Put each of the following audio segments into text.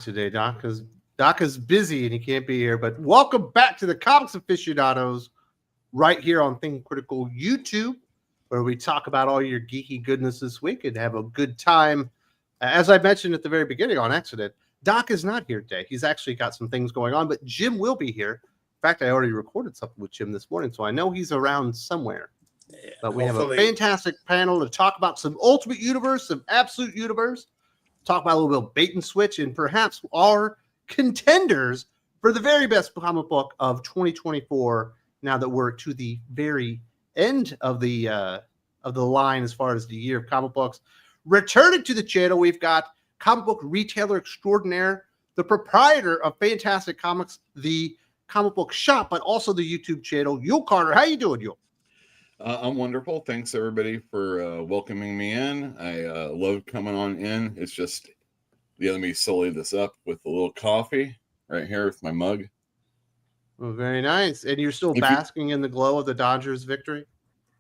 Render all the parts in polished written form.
today, Doc, because Doc is busy and he can't be here. But welcome back to the Comics Aficionados right here on Think Critical YouTube, where we talk about all your geeky goodness this week and have a good time. As I mentioned at the very beginning on accident, Doc is not here today. He's actually got some things going on, but Jim will be here. In fact, I already recorded something with Jim this morning, so I know he's around somewhere. Yeah, but we have a fantastic panel to talk about some Ultimate Universe, some Absolute Universe, talk about a little bit of bait and switch, and perhaps our contenders for the very best comic book of 2024. Now that we're to the very end of the line as far as the year of comic books, returning to the channel, we've got comic book retailer extraordinaire, the proprietor of Fantastic Comics, the comic book shop, but also the YouTube channel, Uel Carter. How you doing, Uel? I'm wonderful. Thanks, everybody, for welcoming me in. I love coming on in. It's just, let me sully this up with a little coffee right here with my mug. Well, very nice. And you're still basking in the glow of the Dodgers' victory?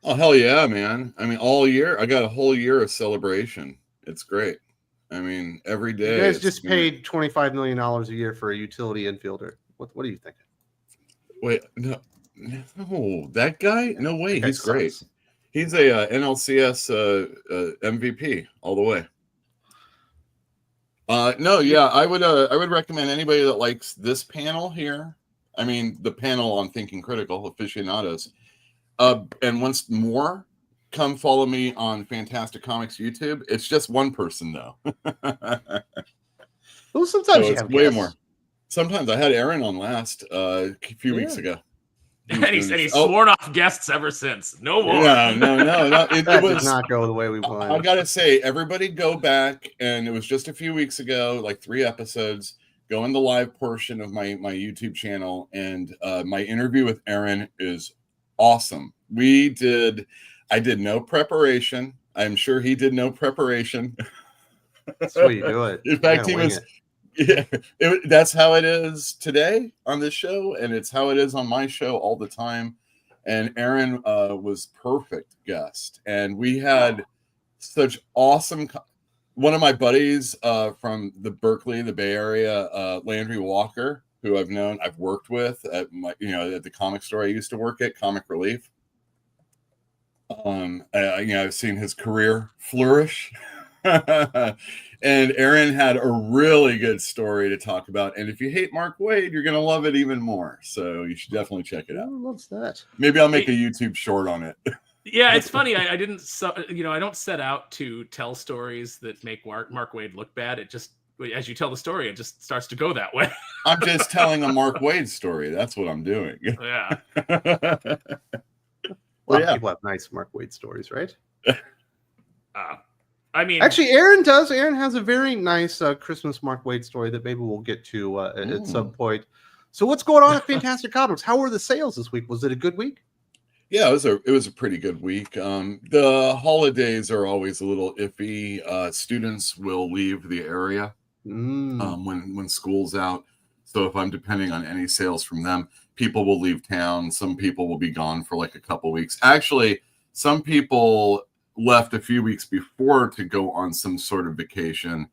Oh, hell yeah, man. I mean, all year. I got a whole year of celebration. It's great. I mean, every day. You guys just paid $25 million a year for a utility infielder. What are you thinking? Wait, no, that guy? No way. He's great. He's a NLCS MVP all the way. No, yeah, I would recommend anybody that likes this panel here. I mean, the panel on Thinking Critical Aficionados. And once more, come follow me on Fantastic Comics YouTube. It's just one person though. Well, sometimes you have way more. Sometimes I had Aaron on last a few weeks ago. And he's sworn off guests ever since. No more. No. It did not go the way we planned. I gotta say, everybody go back, and it was just a few weeks ago, like 3 episodes. Go in the live portion of my YouTube channel, and my interview with Aaron is awesome. I did no preparation. I'm sure he did no preparation. That's the way you do it. In fact, he was. Yeah, that's how it is today on this show, and it's how it is on my show all the time. And Aaron was perfect guest, and we had such awesome. One of my buddies from the Berkeley, the Bay Area, Landry Walker, who I've worked with at at the comic store I used to work at, Comic Relief. I've seen his career flourish. And Aaron had a really good story to talk about. And if you hate Mark Waid, you're going to love it even more. So you should definitely check it out. What's that? Maybe I'll make a YouTube short on it. Yeah, it's funny. I don't set out to tell stories that make Mark Waid look bad. It just, as you tell the story, it just starts to go that way. I'm just telling a Mark Waid story. That's what I'm doing. Yeah. People have nice Mark Waid stories, right? I mean, actually, Aaron does. Aaron has a very nice Christmas Mark Waid story that maybe we'll get to at some point. So, what's going on at Fantastic Comics? How were the sales this week? Was it a good week? Yeah, it was a pretty good week. The holidays are always a little iffy. Students will leave the area when school's out. So, if I'm depending on any sales from them, people will leave town. Some people will be gone for like a couple weeks. Actually, some people left a few weeks before to go on some sort of vacation,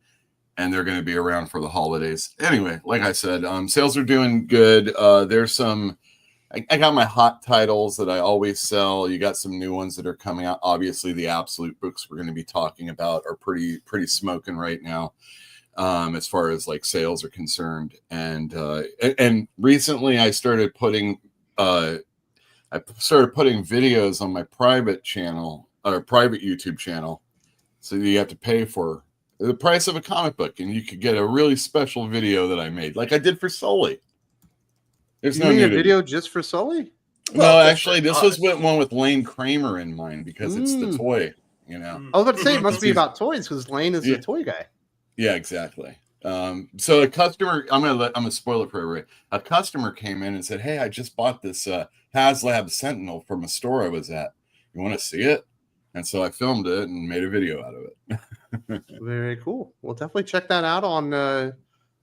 and they're going to be around for the holidays. Anyway, like I said, sales are doing good. There's some, I got my hot titles that I always sell. You got some new ones that are coming out. Obviously, the Absolute books we're going to be talking about are pretty smoking right now, as far as like sales are concerned. And recently I started putting videos on my private channel, or private YouTube channel, so you have to pay for the price of a comic book, and you could get a really special video that I made, like I did for Sully. There's no need video just for Sully. Well, actually, this was one with Lane Kramer in mind because it's the toy. I was about to say it must be about toys because Lane is the toy guy. Yeah, exactly. So a customer, I'm gonna spoil it for everybody. A customer came in and said, "Hey, I just bought this HasLab Sentinel from a store I was at. You want to see it?" And so I filmed it and made a video out of it. Very cool. We'll definitely check that out on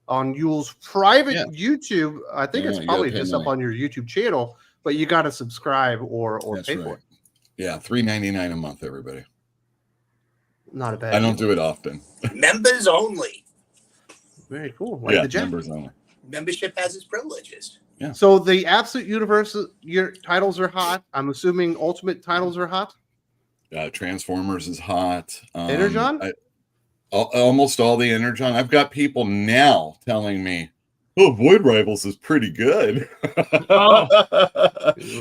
Uel's private YouTube. I think it's probably just up on your YouTube channel, but you got to subscribe or pay for it. Yeah, $3.99 a month, everybody. Not a bad. I don't do it often. Members only. Very cool. Like the gem. members only. Membership has its privileges. Yeah. So the Absolute Universe your titles are hot. I'm assuming Ultimate titles are hot. Transformers is hot. Energon? Almost all the Energon. I've got people now telling me, "Oh, Void Rivals is pretty good." Oh.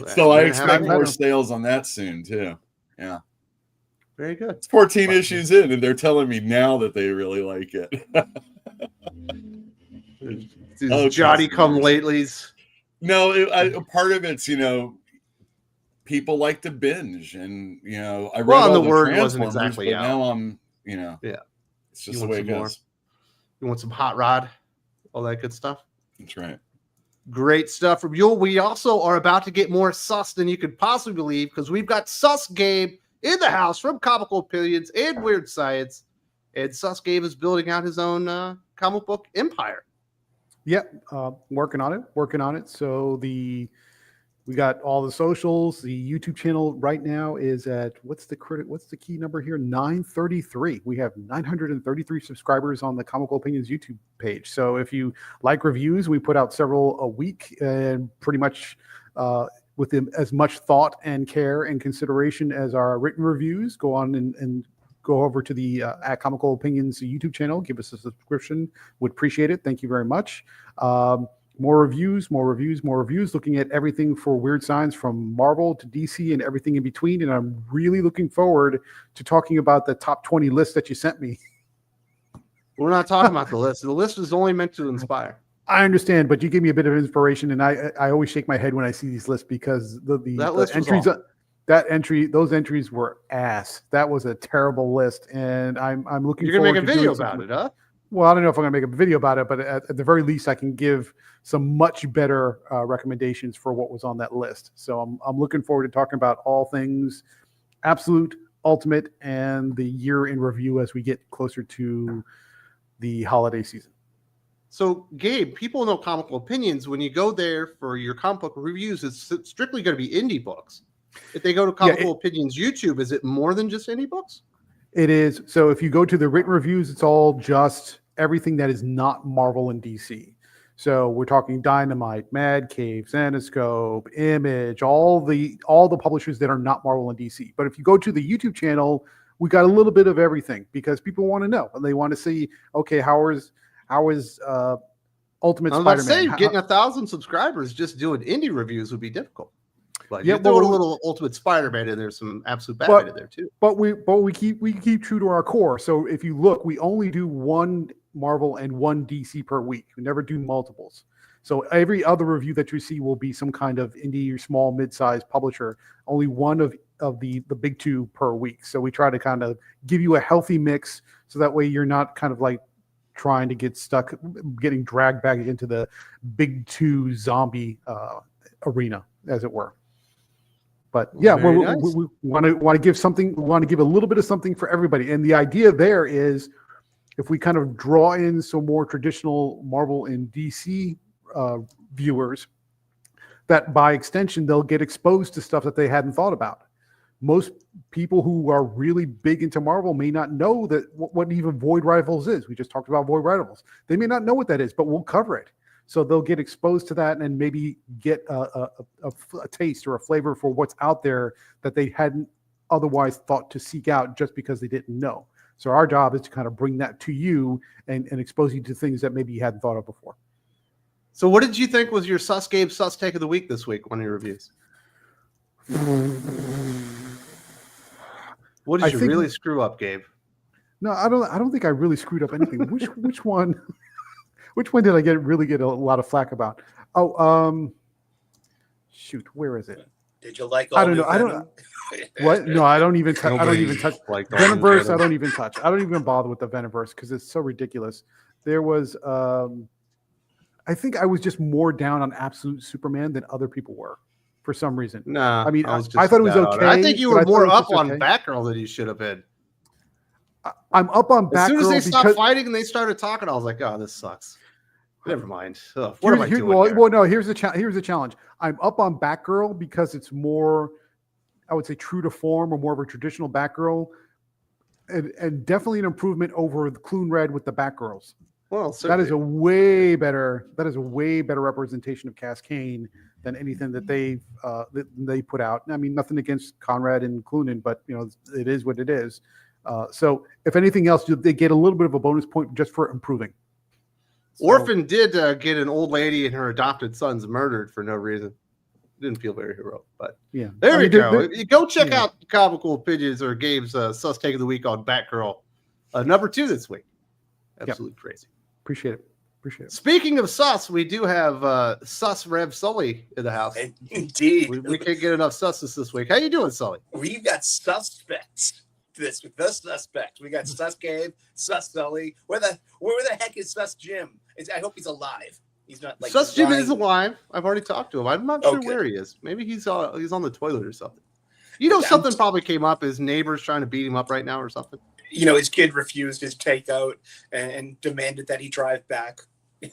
So I expect more sales on that soon too. Yeah. Very good. It's 14 issues in, and they're telling me now that they really like it. These Johnny come latelys. No, part of it's, people like to binge, and I read all the the word Transformers, wasn't exactly but out. now I'm, Yeah. it's just the way it goes. More? You want some hot rod, all that good stuff. That's right. Great stuff from Uel. We also are about to get more sus than you could possibly believe because we've got Sus Gabe in the house from Comical Opinions and Weird Science, and Sus Gabe is building out his own comic book empire. Yep, working on it. So we got all the socials. The YouTube channel right now is at what's the key number here? 933. We have 933 subscribers on the Comical Opinions YouTube page. So if you like reviews, we put out several a week, and pretty much with as much thought and care and consideration as our written reviews. Go on and go over to the at Comical Opinions YouTube channel. Give us a subscription. Would appreciate it. Thank you very much. More reviews. Looking at everything for Weird Science from Marvel to DC and everything in between. And I'm really looking forward to talking about the top 20 list that you sent me. We're not talking about the list. The list is only meant to inspire. I understand, but you gave me a bit of inspiration, and I always shake my head when I see these lists because the entries. Those entries were ass. That was a terrible list, and I'm looking. You're gonna make a video about it, huh? Well, I don't know if I'm gonna make a video about it, but at the very least, I can give some much better recommendations for what was on that list. So I'm looking forward to talking about all things Absolute, Ultimate, and the year in review as we get closer to the holiday season. So, Gabe, people know Comical Opinions. When you go there for your comic book reviews, it's strictly going to be indie books. If they go to Comical Opinions YouTube, is it more than just indie books? It is. So if you go to the written reviews, it's all just everything that is not Marvel and DC. So we're talking Dynamite, Mad Cave, Zanoscope, Image, all the publishers that are not Marvel and DC. But if you go to the YouTube channel, we got a little bit of everything because people want to know and they want to see, okay, how is Ultimate Spider-Man? I was about to say, getting 1,000 subscribers just doing indie reviews would be difficult. But yeah, you throw a little Ultimate Spider-Man in there, some Absolute Batman in there too. But we keep true to our core. So if you look, we only do one Marvel and one DC per week. We never do multiples. So every other review that you see will be some kind of indie or small mid-sized publisher. Only one of the big two per week. So we try to kind of give you a healthy mix, so that way you're not kind of like trying to get stuck, getting dragged back into the big two zombie arena, as it were. But yeah, we want to give something. We want to give a little bit of something for everybody. And the idea there is, if we kind of draw in some more traditional Marvel and DC viewers, that by extension they'll get exposed to stuff that they hadn't thought about. Most people who are really big into Marvel may not know that what even Void Rivals is. We just talked about Void Rivals. They may not know what that is, but we'll cover it. So they'll get exposed to that and maybe get a taste or a flavor for what's out there that they hadn't otherwise thought to seek out just because they didn't know. So our job is to kind of bring that to you and expose you to things that maybe you hadn't thought of before. So what did you think was your Gabe Sus Take of the Week this week, one of your reviews? What did you really screw up, Gabe? No, I don't think I really screwed up anything. Which one? Which one did I really get a lot of flack about? Oh, shoot, where is it? Did you like? I don't know. I don't. What? No, I don't even touch. I don't even touch. Like Venomverse. I don't even touch. I don't even bother with the Venomverse because it's so ridiculous. There was. I think I was just more down on Absolute Superman than other people were, for some reason. Nah, I mean, I thought it was okay. I think you were more up on Batgirl than you should have been. I'm up on Batgirl. As soon as they stopped fighting and they started talking, I was like, "Oh, this sucks." Never mind. What am I doing? Well, no. Here's the challenge. I'm up on Batgirl because it's more, I would say, true to form or more of a traditional Batgirl, and definitely an improvement over the Clune Red with the Batgirls. Well, that is a way better representation of Cascane than anything that they put out. I mean, nothing against Conrad and Clunan, but it is what it is. So if anything else, they get a little bit of a bonus point just for improving. So, Orphan did get an old lady and her adopted sons murdered for no reason. Didn't feel very heroic, but yeah, there we go. Go check out Comical Opinions or Gabe's Sus Take of the Week on Batgirl, number 2 this week. Absolutely crazy. Appreciate it. Speaking of sus, we do have Sus Rev Sully in the house. Indeed. We can't get enough susses this week. How you doing, Sully? We've got suspects this week. The suspects. We got Sus Gabe, Sus Sully. Where the heck is Sus Jim? I hope he's alive. He's not like Sus Jim is alive. I've already talked to him. I'm not sure where he is. Maybe he's on the toilet or something. Something probably came up. His neighbor's trying to beat him up right now or something. His kid refused his takeout and demanded that he drive back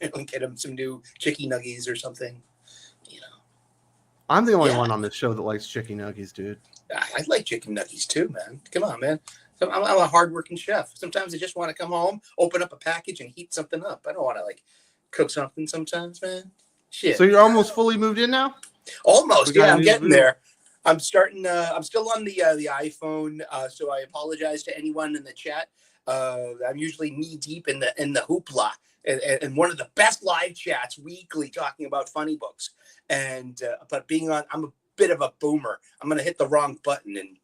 and get him some new chicky nuggies or something. I'm the only one on this show that likes chicken nuggies, dude. I like chicken nuggies too, man. Come on, man. I'm a hardworking chef. Sometimes I just want to come home, open up a package, and heat something up. I don't want to cook something sometimes, man. Shit. So you're almost fully moved in now? Almost, yeah. I'm getting there. I'm starting. I'm still on the iPhone, so I apologize to anyone in the chat. I'm usually knee deep in the hoopla and one of the best live chats weekly talking about funny books. But I'm a bit of a boomer. I'm gonna hit the wrong button and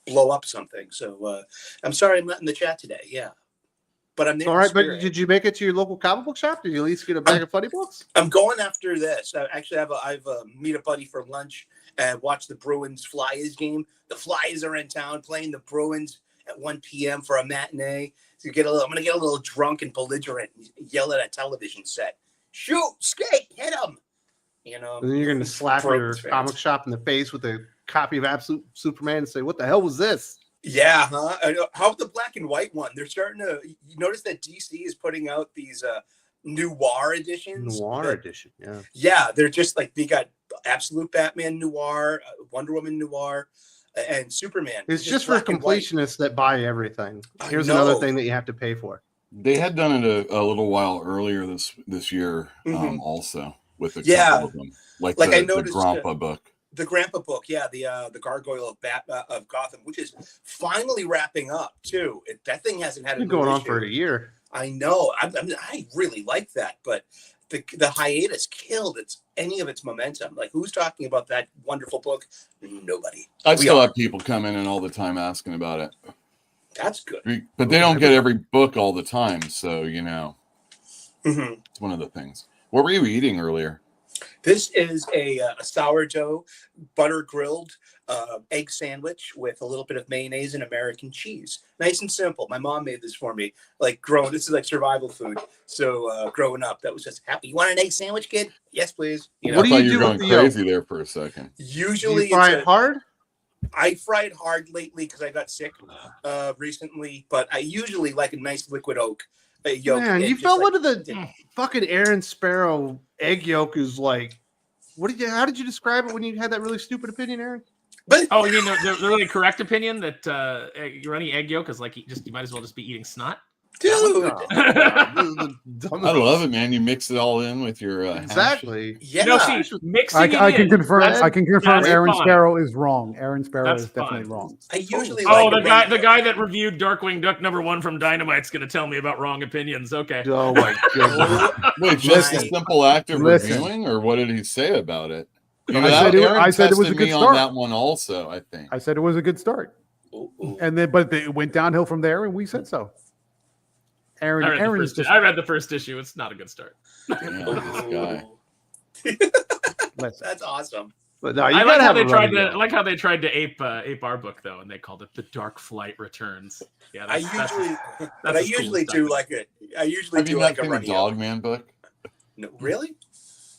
blow up something. So I'm sorry I'm not in the chat today. Yeah. But I'm there. All right, but did you make it to your local comic book shop? Did you at least get a bag of funny books? I'm going after this. I've meet a buddy for lunch and watch the Bruins Flyers game. The Flyers are in town playing the Bruins at 1 p.m. for a matinee. So I'm gonna get a little drunk and belligerent and yell at a television set. Shoot, skate, hit him. And then you're gonna slap your comic shop in the face with a copy of Absolute Superman and say, "What the hell was this?" Yeah, huh? How about the black and white one? They're starting to. You notice that DC is putting out these noir editions. Edition, yeah. Yeah, they're just they got Absolute Batman Noir, Wonder Woman Noir, and Superman. It's just for completionists that buy everything. Here's another thing that you have to pay for. They had done it a little while earlier this year, also with a couple of them, like I noticed the Grandpa book. The Grandpa book, yeah, the Gargoyle of Gotham, which is finally wrapping up too. That thing hasn't had going on for a year. I know. I really like that, but the hiatus killed any of its momentum. Who's talking about that wonderful book? Nobody. I still have people come in all the time asking about it. That's good. But they don't get every book all the time, so it's one of the things. What were you eating earlier? This is a sourdough, butter grilled egg sandwich with a little bit of mayonnaise and American cheese. Nice and simple. My mom made this for me. This is survival food. So growing up, that was just happy. You want an egg sandwich, kid? Yes, please. What do you do with the crazy there for a second? Usually, you fry it hard. I fried hard lately because I got sick recently, but I usually like a nice liquid yolk. Man, you fell into the fucking Aaron Sparrow egg yolk is how did you describe it when you had that really stupid opinion, Aaron? You mean the really correct opinion that runny egg yolk is you might as well just be eating snot? Dude, I love it, man. You mix it all in with your exactly. Yeah, mixing I can confirm. I can confirm. Aaron fine. Sparrow is wrong. Aaron Sparrow That's is definitely fine. wrong. I usually the guy that reviewed Darkwing Duck #1 from Dynamite's going to tell me about wrong opinions. Okay. Oh my goodness. Wait, just a simple act of reviewing, or what did he say about it? I said it was a good start. On that one also, I think. I said it was a good start, and then it went downhill from there, and we said so. I read the first issue. It's not a good start. Yeah, this guy. That's awesome. But no, I like how they tried to ape our book though, and they called it The Dark Flight Returns. Yeah, I usually do like it. I usually do like a Dogman book. No, really,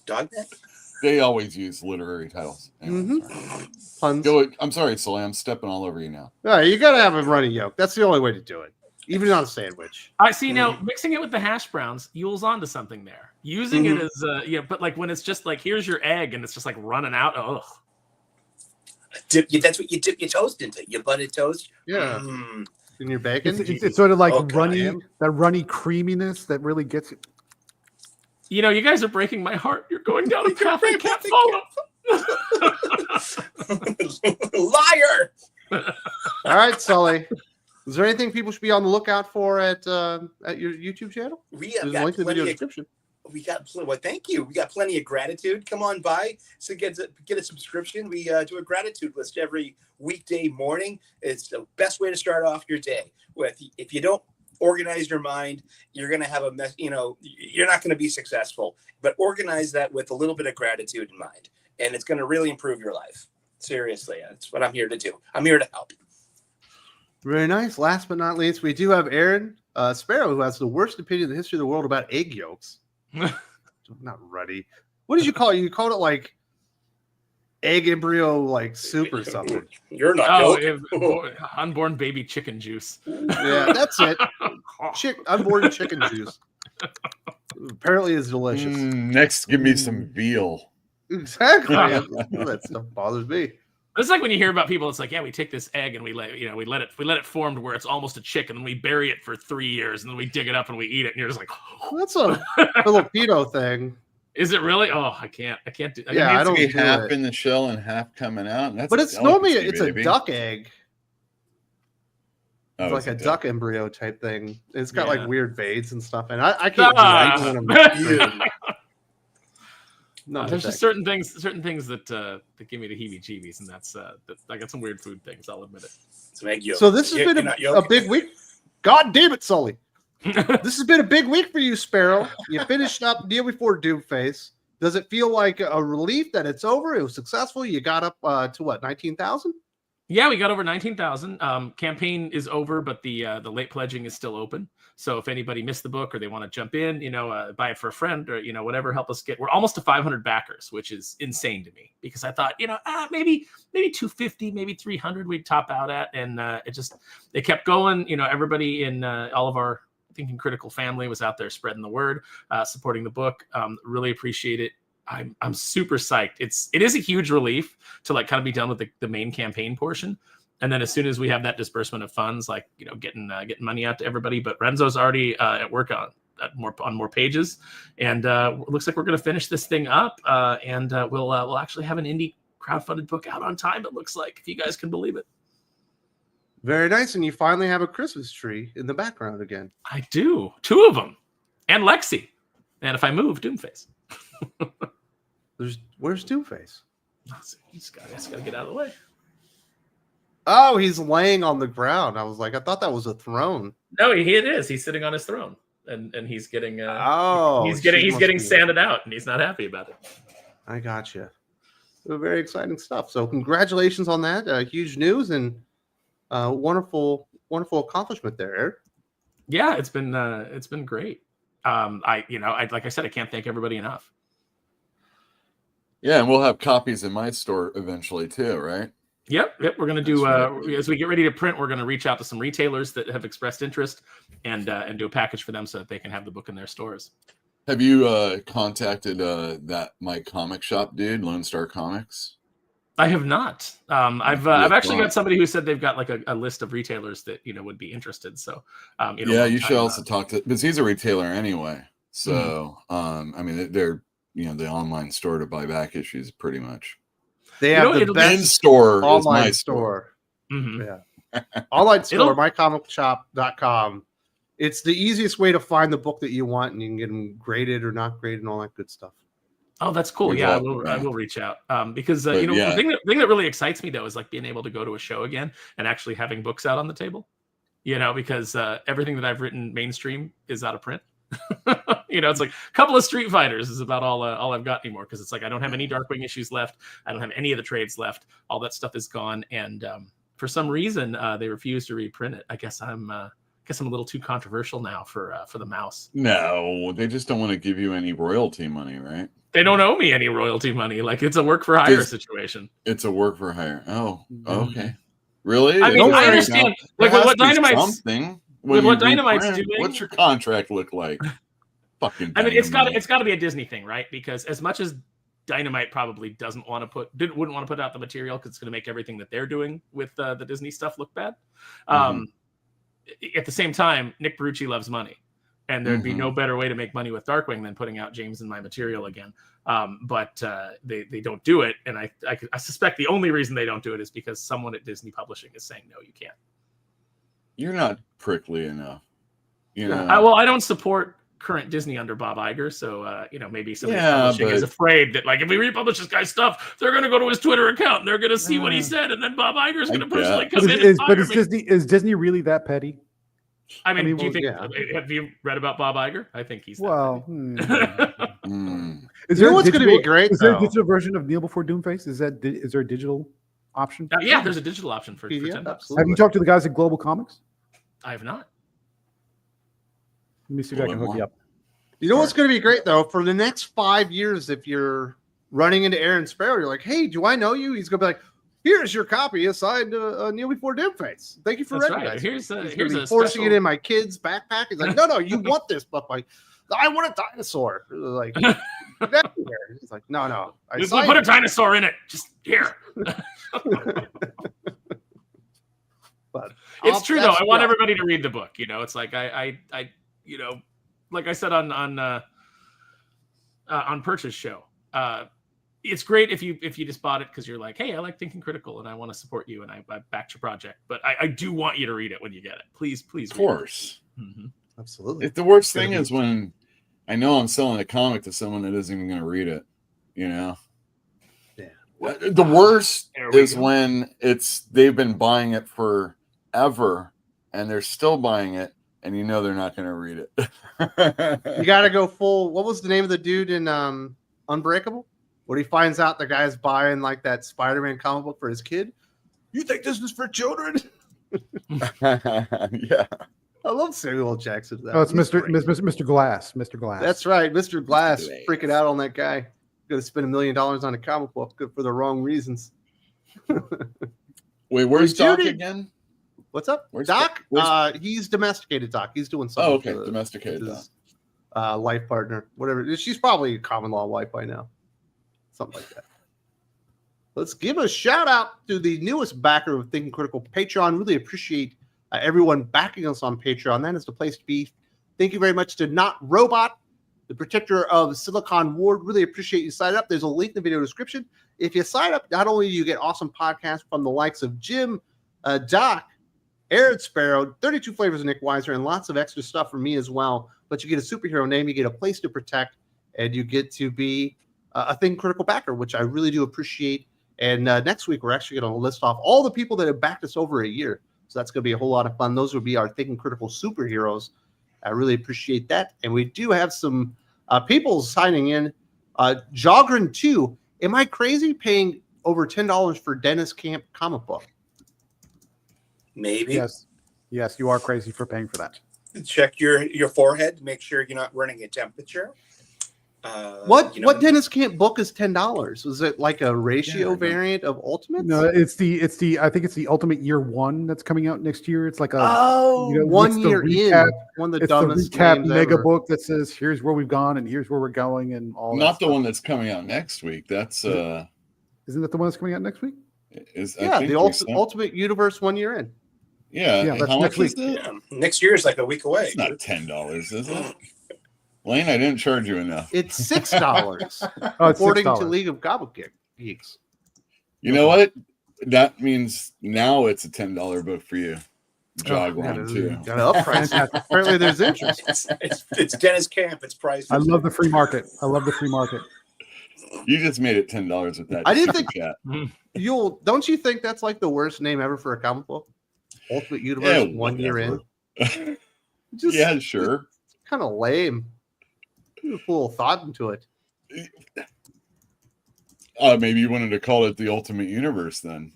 Dogman. They always use literary titles. Anyway, Puns. I'm sorry, Sully. I'm stepping all over you now. No, you got to have a runny yolk. That's the only way to do it. Even on a sandwich. I see now mixing it with the hash browns, Uel's onto something there. Using it as but when it's just here's your egg and it's just running out. That's what you dip your toast into. Your buttered toast. Yeah. in your bacon. It's sort of like Oh, God, runny, that runny creaminess that really gets it. You know, you guys are breaking my heart. You're going down a path I can't follow. Liar. All right, Sully. Is there anything people should be on the lookout for at your YouTube channel? We There's have a got link in the video plenty of, description. well, thank you. We got plenty of gratitude. Come on by. So get a subscription. We do a gratitude list every weekday morning. It's the best way to start off your day. If you don't organize your mind, you're going to have a mess. You know, you're not going to be successful. But organize that with a little bit of gratitude in mind, and it's going to really improve your life. Seriously, that's what I'm here to do. I'm here to help. Very nice. Last but not least, we do have Aaron Sparrow, who has the worst opinion in the history of the world about egg yolks. Not ruddy. What did you call it? You called it like egg embryo like soup or something. You're not. Unborn baby chicken juice. Yeah, that's it. Unborn chicken juice. Apparently is delicious. Next, give me some veal. Exactly. That stuff bothers me. It's like when you hear about people, it's like, yeah, we take this egg and we let it form to where it's almost a chicken, and we bury it for 3 years, and then we dig it up and we eat it, and you're just like, That's a Filipino thing. is it really? Oh, I can't do. Yeah, I don't be do half it. in the shell and half coming out. That's But a it's normally delicacy, it's a duck egg. Oh, It's like a duck embryo type thing. It's got Yeah. like weird veins and stuff, and I can't do that. Even when I'm- There's just certain things that give me the heebie-jeebies, and that's I got some weird food things. I'll admit it. Some egg yolk. So this has been a big week. God damn it, Sully! This has been a big week for you, Sparrow. You finished up Deal Before Doomface. Does it feel like a relief that it's over? It was successful. You got up to what, 19,000? Yeah, we got over 19,000. Campaign is over, but the late pledging is still open. So if anybody missed the book or they want to jump in, buy it for a friend or whatever, help us get. We're almost to 500 backers, which is insane to me because I thought maybe 250, maybe 300 we'd top out at, and it kept going. Everybody in all of our Thinking Critical family was out there spreading the word, supporting the book. Really appreciate it. I'm super psyched. It is a huge relief to kind of be done with the main campaign portion. And then as soon as we have that disbursement of funds, getting money out to everybody. But Renzo's already at work on more pages, and looks like we're going to finish this thing up. And we'll actually have an indie crowdfunded book out on time. It looks like, if you guys can believe it. Very nice, and you finally have a Christmas tree in the background again. I do, 2 of them, and Lexi, and if I move, Doomface. Where's Doomface? He's got to get out of the way. Oh, he's laying on the ground. I was like, I thought that was a throne. No, it is. He's sitting on his throne, and he's getting he's she getting must be- sanded out, and he's not happy about it. I gotcha. Very exciting stuff. So congratulations on that. Huge news and wonderful accomplishment there, Eric. Yeah, it's been great. Like I said, I can't thank everybody enough. Yeah, and we'll have copies in my store eventually too, right? Yep. We're gonna do as we get ready to print. We're gonna reach out to some retailers that have expressed interest and do a package for them so that they can have the book in their stores. Have you contacted that my comic shop dude, Lone Star Comics? I have not. I've actually got somebody who said they've got like a list of retailers that would be interested. So yeah, you should also talk to, because he's a retailer anyway. So I mean, they're the online store to buy back issues pretty much. They have the best in-store online is my store. Mm-hmm. Yeah. Online store, mycomicshop.com. It's the easiest way to find the book that you want, and you can get them graded or not graded and all that good stuff. Oh, that's cool. Yeah, I will reach out because the thing that really excites me though is being able to go to a show again and actually having books out on the table. Because everything that I've written mainstream is out of print. It's like a couple of Street Fighters is about all I've got anymore, because it's like I don't have any Darkwing issues left. I don't have any of the trades left. All that stuff is gone, and for some reason they refuse to reprint it. I guess I'm a little too controversial now for the mouse. No, they just don't want to give you any royalty money, right? They don't owe me any royalty money. It's a work for hire situation. It's a work for hire. Oh, okay. Really? I mean, I understand. With what Dynamite's doing, what's your contract look like? Fucking. I mean, it's got to be a Disney thing, right? Because as much as Dynamite probably wouldn't want to put out the material because it's going to make everything that they're doing with the Disney stuff look bad. at the same time, Nick Barucci loves money. And there'd be no better way to make money with Darkwing than putting out James and my material again. But they don't do it. And I suspect the only reason they don't do it is because someone at Disney Publishing is saying, no, you can't. You're not prickly enough. You know? Well, I don't support current Disney under Bob Iger. So, maybe somebody publishing is afraid that, like, if we republish this guy's stuff, they're going to go to his Twitter account and they're going to see what he said. And then Bob Iger's going to personally come in and fire me. Is Disney really that petty? I mean, do you think? Have you read about Bob Iger? I think he's. Well, Is there what's going to be great? Is there a digital version of Kneel Before Doomface? Is there a digital option? Yeah, there's a digital option for $10. Have you talked to the guys at Global Comics? I have not. Let me see if I can hook you up. You know what's going to be great though? For the next 5 years, if you're running into Aaron Sparrow, you're like, "Hey, do I know you?" He's going to be like, "Here's your copy assigned to Kneel Before Doomface. Thank you for recognizing." Right. Here's a forcing it in my kid's backpack. He's like, "No, you want this?" But like, I want a dinosaur. Like, he's like, "No, we put a dinosaur in it. Just here." But it's true though. I want everybody to read the book. It's like I like I said on Purchase Show. It's great if you just bought it because you're like, hey, I like Thinking Critical and I want to support you and I backed your project. But I do want you to read it when you get it. Please. Of course. Absolutely. The worst thing is when I know I'm selling a comic to someone that isn't even going to read it, Yeah. The worst is when they've been buying it forever and they're still buying it and they're not going to read it. You got to go full. What was the name of the dude in Unbreakable? When he finds out the guy's buying like that Spider-Man comic book for his kid. You think this is for children? Yeah. I love Samuel Jackson. It's Mr. Glass. Mr. Glass. That's right. Mr. Glass freaking out on that guy. Going to spend $1 million on a comic book for the wrong reasons. Wait, where's Doc again? What's up? Where's Doc? He's domesticated Doc. He's doing something. Oh, okay. Domesticated Doc. Life partner. Whatever. She's probably a common law wife by now. Something like that. Let's give a shout out to the newest backer of Thinking Critical, Patreon. Really appreciate everyone backing us on Patreon. That is the place to be. Thank you very much to Not Robot, the protector of Silicon Ward. Really appreciate you signing up. There's a link in the video description. If you sign up, not only do you get awesome podcasts from the likes of Jim, Doc, Aaron Sparrow, 32 Flavors of Nick Weiser, and lots of extra stuff from me as well. But you get a superhero name, you get a place to protect, and you get to be a Thinking Critical backer, which I really do appreciate. And next week, we're actually going to list off all the people that have backed us over a year. So that's going to be a whole lot of fun. Those will be our Thinking Critical superheroes. I really appreciate that. And we do have some people signing in. Jogren 2. Am I crazy paying over $10 for Dennis Camp comic book? Maybe. Yes, you are crazy for paying for that. Check your forehead to make sure you're not running a temperature. What Dennis Camp book is $10? Was it like a ratio variant of Ultimates? No, it's the I think it's the Ultimate Year 1 that's coming out next year. It's like a 1 year in. One of the dumbest recap mega ever. book that says here's where we've gone and here's where we're going and all. Not the one that's coming out next week. That's isn't that the one that's coming out next week? The Ultimate Universe 1 year in. Yeah, that's how next much week. is it? Yeah. Next year is like a week away. It's not $10, is it? Lane, I didn't charge you enough. It's $6, It's according $6. to League of Comic Geeks. You know what? That means now it's a $10 book for you. Jog one too. Got to up price. Apparently, there's interest. It's Dennis Camp. It's priced. I love the free market. You just made it $10 with that. I didn't think chat. Don't you think that's like the worst name ever for a comic book? Ultimate Universe 1 year in. Yeah, sure. Kind of lame. Put a little thought into it. Maybe you wanted to call it the Ultimate Universe then.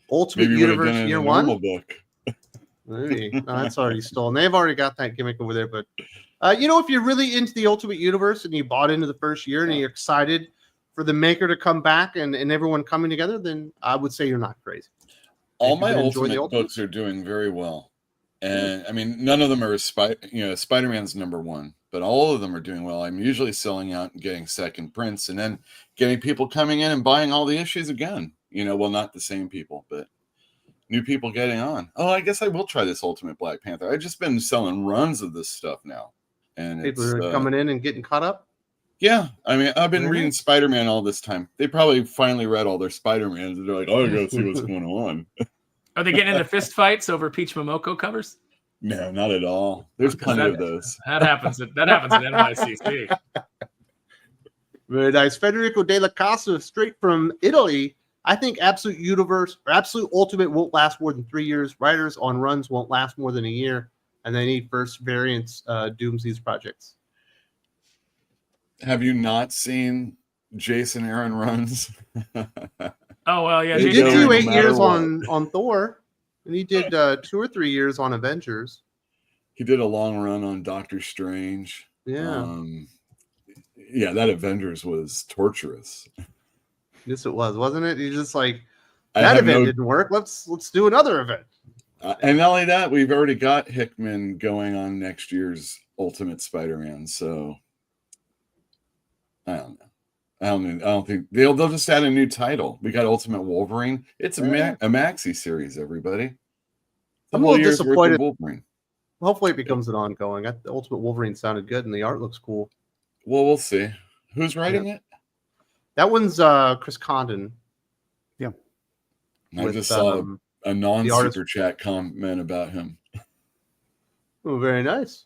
Ultimate Universe year 1 book. Maybe. No, that's already stolen. They've already got that gimmick over there. But if you're really into the Ultimate Universe and you bought into the first year and you're excited for the maker to come back and everyone coming together, then I would say you're not crazy. All my Ultimate books are doing very well. And I mean, none of them are Spider-Man's number 1, but all of them are doing well. I'm usually selling out and getting second prints and then getting people coming in and buying all the issues again. Well, not the same people, but new people getting on. Oh, I guess I will try this Ultimate Black Panther. I've just been selling runs of this stuff now, and People it's are coming in and getting caught up. yeah. I mean, I've been Very reading nice. Spider-Man all this time. They probably finally read all their Spider-Mans, and they're like, "Oh, I gotta see what's going on." Are they getting into fist fights over Peach Momoko covers? No, not at all. There's plenty of those. That happens at NYCC. Very nice. Federico De La Casa, straight from Italy. I think Absolute Universe or Absolute Ultimate won't last more than 3 years. Writers on runs won't last more than a year, and they need first variants dooms these projects. Have you not seen Jason Aaron runs? Oh well, yeah. He Jason did Aaron, do no 8 matter years what. on Thor, and he did 2 or 3 years on Avengers. He did a long run on Doctor Strange. Yeah, Yeah, that Avengers was torturous. yes, it was, wasn't it? He's just like, I that have event no- didn't work. Let's do another event. and not only that, we've already got Hickman going on next year's Ultimate Spider-Man. So I don't know. I don't think they'll just add a new title. We got Ultimate Wolverine. It's a maxi series, everybody. I'm a little disappointed. Wolverine. Hopefully, it becomes an ongoing. The Ultimate Wolverine sounded good, and the art looks cool. Well, we'll see. Who's writing it? That one's Chris Condon. Yeah. I just saw a non-super chat comment about him. Oh, very nice.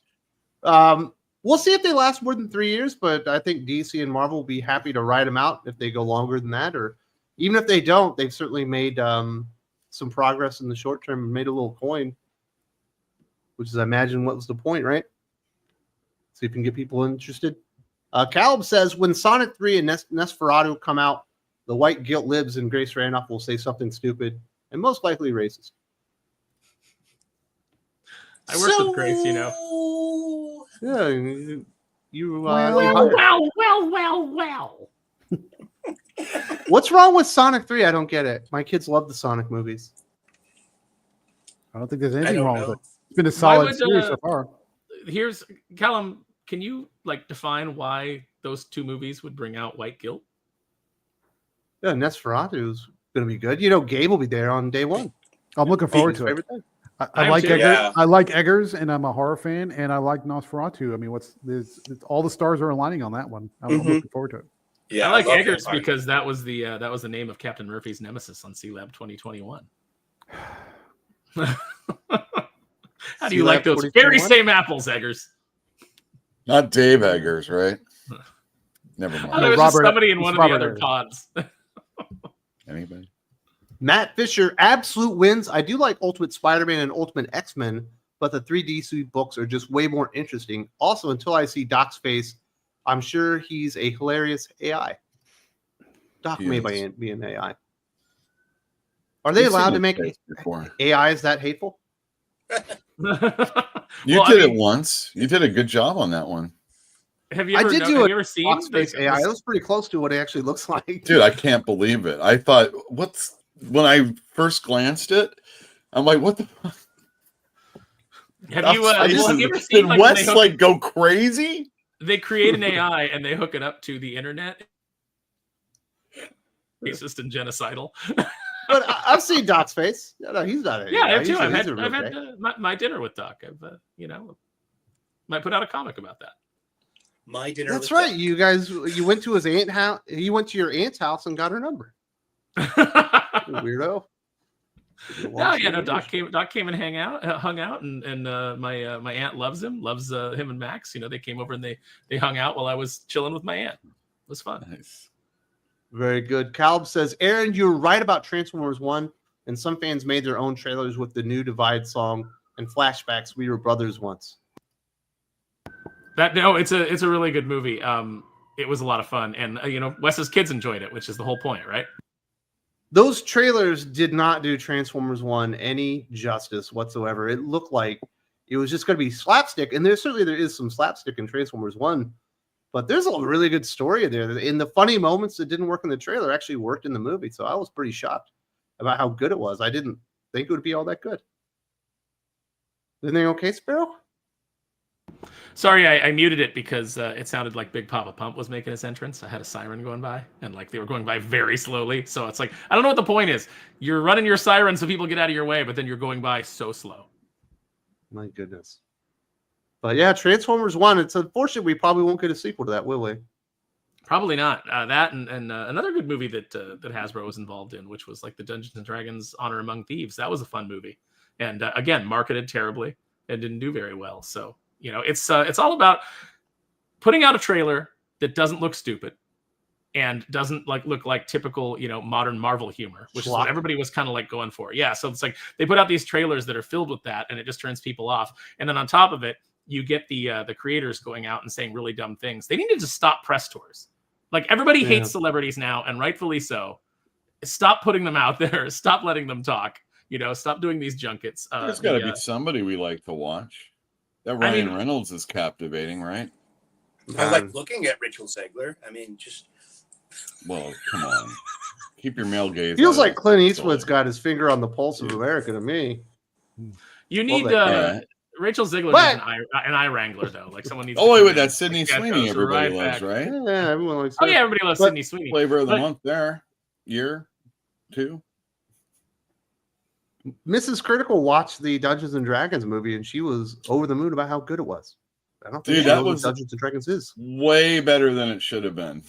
We'll see if they last more than 3 years, but I think DC and Marvel will be happy to ride them out if they go longer than that, or even if they don't, they've certainly made some progress in the short term and made a little coin, which is, I imagine, what was the point, right? See if you can get people interested. Caleb says, when Sonic 3 and Nosferatu come out, the white guilt lives and Grace Randolph will say something stupid and most likely racist. I work with Grace, you know. Yeah, Well. What's wrong with Sonic 3? I don't get it. My kids love the Sonic movies. I don't think there's anything wrong with it. Know. It's been a solid series so far. Here's Callum. Can you define why those 2 movies would bring out white guilt? Yeah, Nosferatu's going to be good. You know, Gabe will be there on day 1. I'm looking forward to it. Favorite thing. I like too. Eggers. Yeah. I like Eggers, and I'm a horror fan, and I like Nosferatu. I mean, it's all the stars are aligning on that one. I'm looking forward to it. Yeah, I like love Eggers that part. because that was the name of Captain Murphy's nemesis on C-Lab 2021. How do you like those very same apples, Eggers? Not Dave Eggers, right? Never I thought it mind. was just somebody in it's one of the Robert other Eggers. pods. Anybody? Matt Fisher, absolute wins. I do like Ultimate Spider-Man and Ultimate X-Men, but the 3 DC books are just way more interesting. Also, until I see Doc's face, I'm sure he's a hilarious AI. Doc He may is. be an AI. Are they You've allowed seen to his make face before. AIs that hateful? You did it once. You did a good job on that one. Have you I ever, did do have a you ever seen Doc's face AI. It this- was pretty close to what it actually looks like. Dude, I can't believe it. I thought, when I first glanced it, I'm like, what the fuck? Have you ever Did seen like, Wes when they go crazy? they create an AI and they hook it up to the internet? Racist and genocidal. But I've seen Doc's face. No, he's not an Yeah, I AI. have too. He's a real I've had guy. my dinner with Doc. I've might put out a comic about that. My dinner. That's with right. Doc. You guys, you went to his aunt house. You went to your aunt's house and got her number. Weirdo. No, yeah, no. Doc came and hung out, and my aunt loves him and Max. You know, they came over and they hung out while I was chilling with my aunt. It was fun. Nice. Very good. Caleb says, Aaron, you're right about Transformers 1, and some fans made their own trailers with the new Divide song and flashbacks. We were brothers once. It's a really good movie. It was a lot of fun, and Wes's kids enjoyed it, which is the whole point, right? Those trailers did not do Transformers 1 any justice whatsoever. It looked like it was just going to be slapstick, and there is some slapstick in Transformers 1, but there's a really good story there. And the funny moments that didn't work in the trailer actually worked in the movie, so I was pretty shocked about how good it was. I didn't think it would be all that good. Everything okay, Sparrow? Sorry, I muted it because it sounded like Big Papa Pump was making his entrance. I had a siren going by, and like they were going by very slowly. So it's like, I don't know what the point is. You're running your siren so people get out of your way, but then you're going by so slow. My goodness. But yeah, Transformers 1. It's unfortunate we probably won't get a sequel to that, will we? Probably not. That and another good movie that Hasbro was involved in, which was like the Dungeons and Dragons Honor Among Thieves. That was a fun movie, and again, marketed terribly and didn't do very well. So it's all about putting out a trailer that doesn't look stupid and doesn't look like typical modern Marvel humor, which is what everybody was kind of like going for. Yeah, so it's like they put out these trailers that are filled with that, and it just turns people off. And then on top of it, you get the creators going out and saying really dumb things. They needed to stop press tours. Like everybody hates celebrities now, and rightfully so. Stop putting them out there. Stop letting them talk. Stop doing these junkets. There's got to be somebody we like to watch. That Ryan Reynolds is captivating, right? I like looking at Rachel Zegler. I mean, just. Well, come on. Keep your male gaze. Feels like Clint Eastwood's got his finger on the pulse of America to me. You need Rachel Zegler needs an eye wrangler though. Like someone needs. Oh wait, that's Sydney Sweeney. Everybody loves, right? Yeah, everyone likes. Oh yeah, everybody loves Sydney Sweeney. Flavor of the month there. Year 2. Mrs. Critical watched the Dungeons and Dragons movie, and she was over the moon about how good it was. I don't think that was Dungeons and Dragons is way better than it should have been.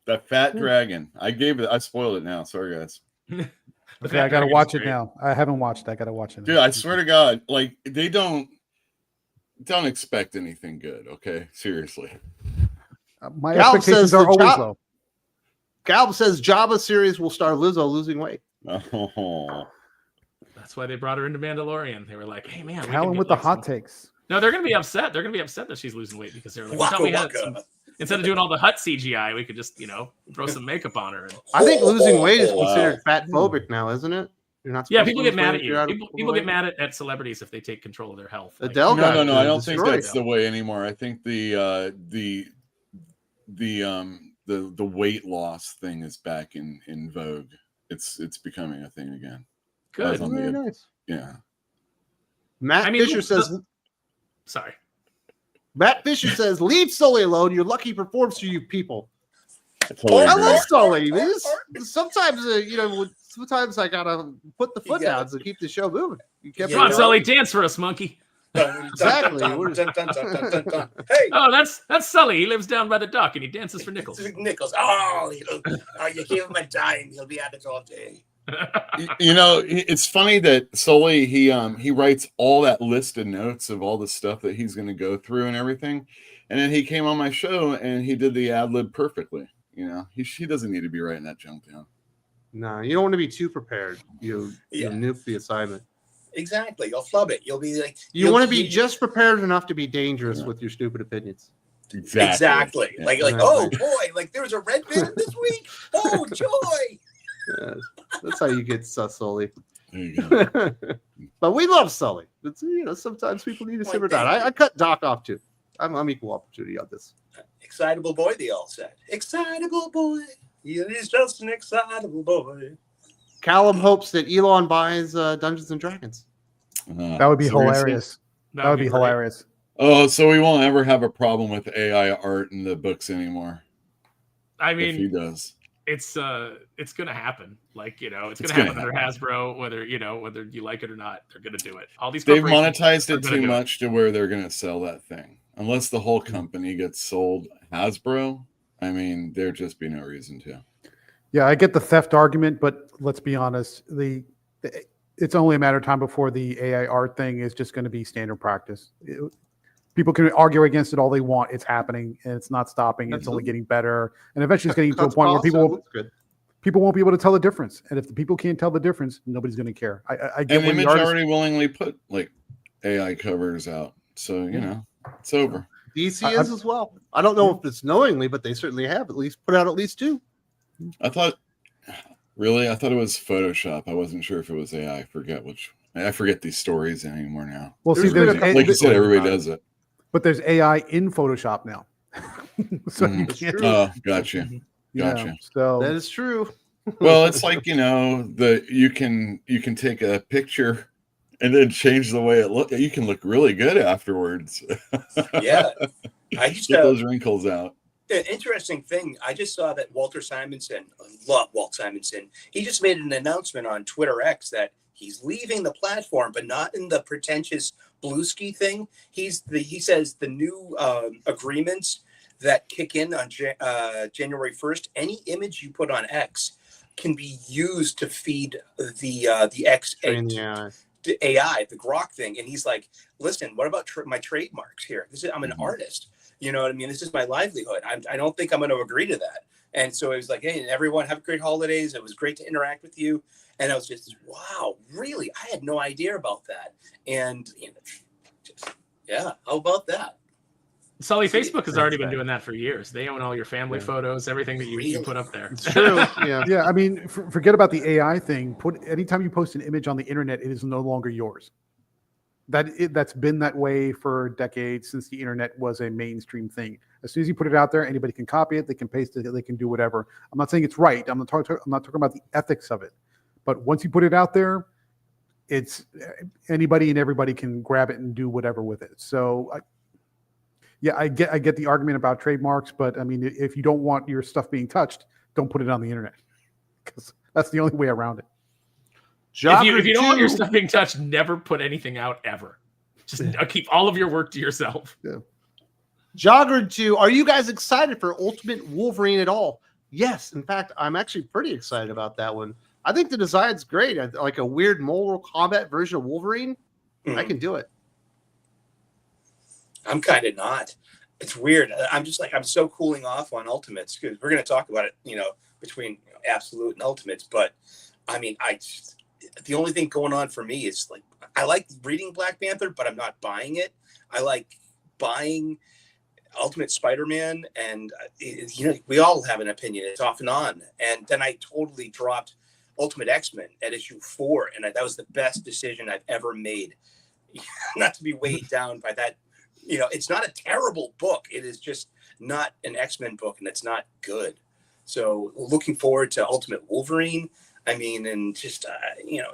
That fat dragon. I spoiled it now. Sorry, guys. Okay, I gotta watch it now. I haven't watched it. I gotta watch it. Dude, I swear to God, like they don't expect anything good. Okay, seriously. My expectations are always low. Galb says Jabba series will star Lizzo losing weight. Oh. That's why they brought her into Mandalorian. They were like, "Hey man, Helen with the hot takes." No, they're gonna be upset. They're gonna be upset that she's losing weight because they're like, instead of doing all the hut CGI, we could just throw some makeup on her. I think losing weight is considered fat phobic now, isn't it? You're not. Yeah, people get mad at you. People get mad at celebrities if they take control of their health. Adele no, I don't think that's the way anymore. I think the weight loss thing is back in vogue. It's becoming a thing again. Good. Very nice. Yeah. Matt Fisher says. Sorry. Matt Fisher says, "Leave Sully alone. You're lucky he performs for you people." Totally I love Sully. Sometimes, sometimes I gotta put the foot down to keep the show moving. Come on, Sully, dance for us, monkey. Exactly. Hey. Oh, that's Sully. He lives down by the dock and he dances for nickels. Oh, you give him a dime, he'll be at it all day. It's funny that Sully he writes all that list of notes of all the stuff that he's going to go through and everything, and then he came on my show and he did the ad lib perfectly. He doesn't need to be writing that junk down. No, you don't want to be too prepared. You nuke the assignment. Exactly, you'll flub it. You'll be like you want to be just prepared enough to be dangerous with your stupid opinions. Exactly. Yeah. Like oh boy, like there was a red band this week. Oh joy. Yeah, that's how you get Sully. There you go. But we love Sully. But sometimes people need to simmer down. I cut Doc off too. I'm equal opportunity on this. Excitable boy, they all said. Excitable boy. He's just an excitable boy. Callum hopes that Elon buys Dungeons and Dragons. That would be hilarious. That would be hilarious. Oh, so we won't ever have a problem with AI art in the books anymore. I mean, if he does. It's gonna happen. Like it's gonna happen under Hasbro, whether you like it or not, they're gonna do it. All these they've monetized it too much to where they're gonna sell that thing. Unless the whole company gets sold Hasbro, I mean, there'd just be no reason to. Yeah, I get the theft argument, but let's be honest, it's only a matter of time before the AI art thing is just going to be standard practice. People can argue against it all they want. It's happening, and it's not stopping. It's only getting better, and eventually it's getting to a point where people won't be able to tell the difference. And if the people can't tell the difference, nobody's going to care. I get and Image already willingly put like AI covers out, so it's over. DC is as well. I don't know if it's knowingly, but they certainly have at least put out at least 2. I thought it was Photoshop. I wasn't sure if it was AI. I forget these stories anymore now. Well, see, like you said, everybody does it. But there's AI in Photoshop now. So you can't. Oh, gotcha. So that is true. Well, it's like you can take a picture And then change the way it look. You can look really good afterwards. Yeah. I used Get to those wrinkles out. An interesting thing, I just saw that Walter Simonson, I love Walt Simonson, he just made an announcement on Twitter X that he's leaving the platform, but not in the pretentious Bluesky thing. He says the new agreements that kick in on January 1st, any image you put on X can be used to feed the X the AI, the Grok thing. And he's like, listen, what about my trademarks here? I'm an artist. You know what I mean? This is my livelihood. I don't think I'm going to agree to that. And so it was like, hey, everyone have great holidays. It was great to interact with you. And I was just, wow, really? I had no idea about that. And yeah, how about that? Sully, Facebook has already been doing that for years. They own all your family photos, everything that you put up there. It's true. Yeah. I mean, forget about the AI thing. Anytime you post an image on the internet, it is no longer yours. That's been that way for decades, since the internet was a mainstream thing. As soon as you put it out there, anybody can copy it, they can paste it, they can do whatever. I'm not saying it's right. I'm not talking about the ethics of it. But once you put it out there, it's anybody and everybody can grab it and do whatever with it. So I get the argument about trademarks, but I mean, if you don't want your stuff being touched, don't put it on the internet, because that's the only way around it. If you don't want your stuff being touched, never put anything out ever. Just keep all of your work to yourself. Yeah. Jogger 2, are you guys excited for Ultimate Wolverine at all? Yes. In fact, I'm actually pretty excited about that one. I think the design's great. Like a weird Mortal Kombat version of Wolverine. I can do it. I'm kind of not. It's weird. I'm so cooling off on Ultimates, because we're going to talk about it, between Absolute and Ultimates. But I mean, the only thing going on for me is like, I like reading Black Panther, but I'm not buying it. I like buying Ultimate Spider-Man, and we all have an opinion. It's off and on. And then I totally dropped Ultimate X-Men at issue 4, and that was the best decision I've ever made. Not to be weighed down by that. It's not a terrible book. It is just not an X-Men book, and it's not good. So looking forward to Ultimate Wolverine. I mean, and just,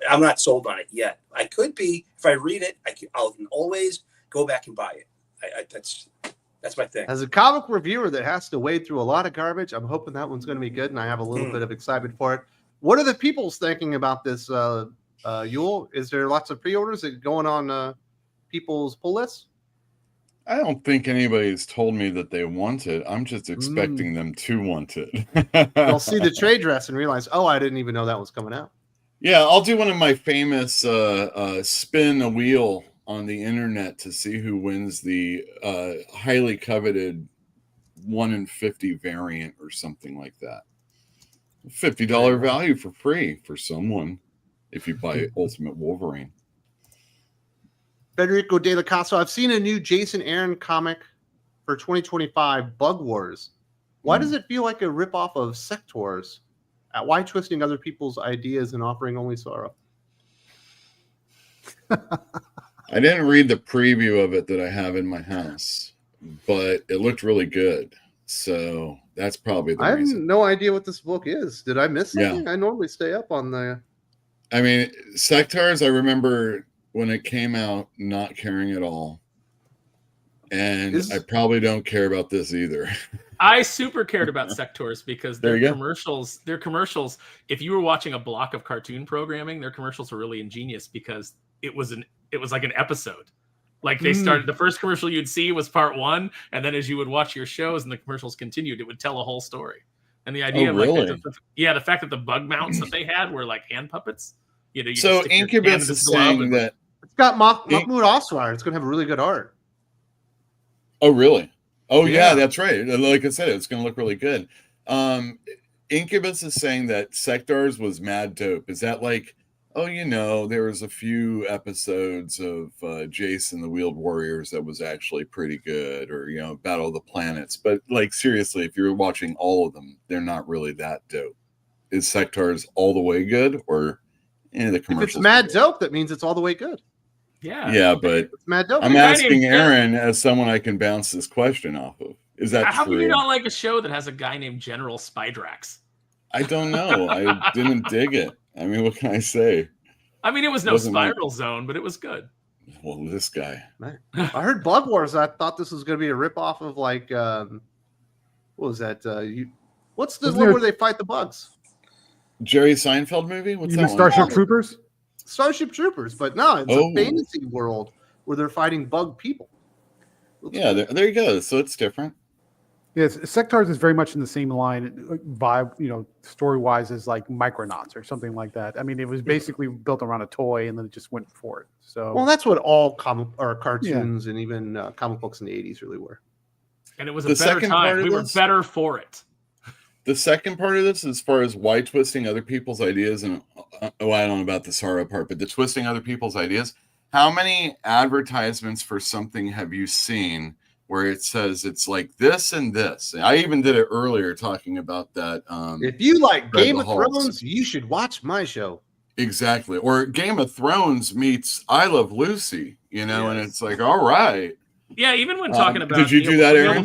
I'm not sold on it yet. I could be. If I read it, I'll always go back and buy it. That's my thing. As a comic reviewer that has to wade through a lot of garbage, I'm hoping that one's going to be good, and I have a little bit of excitement for it. What are the people's thinking about this, Uel? Is there lots of pre-orders going on people's pull lists? I don't think anybody's told me that they want it. I'm just expecting them to want it. They'll see the trade dress and realize, oh, I didn't even know that was coming out. Yeah, I'll do one of my famous spin a wheel on the internet to see who wins the highly coveted 1 in 50 variant or something like that. $50 value for free for someone if you buy Ultimate Wolverine. Federico De La Casa, I've seen a new Jason Aaron comic for 2025, Bug Wars. Why does it feel like a ripoff of Sectors? Why twisting other people's ideas and offering only sorrow? I didn't read the preview of it that I have in my house, but it looked really good. So that's probably the reason. I have no idea what this book is. Did I miss something? Yeah. I normally stay up on the... I mean, Sectors, I remember when it came out, not caring at all. And I probably don't care about this either. I super cared about Sectors because There their you go. commercials, if you were watching a block of cartoon programming, their commercials were really ingenious because it was like an episode. Like they started, the first commercial you'd see was part 1, and then as you would watch your shows and the commercials continued, it would tell a whole story. And the idea of really? the fact that the bug mounts that they had were like hand puppets. You So just stick your hand Incubus in the is glove saying and- that... It's got Mahmoud Asrar. It's going to have really good art. Oh, really? Oh, Yeah. yeah, that's right. Like I said, it's going to look really good. Incubus is saying that Sectors was mad dope. Is that like, there was a few episodes of Jason the Wheeled Warriors that was actually pretty good, or, Battle of the Planets. But, like, seriously, if you're watching all of them, they're not really that dope. Is Sectors all the way good, or the commercials? If it's mad dope, that means it's all the way good. Yeah, but It's mad dope. I'm guy asking named Aaron as someone I can bounce this question off of. Is that How true? come you don't like a show that has a guy named General Spidrax? I don't know. I didn't dig it. I mean, what can I say? I mean, it was no Spiral Zone, but it was good. Well, this guy. I heard Blood Wars. I thought this was going to be a ripoff of like, what was that? What's the one where they fight the bugs? Jerry Seinfeld movie? What's that? Starship Troopers? Starship Troopers, but no, it's a fantasy world where they're fighting bug people. Yeah, there you go. So it's different. Yes, Sectars is very much in the same line vibe, story wise as like Micronauts or something like that. I mean, it was basically built around a toy, and then it just went for it. So, well, that's what all cartoons and even comic books in the '80s really were. And it was a better time. We were better for it. The second part of this, as far as why twisting other people's ideas, and I don't know about the sorrow part, but the twisting other people's ideas. How many advertisements for something have you seen where it says it's like this and this? I even did it earlier talking about that. If you like Game of Thrones, you should watch my show. Exactly. Or Game of Thrones meets I Love Lucy, and it's like, all right. Yeah, even when talking about did you do that, Aaron?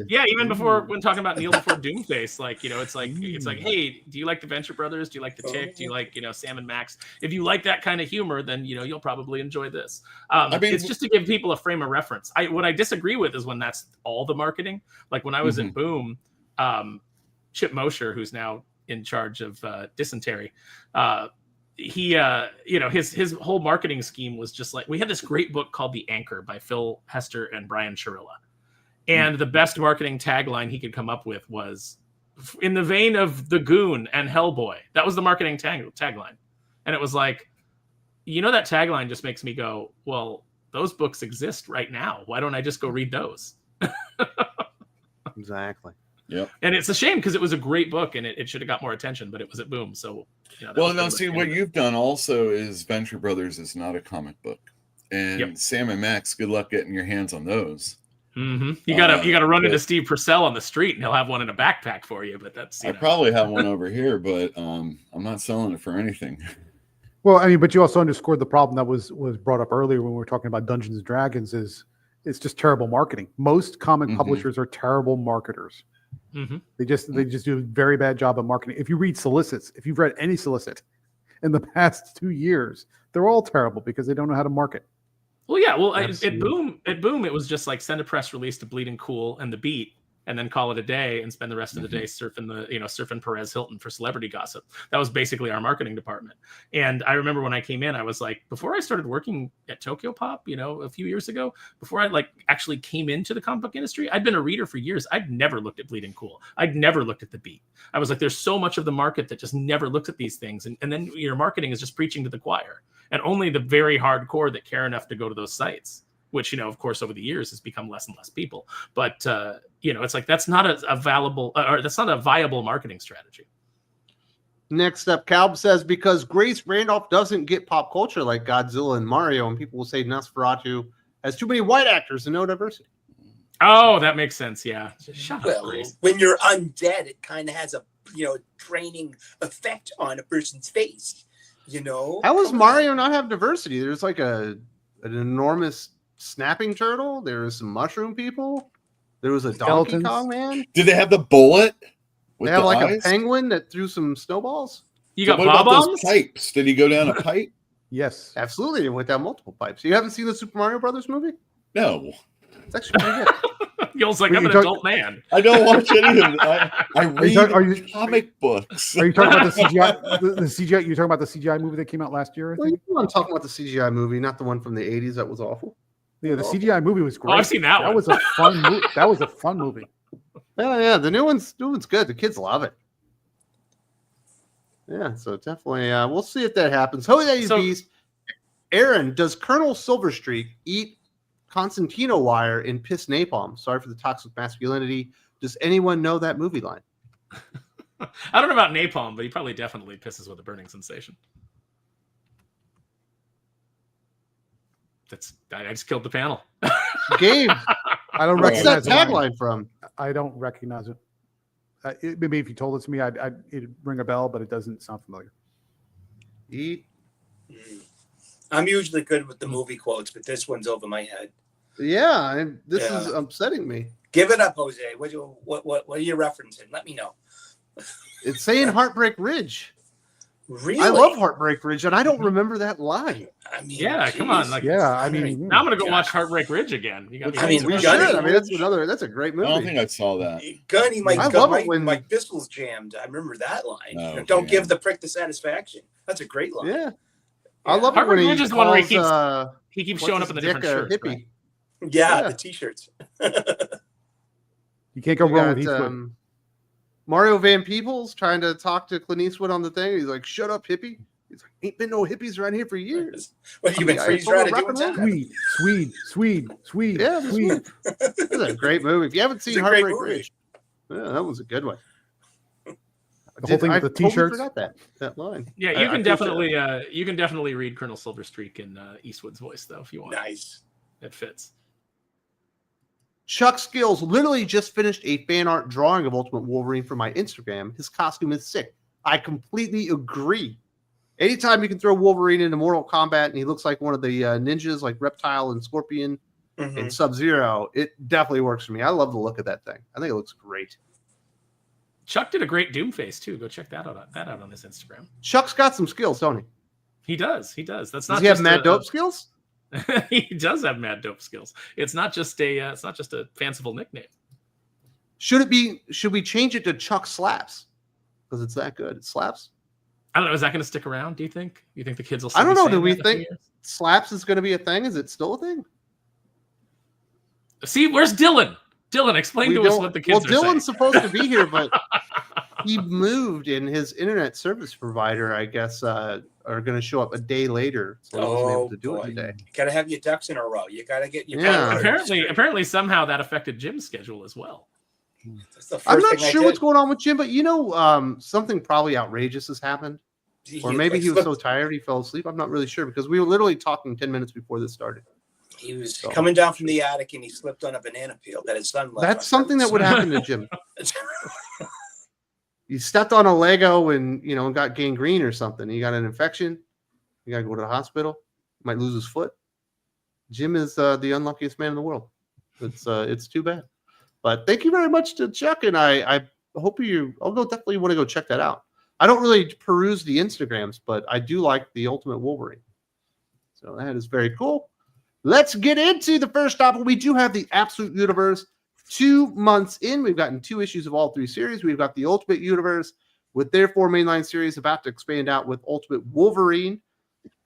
Even before when talking about Neil before Doomface, like it's like, hey, do you like the Venture Brothers? Do you like the Tick? Do you like Sam and Max? If you like that kind of humor, then you'll probably enjoy this. It's just to give people a frame of reference. What I disagree with is when that's all the marketing. Like when I was at Boom, Chip Mosher, who's now in charge of Dysentery, he his whole marketing scheme was just like, we had this great book called The Anchor by Phil Hester and Brian Chirilla, and the best marketing tagline he could come up with was in the vein of The Goon and Hellboy. That was the marketing tagline, and it was like, that tagline just makes me go, well, those books exist right now, why don't I just go read those? Exactly. Yeah, and it's a shame because it was a great book and it should have got more attention, but it was at Boom. So, well, now see what you've done also is Venture Brothers is not a comic book, and Sam and Max, good luck getting your hands on those. Mm-hmm. You gotta run into Steve Purcell on the street and he'll have one in a backpack for you. But that's I probably have one over here, but I'm not selling it for anything. Well, I mean, but you also underscored the problem that was brought up earlier when we were talking about Dungeons and Dragons. Is it's just terrible marketing. Most comic publishers are terrible marketers. They just do a very bad job of marketing. If you read solicits, if you've read any solicit in the past 2 years, they're all terrible because they don't know how to market. Well, yeah. Well, at Boom, it was just like send a press release to Bleeding Cool and The Beat, and then call it a day and spend the rest of the day surfing Perez Hilton for celebrity gossip. That was basically our marketing department. And I remember when I came in, I was like, before I started working at Tokyo Pop, a few years ago, before I actually came into the comic book industry, I'd been a reader for years. I'd never looked at Bleeding Cool. I'd never looked at The Beat. I was like, there's so much of the market that just never looks at these things. And then your marketing is just preaching to the choir, and only the very hardcore that care enough to go to those sites, which, of course, over the years has become less and less people. But, it's like that's not that's not a viable marketing strategy. Next up, Calb says, because Grace Randolph doesn't get pop culture like Godzilla and Mario, and people will say Nosferatu has too many white actors and no diversity. Oh, that makes sense. Yeah. Shut up, Grace. When you're undead, it kind of has a, training effect on a person's face, How does Mario not have diversity? There's like an enormous snapping turtle. There was some mushroom people. There was a Donkey Kong man. Did they have the bullet? They have a penguin that threw some snowballs. You got what about those pipes? Did he go down a pipe? Yes, absolutely. It went down multiple pipes. You haven't seen the Super Mario Brothers movie? No. It's actually pretty good. Yoel's like, I'm an adult man. I don't watch any of it. I read comic books. Are you talking about the CGI? The CGI? You're talking about the CGI movie that came out last year? I'm talking about the CGI movie, not the one from the '80s that was awful. Yeah, the CGI movie was great. Oh, I've seen that one. That was a fun movie. That was a fun movie. Yeah, the new one's good. The kids love it. Yeah, so definitely, we'll see if that happens. Beast. Aaron, does Colonel Silverstreak eat Constantino wire in piss napalm? Sorry for the toxic masculinity. Does anyone know that movie line? I don't know about napalm, but he probably definitely pisses with a burning sensation. I just killed the panel. Gabe, I don't What's recognize that tagline from? I don't recognize it. Maybe if you told it to me, it'd ring a bell, but it doesn't sound familiar. Eat. I'm usually good with the movie quotes, but this one's over my head. Yeah, this is upsetting me. Give it up, Jose. What are you referencing? Let me know. It's saying Heartbreak Ridge. Really? I love Heartbreak Ridge, and I don't remember that line. I mean, Yeah, come on. Like, I mean, now I'm gonna go watch Heartbreak Ridge again. You got I mean, We Gunny- should. I mean, that's a great movie. I don't think I saw that. Gunny, I love it when my pistols jammed. I remember that line. Oh, Don't yeah. give the prick the satisfaction. That's a great line. Yeah. I love it when Heartbreak he Ridge is the one where calls, he keeps what's showing his up in the dick, different shirts. hippie. Right? Yeah, Yeah. the t-shirts. you can't go You wrong with got, Eastwood. Mario Van Peebles trying to talk to Clint Eastwood on the thing. He's like, "Shut up, hippie." He's like, "Ain't been no hippies around here for years." What you been I freeze told trying him to do rock and in roll. town? Sweet. Yeah, it's a great movie. If you haven't seen It's a great Heartbreak movie. Ridge, yeah, that was a good one. The whole thing with the totally t-shirts. forgot that line. Yeah, I you appreciate can definitely read Colonel Silverstreak in Eastwood's voice though if you want. Nice. It fits. Chuck Skills literally just finished a fan art drawing of Ultimate Wolverine for my Instagram. His costume is sick. I completely agree. Anytime you can throw Wolverine into Mortal Kombat and he looks like one of the ninjas, like Reptile and Scorpion and Sub-Zero, it definitely works for me. I love the look of that thing. I think it looks great. Chuck did a great Doomface too. Go check that out on his Instagram. Chuck's got some skills, don't he? He does. That's Does not. he have just mad dope skills? He does have mad dope skills. It's not just a fanciful nickname. Should we change it to Chuck Slaps? Because it's that good. It slaps. I don't know. Is that going to stick around? Do you think? You think the kids will? I don't know. Do Do we think slaps is going to be a thing? Is it still a thing? See, where's Dylan? Dylan, explain to us what the kids are saying. Dylan's supposed to be here, but he moved, and his internet service provider, I guess, are going to show up a day later, so he wasn't able to do it today. You gotta have your ducks in a row. You gotta get your. Yeah. Apparently, somehow that affected Jim's schedule as well. I'm not sure what's going on with Jim, but something probably outrageous has happened. Or maybe he was so tired he fell asleep. I'm not really sure because we were literally talking 10 minutes before this started. He was coming down from the attic and he slipped on a banana peel that his son left. That's something that would happen to Jim. He stepped on a Lego and got gangrene or something. He got an infection. You got to go to the hospital. Might lose his foot. Jim is the unluckiest man in the world. It's too bad. But thank you very much to Chuck, and I hope I'll definitely want to go check that out. I don't really peruse the Instagrams, but I do like the Ultimate Wolverine. So that is very cool. Let's get into the first topic. We do have the Absolute Universe 2 months in. We've gotten 2 issues of all 3 series. We've got the Ultimate Universe with their 4 mainline series about to expand out with Ultimate Wolverine.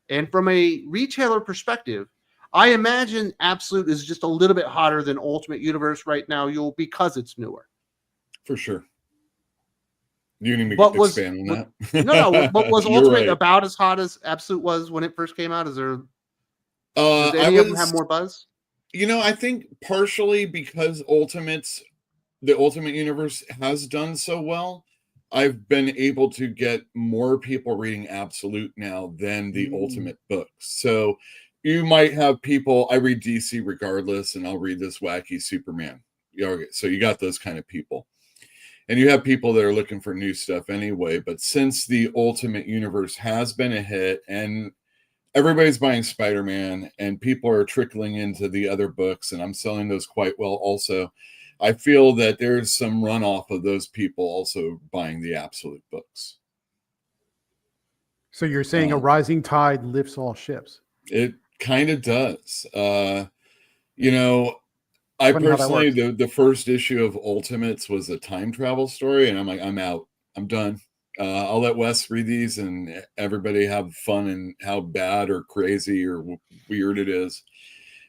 And from a retailer perspective, I imagine Absolute is just a little bit hotter than Ultimate Universe right now, because it's newer. For sure. You need to expand on that. No, but was Ultimate right. about as hot as Absolute was when it first came out? Is there? Does any of them have more buzz? I think partially because the Ultimate Universe has done so well, I've been able to get more people reading Absolute now than the Ultimate books. So you might have people, I read DC regardless, and I'll read this wacky Superman. So you got those kind of people. And you have people that are looking for new stuff anyway. But since the Ultimate Universe has been a hit and everybody's buying Spider-Man and people are trickling into the other books, and I'm selling those quite well also, I feel that there's some runoff of those people also buying the Absolute books. So you're saying a rising tide lifts all ships? It kind of does. I personally, the first issue of Ultimates was a time travel story, and I'm like, I'm out. I'm done. I'll let Wes read these and everybody have fun and how bad or crazy or weird it is.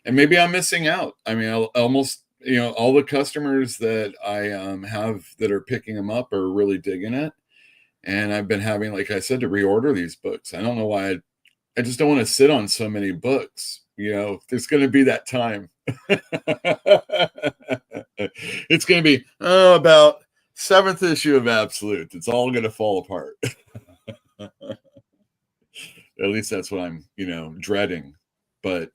And maybe I'm missing out. I mean, I'll almost, all the customers that I have that are picking them up are really digging it. And I've been having, like I said, to reorder these books. I don't know why. I just don't want to sit on so many books. There's going to be that time. It's going to be about 7th issue of Absolute. It's all going to fall apart. At least that's what I'm, dreading. But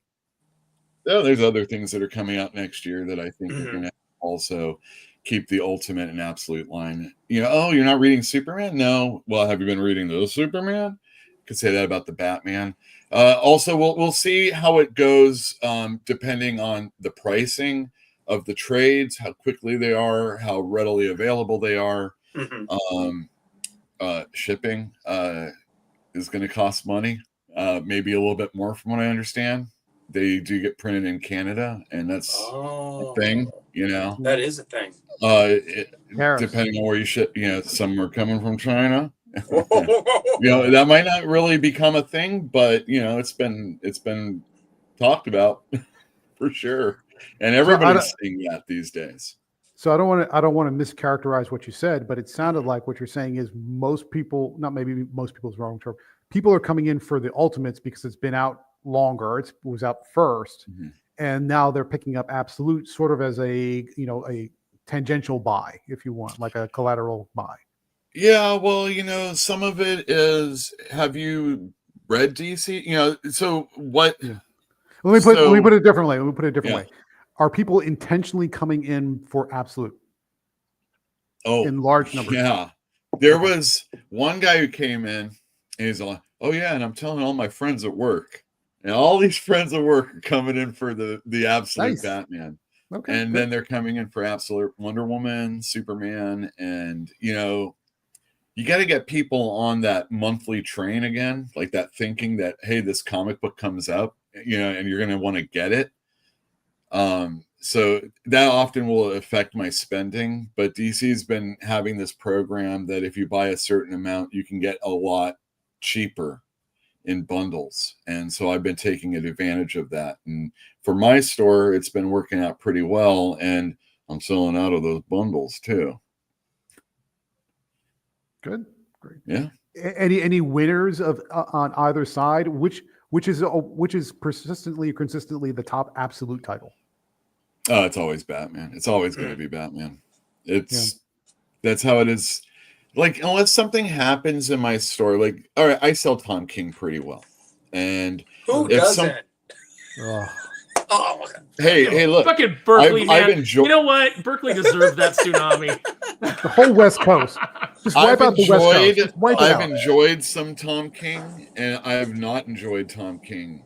there's other things that are coming out next year that I think are going to also keep the Ultimate and Absolute line. You're not reading Superman? No. Well, have you been reading those Superman? Could say that about the Batman. Also, we'll see how it goes depending on the pricing of the trades, how quickly they are, how readily available they are, shipping. is going to cost money, maybe a little bit more from what I understand. They do get printed in Canada, and that's a thing, you know. That is a thing. Depending on where you ship, you know, some are coming from China. You know, that might not really become a thing, but you know, it's been talked about for sure, and everybody's seeing that these days. So I don't want to mischaracterize what you said, but it sounded like what you're saying is most people, not maybe most people's wrong term, people are coming in for the Ultimates because it's been out longer. It was out first, and now they're picking up Absolute sort of as a, you know, a tangential buy, if you want, like a collateral buy. Yeah, well, you know, some of it is, have you read DC? You know, so what? Let me put it differently. Way. Are people intentionally coming in for Absolute? Oh, in large numbers. Yeah. There was one guy who came in and he's like, oh yeah, and I'm telling all my friends at work. And all these friends at work are coming in for the Absolute Batman. Okay. And then they're coming in for Absolute Wonder Woman, Superman, and you know, you got to get people on that monthly train again, like that thinking that, hey, this comic book comes up, you know, and you're going to want to get it. So that often will affect my spending, but DC's been having this program that if you buy a certain amount, you can get a lot cheaper in bundles. And so I've been taking advantage of that. And for my store, it's been working out pretty well. And I'm selling out of those bundles too. Good. Great. Yeah. Any winners of on either side? Which is persistently or consistently the top Absolute title? Oh, it's always Batman. It's always going to be Batman. That's how it is. Like, unless something happens in my store, like, all right, I sell Tom King pretty well. And who doesn't? Hey, look. Fucking Berkeley, man. You know what? Berkeley deserved that tsunami. The whole West Coast. Just wipe out the West Coast. Just wipe it out. I've enjoyed some Tom King, and I have not enjoyed Tom King.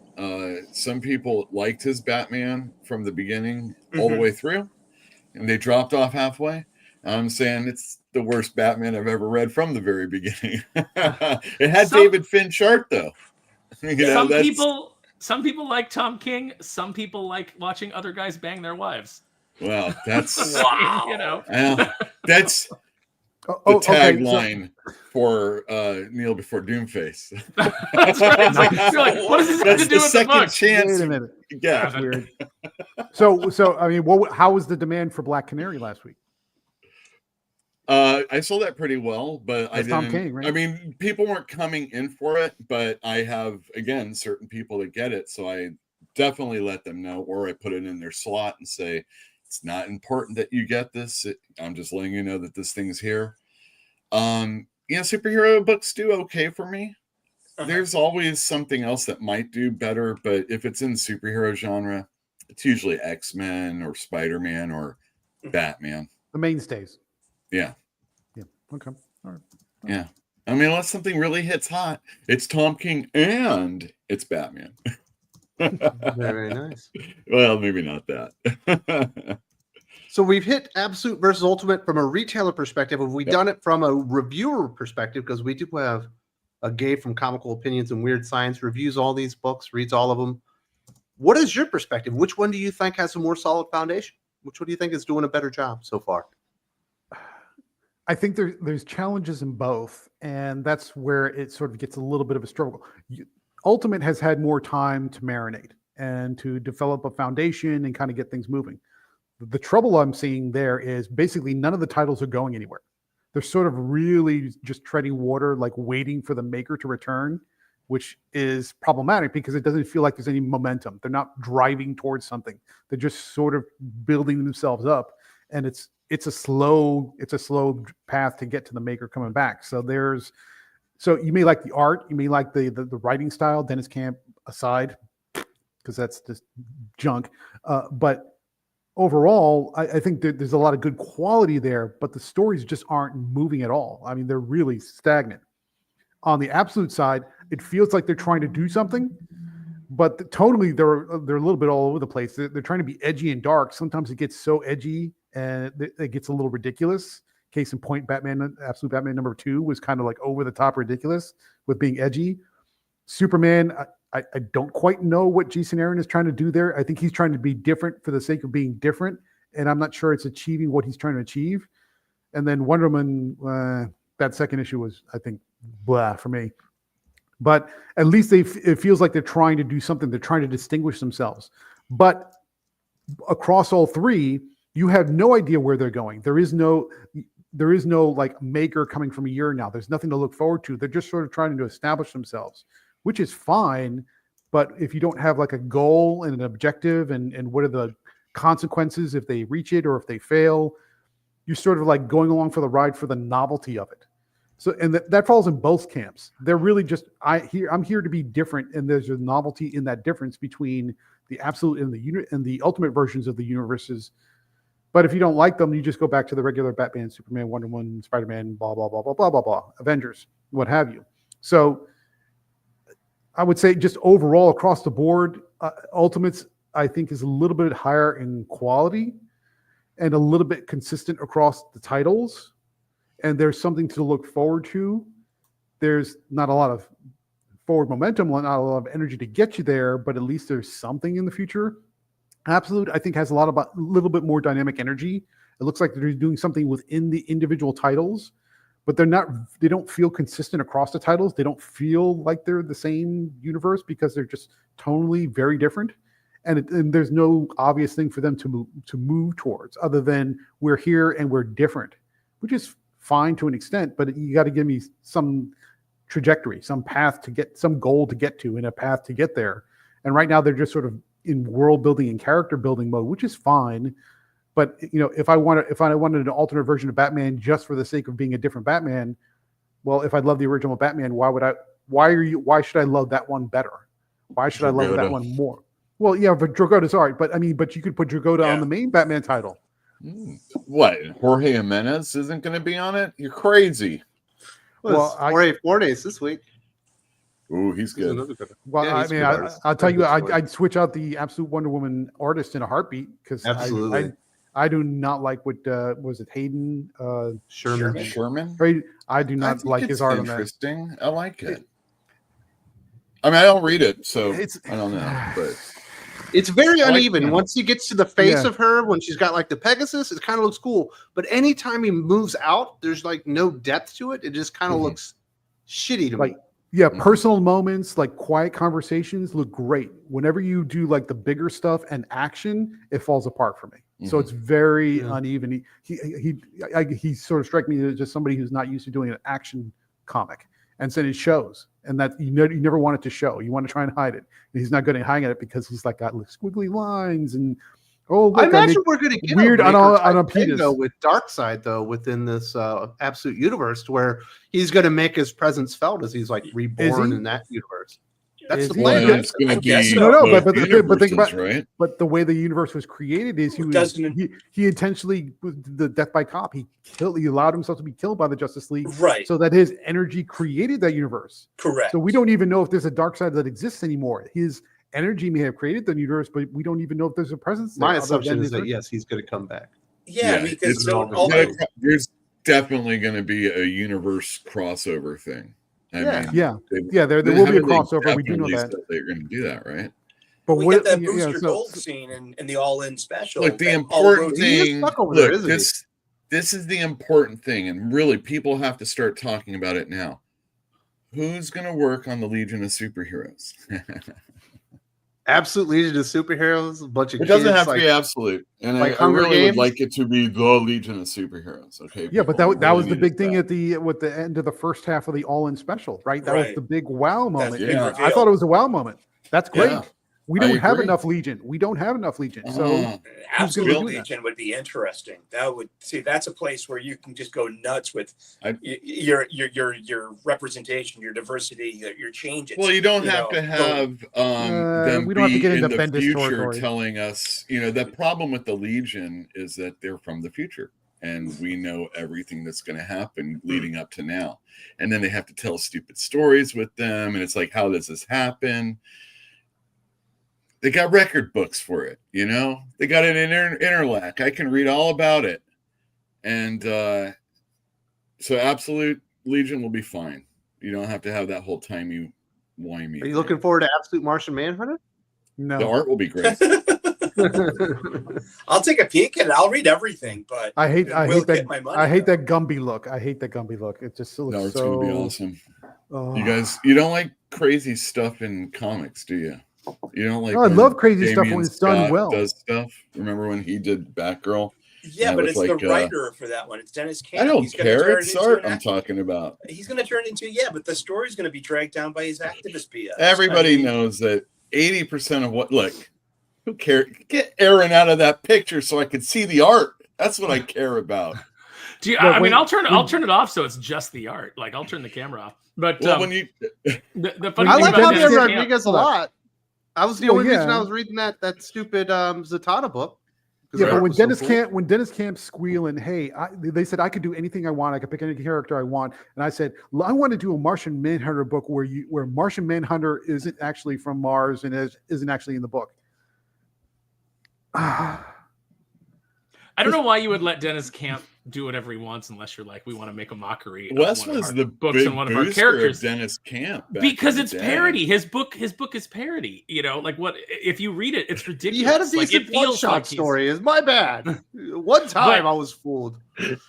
Some people liked his Batman from the beginning all the way through, and they dropped off halfway. I'm saying it's the worst Batman I've ever read from the very beginning. It had David Finch art, though. You know, some people like Tom King. Some people like watching other guys bang their wives. Wow, that's wow. You know, that's the tagline for Neil before Doomface. That's right. You're like, what does this have to do with the book? Chance. Wait a minute. Yeah, that's weird. So I mean, how was the demand for Black Canary last week? I sold that pretty well, but I didn't. Tom King, right? I mean, people weren't coming in for it, but I have again certain people that get it, so I definitely let them know, or I put it in their slot and say, it's not important that you get this. I'm just letting you know that this thing's here. You know, superhero books do okay for me. There's always something else that might do better, but if it's in the superhero genre, it's usually X-Men or Spider-Man or Batman. The mainstays. Yeah. Yeah. Okay. All right. Yeah. I mean, unless something really hits hot, it's Tom King and it's Batman. Very nice. Well, maybe not that. So we've hit Absolute versus Ultimate from a retailer perspective. Have we done it from a reviewer perspective? Because we do have a Gabe from Comical Opinions and Weird Science reviews all these books, reads all of them. What is your perspective? Which one do you think has a more solid foundation? Which one do you think is doing a better job so far? I think there's challenges in both, and that's where it sort of gets a little bit of a struggle. Ultimate has had more time to marinate and to develop a foundation and kind of get things moving. The trouble I'm seeing there is basically none of the titles are going anywhere. They're sort of really just treading water, like waiting for the maker to return, which is problematic because it doesn't feel like there's any momentum. They're not driving towards something. They're just sort of building themselves up, and it's a slow path to get to the maker coming back. So you may like the art, you may like the writing style, Dennis Camp aside, because that's just junk. But overall, I think there's a lot of good quality there, but the stories just aren't moving at all. I mean, they're really stagnant. On the Absolute side, it feels like they're trying to do something, but tonally they're a little bit all over the place. They're trying to be edgy and dark. Sometimes it gets so edgy and it gets a little ridiculous. Case in point, Absolute Batman #2 was kind of like over the top ridiculous, with being edgy. Superman, I don't quite know what Jason Aaron is trying to do there. I think he's trying to be different for the sake of being different, and I'm not sure it's achieving what he's trying to achieve. And then Wonder Woman, that second issue was, I think, blah for me. But at least it feels like they're trying to do something. They're trying to distinguish themselves. But across all three, you have no idea where they're going. There is no like maker coming from a year now. There's nothing to look forward to. They're just sort of trying to establish themselves, which is fine. But if you don't have like a goal and an objective and what are the consequences if they reach it or if they fail, you're sort of like going along for the ride for the novelty of it. So, and that falls in both camps. They're really just, I'm here to be different. And there's a novelty in that difference between the absolute and the ultimate versions of the universes. But if you don't like them, you just go back to the regular Batman, Superman, Wonder Woman, Spider-Man, blah, blah, blah, blah, blah, blah, blah, Avengers, what have you. So I would say just overall across the board, Ultimates, I think, is a little bit higher in quality and a little bit consistent across the titles. And there's something to look forward to. There's not a lot of forward momentum, not a lot of energy to get you there, but at least there's something in the future. Absolute, I think, has a little bit more dynamic energy. It looks like they're doing something within the individual titles, but they don't feel consistent across the titles. They don't feel like they're the same universe because they're just tonally very different. And there's no obvious thing for them to move towards other than we're here and we're different, which is fine to an extent, but you got to give me some trajectory, some path to get, some goal to get to, and a path to get there. And right now they're just sort of in world building and character building mode, which is fine. But if I wanted an alternate version of Batman just for the sake of being a different Batman, well, if I love the original Batman, why should I love that one better? Why should I love that one more? Well, yeah, but Dragota's all right, but you could put Dragota on the main Batman title. What? Jorge Jimenez isn't going to be on it? You're crazy. Well, Jorge Fornes this week. Ooh, he's good. Well, yeah, I'll tell you, I'd switch out the Absolute Wonder Woman artist in a heartbeat because I do not like what was it Hayden Sherman? I do not like his art on that. Interesting. I like it. I mean, I don't read it, so I don't know, but. It's very uneven. Once he gets to the face of her, when she's got like the Pegasus, it kind of looks cool. But anytime he moves out, there's like no depth to it. It just kind of looks shitty to me. Yeah, personal moments, like quiet conversations look great. Whenever you do like the bigger stuff and action, it falls apart for me. So it's very uneven. He sort of strikes me as just somebody who's not used to doing an action comic. And so it shows. And that you never want it to show. You want to try and hide it. And he's not good at hiding it because he's like got squiggly lines and I imagine we're going to get weird on a though with Darkseid though within this Absolute universe where he's going to make his presence felt as he's like reborn in that universe. That's the plan. It's going to be but think about right. But the way the universe was created is he intentionally the death by cop. He allowed himself to be killed by the Justice League, right? So that his energy created that universe. Correct. So we don't even know if there's a dark side that exists anymore. His energy may have created the universe, but we don't even know if there's a presence there. My assumption is that yes, he's going to come back. Yeah, because there's definitely going to be a universe crossover thing. There will be a crossover. We do know that they're going to do that, right? But we get that Booster Gold scene in the All-In special. Look, the important thing. Look, this is the important thing, and really, people have to start talking about it now. Who's going to work on the Legion of Superheroes? Absolute Legion of Superheroes, a bunch of it doesn't have to be absolute, and I really would like it to be the Legion of Superheroes. Okay, yeah, but that was the big thing at the end of the first half of the All-In special, right? That was the big wow moment. I thought it was a wow moment. That's great. Yeah. We don't have enough Legion. So Absolute Legion would be interesting. That's a place where you can just go nuts with your representation, your diversity, your changes. Well, you don't have to have them we don't have to get into the Bendis future territory. Telling us, the problem with the Legion is that they're from the future. And we know everything that's going to happen leading up to now. And then they have to tell stupid stories with them. And it's like, how does this happen? They got record books for it, They got an interlac. I can read all about it. And so Absolute Legion will be fine. You don't have to have that whole timey-wimey. Are you looking forward to Absolute Martian Manhunter? No, The art will be great. I'll take a peek at it. I'll read everything, but I hate get my money, I hate though. that Gumby look. I hate that Gumby look. It just looks No, it's so. gonna be awesome. Oh. You guys, you don't like crazy stuff in comics, do you? You don't like? No, I when love crazy stuff Damian when it's done Scott well. Does stuff? Remember when he did Batgirl? Yeah, but with it's like, the writer for that one. It's Dennis Camp. I don't He's gonna care. turn It's it into art an I'm act- talking about. He's going to turn into but the story's going to be dragged down by his activist BS. Everybody I mean, knows that 80% of what. Look, who cares? Get Aaron out of that picture so I can see the art. That's what I care about. Do you, Look, I mean, when- I'll turn it off so it's just the art. Like I'll turn the camera off. But Well, when you the funny I thing like about Javier Dennis Camp, Rodriguez a lot. That was the Well, only reason yeah. I was reading that stupid Zatanna book. 'Cause Yeah, the but art when was so Dennis cool. Camp squealing, hey, they said I could do anything I want. I could pick any character I want, and I said, well, I want to do a Martian Manhunter book where Martian Manhunter isn't actually from Mars and isn't actually in the book. I don't know why you would let Dennis Camp do whatever he wants unless you're like, we want to make a mockery. of Wes one of was our the books big and one of our booster characters. of Dennis Camp back Because in the it's day. parody. His book is parody. You know, like what if you read it, it's ridiculous. He had a Like, decent it feels one-shot like he's- story. Is my bad. One time But- I was fooled.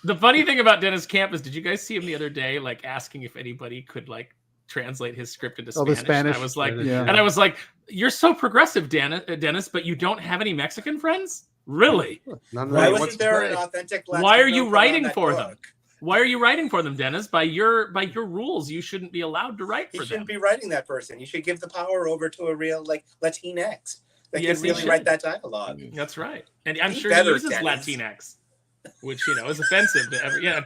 The funny thing about Dennis Camp is, did you guys see him the other day, like asking if anybody could like translate his script into Oh, the Spanish? Spanish. I was like, Yeah. and I was like, you're so progressive, Dennis, but you don't have any Mexican friends? Really? None of Why that wasn't wants to there play. an authentic? Why are you Latino writing on that for book? them? Why are you writing for them, Dennis? By your rules, you shouldn't be allowed to write You for shouldn't them. be writing that person. You should give the power over to a real Latinx that Yes, can you really should. write that dialogue. That's right, and I'm Be sure he better, uses Dennis. Latinx, which is offensive to every. Yeah,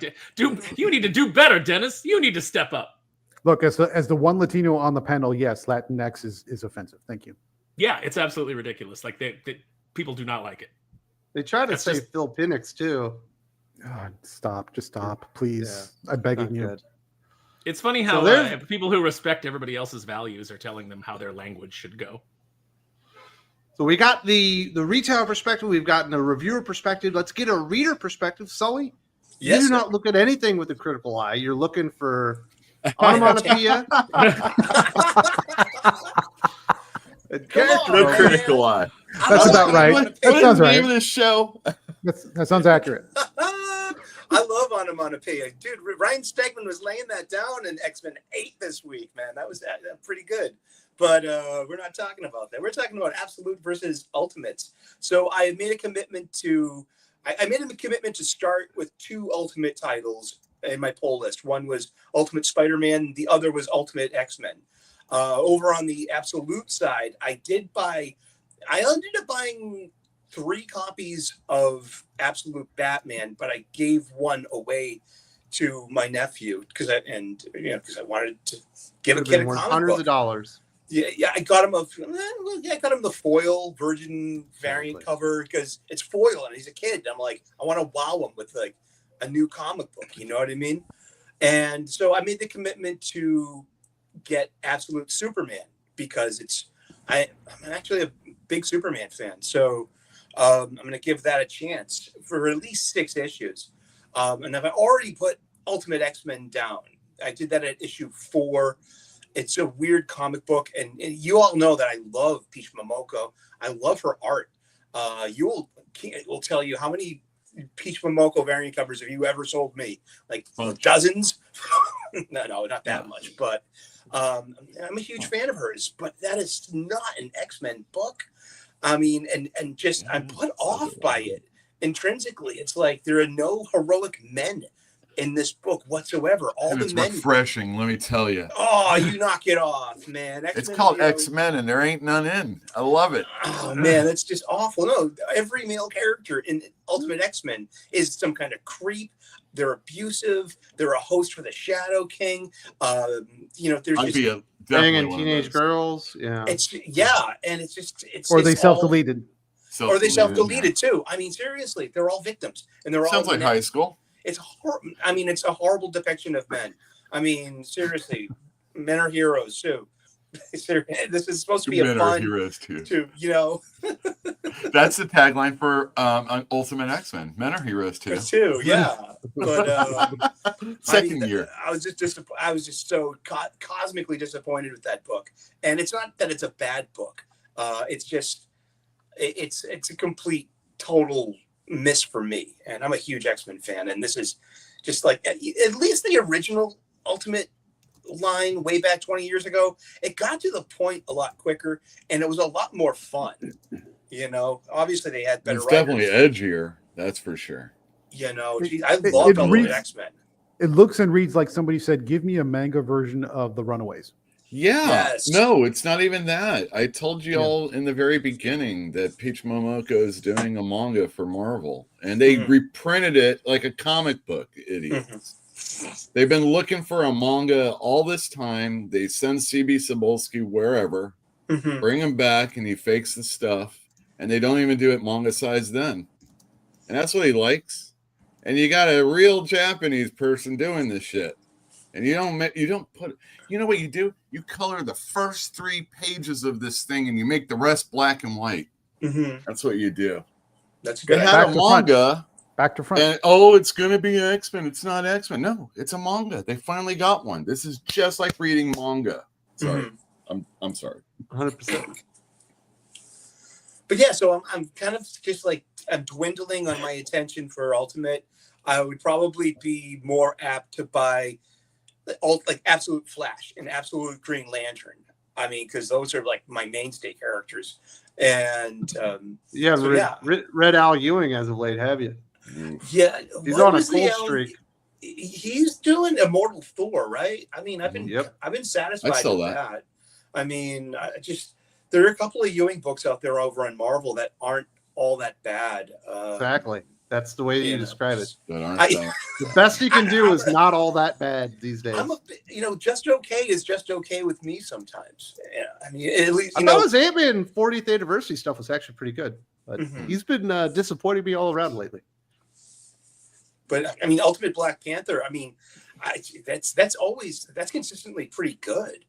you need to do better, Dennis. You need to step up. Look, as the one Latino on the panel, yes, Latinx is offensive. Thank you. Yeah, it's absolutely ridiculous. Like people do not like it. They try to That's say just- Phil Penix too. God, stop, just stop, please. I'm begging Not you. good. It's funny how there's- people who respect everybody else's values are telling them how their language should go. So we got the retail perspective. We've gotten a reviewer perspective. Let's get a reader perspective. Sully, Yes, you do sir. not look at anything with a critical eye. You're looking for onomatopoeia. and character on, No man. critical eye. That's I about love right. What That is sounds the right. name of this show? That sounds accurate. I love onomatopoeia. Dude, Ryan Stegman was laying that down in X-Men 8 this week, man. That was pretty good. But we're not talking about that. We're talking about Absolute versus Ultimates. So I made a commitment to start with 2 Ultimate titles in my poll list. One was Ultimate Spider-Man. The other was Ultimate X-Men. Over on the Absolute side, I ended up buying 3 copies of Absolute Batman, but I gave one away to my nephew because I wanted to give a Would have kid been a worth comic hundreds book. of dollars. Yeah, I got him the foil Virgin variant Exactly. cover because it's foil and he's a kid. I'm like, I want to wow him with like a new comic book. You know what I mean? And so I made the commitment to get Absolute Superman because I'm actually a big Superman fan. So I'm going to give that a chance for at least 6 issues. And I've already put Ultimate X-Men down. I did that at issue 4. It's a weird comic book, and you all know that I love Peach Momoko. I love her art. Uel will tell you how many Peach Momoko variant covers have you ever sold me? Like dozens? No, not that much. But I'm a huge fan of hers. But that is not an X-Men book. I mean, and just I'm put off by it intrinsically. It's like there are no heroic men in this book whatsoever. All And the it's men. refreshing, let me tell you. Oh, you knock it off, man. It's X-Men, called you know, X-Men, and there ain't none in. I love it. Oh man, that's just awful. No, every male character in Ultimate X-Men is some kind of creep. They're abusive. They're a host for the Shadow King. There's I'd just be a Banging definitely one of teenage those. girls. Yeah. and it's Or they just all- self-deleted. or they Self-deleted, self-deleted too. I mean, seriously, they're all victims, and they're yeah. all Sounds like high school. It's it's a horrible depiction of men. I mean, seriously, men are heroes too. This is supposed to be Men a are fun heroes too. That's the tagline for Ultimate X-Men. Men are heroes too. Yeah. But Second year. I was just so cosmically disappointed with that book. And it's not that it's a bad book. It's just it's a complete total miss for me. And I'm a huge X-Men fan, and this is just like at least the original Ultimate line way back 20 years ago, it got to the point a lot quicker, and it was a lot more fun. Obviously they had better. It's definitely edgier, that's for sure. I loved all the X-Men. It looks and reads like somebody said, "Give me a manga version of the Runaways." Yeah. Yes. No, it's not even that. I told you all in the very beginning that Peach Momoko is doing a manga for Marvel, and they reprinted it like a comic book, idiots. They've been looking for a manga all this time. They send CB Cebulski wherever, bring him back, and he fakes the stuff, and they don't even do it manga size then. And that's what he likes. And you got a real Japanese person doing this shit. And you don't put, you know what you do? You color the first 3 pages of this thing, and you make the rest black and white. That's what you do. That's good. They had a manga. Back to front. And, it's going to be X-Men. It's not X-Men. No, it's a manga. They finally got one. This is just like reading manga. Sorry. I'm sorry. 100%. But yeah, so I'm kind of just like I'm dwindling on my attention for Ultimate. I would probably be more apt to buy like Absolute Flash and Absolute Green Lantern. I mean, because those are like my mainstay characters. And Red Al Ewing as of late, have you? Yeah, he's on a cold streak. He's doing Immortal Thor, right? I mean, I've been satisfied with that. I mean, there are a couple of Ewing books out there over on Marvel that aren't all that bad. Exactly. That's the way that you describe it. The best you can do is not all that bad these days. Just okay is just okay with me sometimes. Yeah, I mean, at least I thought his Ant-Man 40th anniversary stuff was actually pretty good, but he's been disappointing me all around lately. But I mean, Ultimate Black Panther. I mean, that's consistently pretty good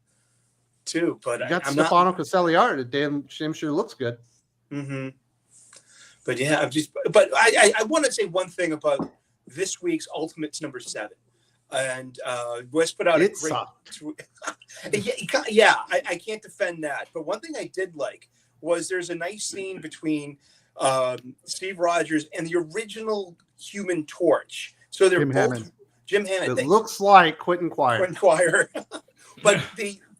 too. But you got Stefano Caselli art. It damn sure looks good. But yeah, I want to say one thing about this week's Ultimates number 7, and Wes put out a great. I can't defend that. But one thing I did like was there's a nice scene between Steve Rogers and the original Human Torch. So they're Jim Hammond. It looks like Quentin Quire. But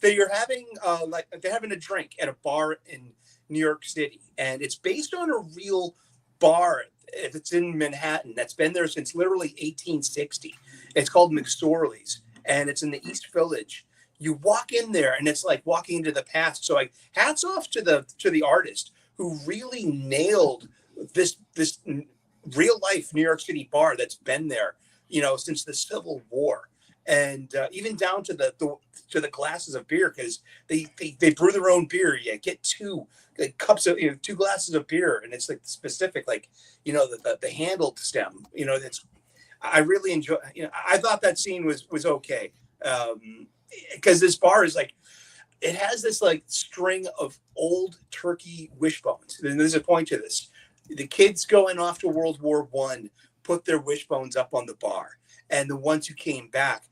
they're having they're having a drink at a bar in New York City, and it's based on a real bar. It's in Manhattan that's been there since literally 1860. It's called McSorley's, and it's in the East Village. You walk in there, and it's like walking into the past. So, like, hats off to the artist who really nailed this real life New York City bar that's been there, since the Civil War, and even down to the glasses of beer, because they brew their own beer. You get 2 cups of 2 glasses of beer, and it's like specific, like the handled stem. That's I really enjoy. I thought that scene was okay, because this bar is like, it has this like string of old turkey wishbones. And there's a point to this. The kids going off to World War I put their wishbones up on the bar, and the ones who came back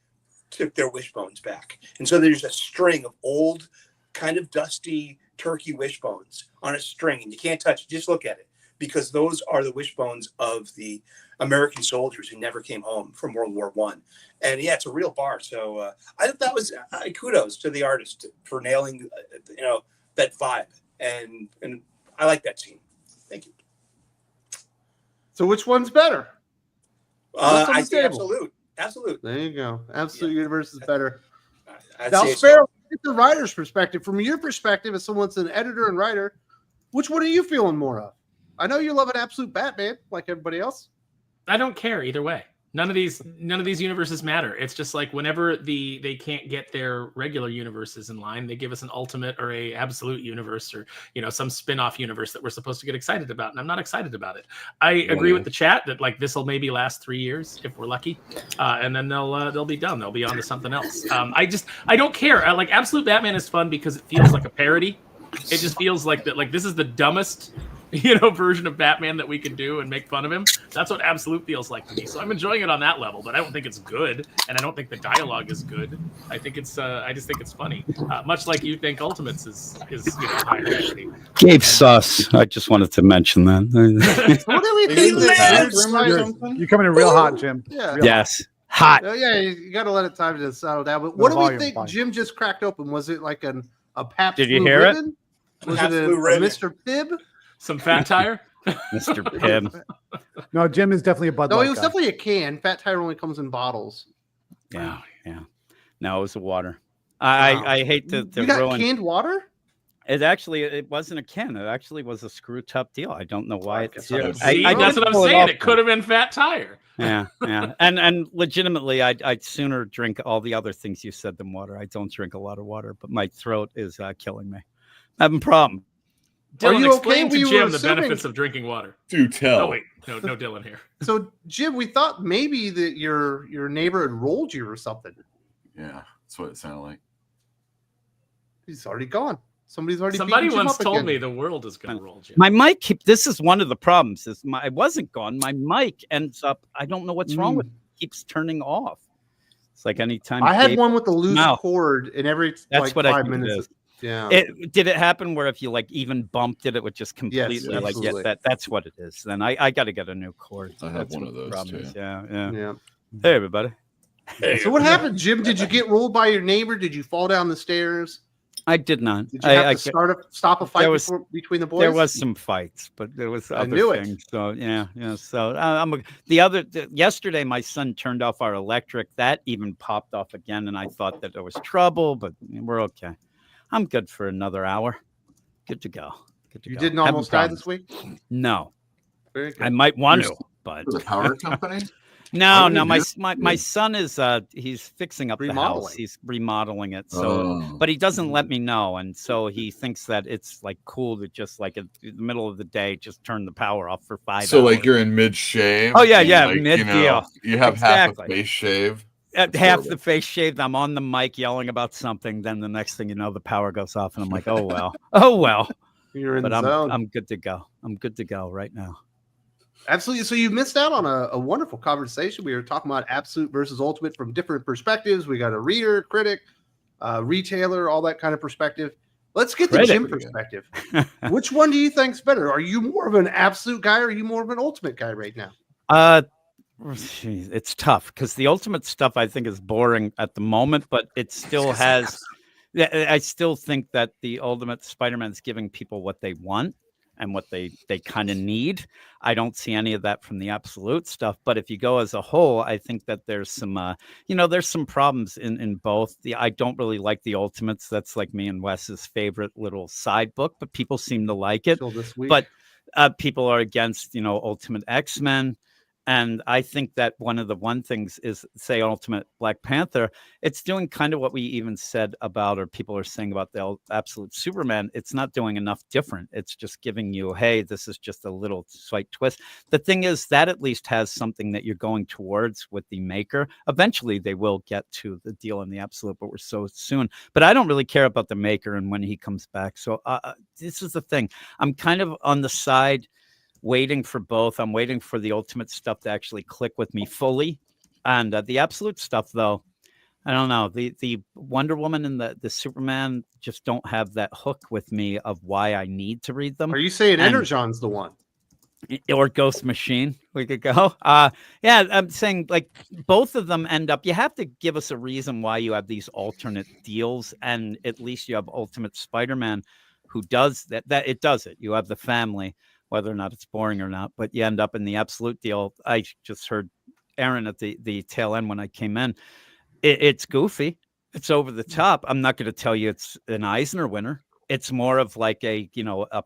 took their wishbones back. And so there's a string of old, kind of dusty turkey wishbones on a string, and you can't touch it. Just look at it, because those are the wishbones of the American soldiers who never came home from World War I. And yeah, it's a real bar. So I thought that was kudos to the artist for nailing, that vibe. And I like that scene. Thank you. So which one's better? I say Absolute. There you go. Absolute Universe is better. I'd now, say Sparrow, get the writer's perspective. From your perspective, as someone that's an editor and writer, which one are you feeling more of? I know you love an Absolute Batman like everybody else. I don't care either way. None of these universes matter. It's just like whenever they can't get their regular universes in line, they give us an ultimate or a absolute universe, or some spin-off universe that we're supposed to get excited about, and I'm not excited about it. I agree with the chat that like this will maybe last 3 years if we're lucky, and then they'll be done. They'll be on to something else. I don't care. Like Absolute Batman is fun because it feels like a parody. It just feels like that. Like this is the dumbest version of Batman that we can do and make fun of him. That's what Absolute feels like to me. So I'm enjoying it on that level, but I don't think it's good, and I don't think the dialogue is good. I think it's I just think it's funny. Much like you think Ultimates is higher quality. Gabe sus. I just wanted to mention that. What do we think? You're coming in real hot, Jim. Yeah. Yes. Hot. Yeah, you got to let it time to settle down. But what do we volume, think fine. Jim just cracked open? Was it like a Pabst Did you Blue hear it? Ribbon? Was Pabst it Blue a Ribbon. Mr. Pibb? Some Fat Tire. Mr. Pibb. No, Jim is definitely a Bud No, Light it was guy. definitely a can. Fat Tire only comes in bottles. Yeah. No, it was a water. I hate to You got ruin. canned water? It wasn't a can. It actually was a screw top deal. I don't know why it's here. See, I that's did what I'm pull saying. off It could have been Fat Tire. Yeah. And legitimately, I'd sooner drink all the other things you said than water. I don't drink a lot of water, but my throat is killing me. I'm having a problem. Dylan, you explain okay? to We Jim were the assuming- benefits of drinking water. Do tell. Oh wait, no Dylan here. So, Jim, we thought maybe that your neighbor had rolled you or something. Yeah, that's what it sounded like. He's already gone. Somebody Somebody beating Jim once up told again. me the world is going to roll, Jim. My mic this is one of the problems. I wasn't gone. My mic ends up. I don't know what's wrong with it. It keeps turning off. It's like anytime I had Gabe- one with the loose mouth. cord, and every That's what I 5 think it minutes. is. Yeah. Did it happen where if you like even bumped it, it would just completely absolutely. that's what it is. Then I got to get a new cord. I have That's one what of the those, problem too. is. Yeah. Yeah. Hey everybody. So what happened, Jim? Did you get rolled by your neighbor? Did you fall down the stairs? I did not. Did you have to stop a fight there was- between the boys? There was some fights, but there was I other knew it. things. So yeah. So yesterday, my son turned off our electric. That even popped off again, and I thought that there was trouble, but we're okay. I'm good for another hour. Good to go. You didn't almost die this week? No, Very good. I might want to, but For the power company? no. Oh, you My did? son is he's fixing up the house. Remodeling. He's remodeling it. So, Oh. but he doesn't let me know, and so he thinks that it's like cool to just like in the middle of the day just turn the power off for 5 So hours. like you're in mid shave. Oh, yeah, mid you deal. You have Exactly. half a face shave. At That's half horrible. the face shaved, I'm on the mic yelling about something. Then the next thing you know, the power goes off, and I'm like, "Oh well, oh well." You're in But the zone. I'm good to go. I'm good to go right now. Absolutely. So you missed out on a wonderful conversation. We were talking about Absolute versus Ultimate from different perspectives. We got a reader, critic, retailer, all that kind of perspective. Let's get the Critic. Jim perspective. Which one do you think's better? Are you more of an Absolute guy, or are you more of an Ultimate guy right now? Geez, it's tough because the Ultimate stuff I think is boring at the moment, but it still has. I still think that the Ultimate Spider-Man is giving people what they want and what they kind of need. I don't see any of that from the Absolute stuff, but if you go as a whole, I think that there's some there's some problems in both. I don't really like the Ultimates. That's like me and Wes's favorite little side book, but people seem to like it. Till this week. But people are against Ultimate X-Men. And I think that one of the things is, say, Ultimate Black Panther, it's doing kind of what we even said about, or people are saying about the Absolute Superman. It's not doing enough different. It's just giving you, hey, this is just a little slight twist. The thing is that at least has something that you're going towards with the maker. Eventually, they will get to the deal in the Absolute, but we're so soon. But I don't really care about the maker and when he comes back. So this is the thing. I'm kind of on the side waiting for both. I'm waiting for the Ultimate stuff to actually click with me fully, and the Absolute stuff, though, I don't know. The Wonder Woman and the Superman just don't have that hook with me of why I need to read them. Are you saying And- Energon's the one? Or Ghost Machine, we could go. Yeah, I'm saying like both of them end up. You have to give us a reason why you have these alternate deals, and at least you have Ultimate Spider-Man, who does that. That it does it. You have the family, whether or not it's boring or not, but you end up in the Absolute deal. I just heard Aaron at the tail end when I came in. It's goofy. It's over the top. I'm not going to tell you it's an Eisner winner. It's more of like a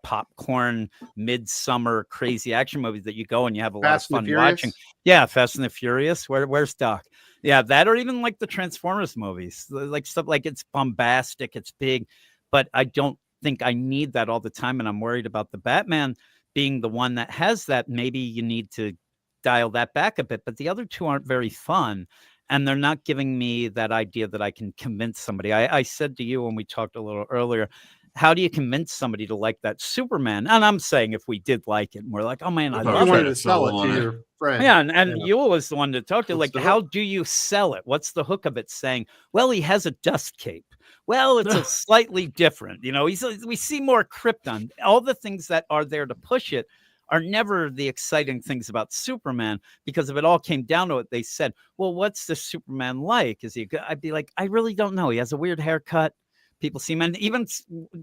popcorn midsummer crazy action movie that you go and you have a lot of fun watching. Yeah, Fast and the Furious. Where's Doc? Yeah, that, or even like the Transformers movies, like stuff like it's bombastic, it's big, but I don't think I need that all the time. And I'm worried about the Batman being the one that has that. Maybe you need to dial that back a bit, but the other two aren't very fun. And they're not giving me that idea that I can convince somebody. I said to you when we talked a little earlier, how do you convince somebody to like that Superman? And I'm saying if we did like it, and we're like, oh man, I love wanted it. to sell it to your friend. Yeah, and Uel was the one to talk to. Like, how do you sell it? What's the hook of it? Saying, well, he has a dust cape. Well, it's a slightly different. We see more Krypton. All the things that are there to push it are never the exciting things about Superman, because if it all came down to it, they said, well, what's the Superman like? Is he good? I'd be like, I really don't know. He has a weird haircut. People see him. And even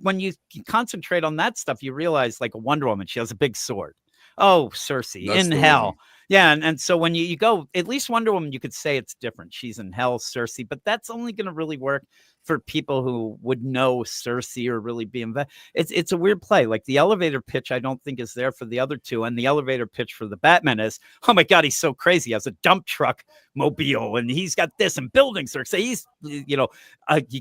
when you concentrate on that stuff, you realize like a Wonder Woman, she has a big sword. Oh, Cersei in hell. One. Yeah. And so when you go, at least Wonder Woman, you could say it's different. She's in hell, Cersei, but that's only going to really work for people who would know Cersei or really be invested. It's a weird play. Like the elevator pitch, I don't think is there for the other two. And the elevator pitch for the Batman is, oh my God, he's so crazy. He has a dump truck mobile and he's got this and buildings. Or say he's,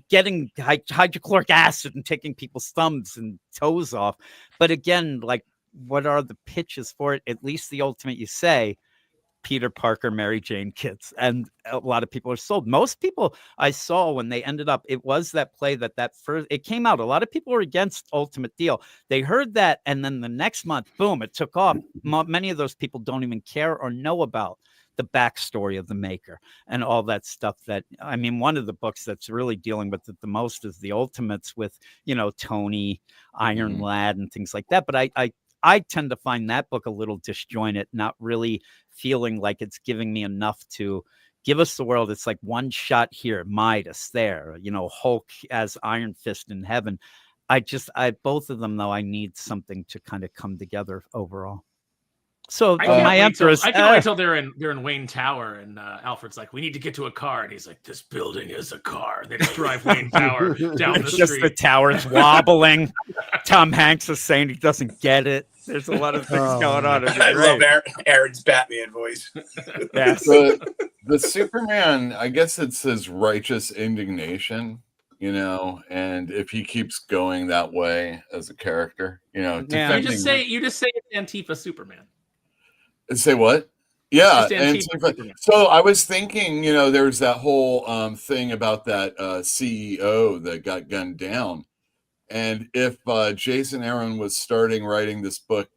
getting hydrochloric acid and taking people's thumbs and toes off. But again, like, what are the pitches for it? At least the ultimate, you say, Peter Parker, Mary Jane kids. And a lot of people are sold. Most people I saw when they ended up, it was that play that first, it came out. A lot of people were against Ultimate Deal. They heard that. And then the next month, boom, it took off. Many of those people don't even care or know about the backstory of the maker and all that stuff. One of the books that's really dealing with it the most is the Ultimates with, Tony, Iron Lad and things like that. But I tend to find that book a little disjointed, not really feeling like it's giving me enough to give us the world. It's like one shot here, Midas there, Hulk as Iron Fist in heaven. Both of them, though, I need something to kind of come together overall. So my answer is, I can't wait till they're in Wayne Tower and Alfred's like, we need to get to a car, and he's like, this building is a car. They just drive Wayne Tower down the street. Just the tower's wobbling. Tom Hanks is saying he doesn't get it. There's a lot of things going on. I love Aaron's Batman voice. Yes. The Superman, I guess it's his righteous indignation, and if he keeps going that way as a character, defending... You just say it's Antifa Superman. Say what? Yeah. So I was thinking, there's that whole thing about that CEO that got gunned down. And if Jason Aaron was starting writing this book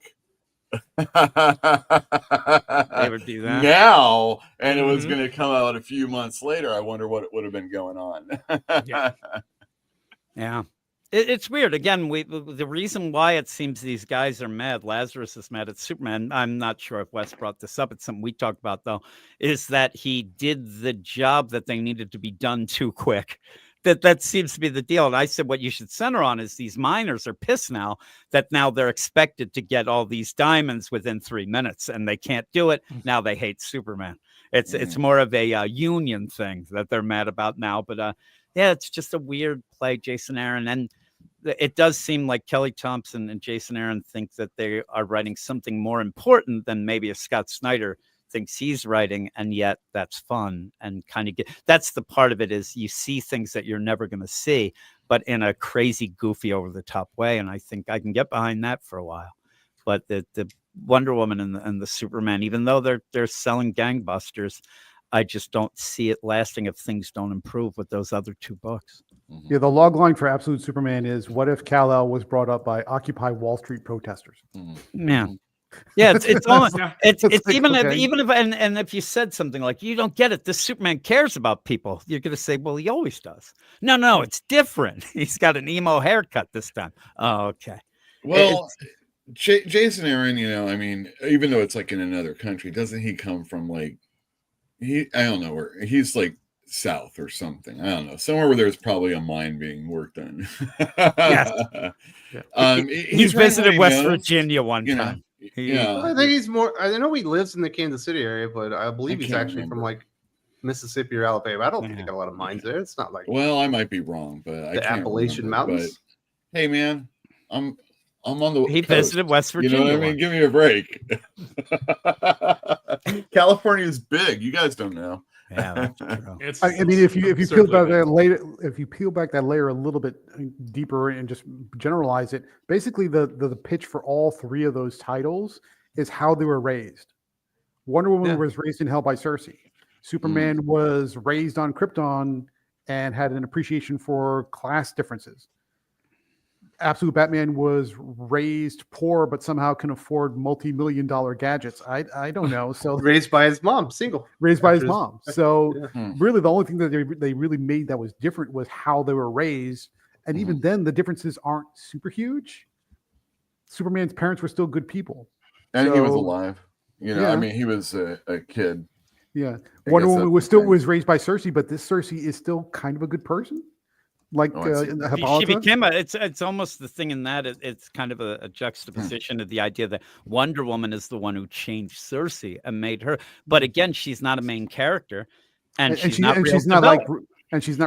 they would do that now, and it was going to come out a few months later, I wonder what would have been going on. Yeah. It's weird. Again, the reason why it seems these guys are mad, Lazarus is mad at Superman, I'm not sure if Wes brought this up, it's something we talked about, though, is that he did the job that they needed to be done too quick. That seems to be the deal. And I said, what you should center on is these miners are pissed now that now they're expected to get all these diamonds within 3 minutes and they can't do it. Now they hate Superman. It's more of a union thing that they're mad about now. But it's just a weird play, Jason Aaron. And it does seem like Kelly Thompson and Jason Aaron think that they are writing something more important than maybe a Scott Snyder thinks he's writing, and yet that's fun and kind of that's the part of it, is you see things that you're never going to see, but in a crazy, goofy, over the top way. And I think I can get behind that for a while. But the Wonder Woman and the Superman, even though they're selling gangbusters, I just don't see it lasting if things don't improve with those other two books. Yeah, the log line for Absolute Superman is, what if Kal-El was brought up by Occupy Wall Street protesters? Yeah. Yeah, it's almost, it's even if you said something like, you don't get it, this Superman cares about people, you're going to say, well, he always does. No, it's different. He's got an emo haircut this time. Oh, okay. Well, Jason Aaron, even though it's like in another country, doesn't he come from I don't know where he's like south or something. I don't know, somewhere where there's probably a mine being worked on. Yes. He's visited West Virginia one time. I think he's more. I know he lives in the Kansas City area, but I believe he's actually from like Mississippi or Alabama. I don't think they got a lot of mines there. It's not like. Well, I might be wrong, but the Appalachian Mountains. hey man, I'm on the He coast. visited West You Virginia. know what I mean? Give me a break. California is big. You guys don't know. Yeah, that's true. I mean, if you peel back that layer, if you peel back that layer a little bit deeper and just generalize it, basically the pitch for all three of those titles is how they were raised. Wonder Woman was raised in hell by Cersei. Superman was raised on Krypton and had an appreciation for class differences. Absolute Batman was raised poor, but somehow can afford multi-million-dollar gadgets. I don't know. So raised by his mom, single. Raised by his mom. So really, the only thing that they really made that was different was how they were raised, and even then, the differences aren't super huge. Superman's parents were still good people, and he was alive. You know, I mean, he was a kid. Yeah, Wonder Woman was raised by Cersei, but this Cersei is still kind of a good person. Like she became it's almost the thing in that it's kind of a juxtaposition of the idea that Wonder Woman is the one who changed Cersei and made her, but again, she's not a main character, and she's not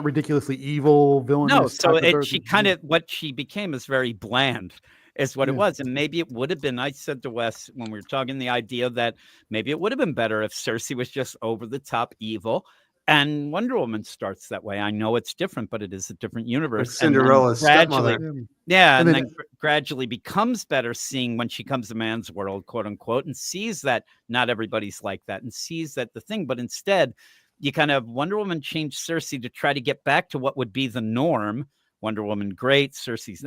ridiculously evil villainous. No, so she kind of what she became is very bland. Is what it was. And maybe it would have been, I said to Wes when we were talking, the idea that maybe it would have been better if Cersei was just over the top evil. And Wonder Woman starts that way. I know it's different, but it is a different universe. Like Cinderella's stepmother. And then gradually becomes better seeing when she comes to man's world, quote unquote, and sees that not everybody's like that and sees that the thing. But instead, you kind of Wonder Woman changed Cersei to try to get back to what would be the norm. Wonder Woman, great. Cersei's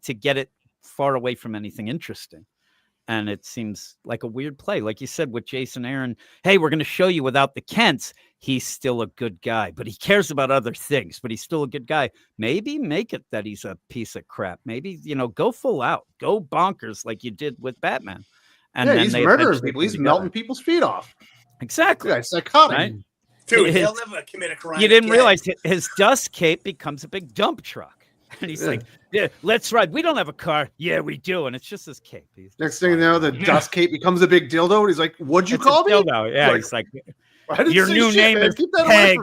to get it far away from anything interesting. And it seems like a weird play. Like you said with Jason Aaron, hey, we're going to show you without the Kents, he's still a good guy, but he cares about other things, but he's still a good guy. Maybe make it that he's a piece of crap. Maybe, go full out, go bonkers like you did with Batman. And then he's murdering people. He's melting people's feet off. Exactly. Yeah, psychotic. Right? Dude, he'll never commit a crime. You didn't realize his dust cape becomes a big dump truck. And he's like, yeah, let's ride. We don't have a car. Yeah, we do. And it's just his cape. Next thing you know, the dust cape becomes a big dildo. And he's like, what'd you call me? Dildo. Yeah, he's like, your new name is Peg.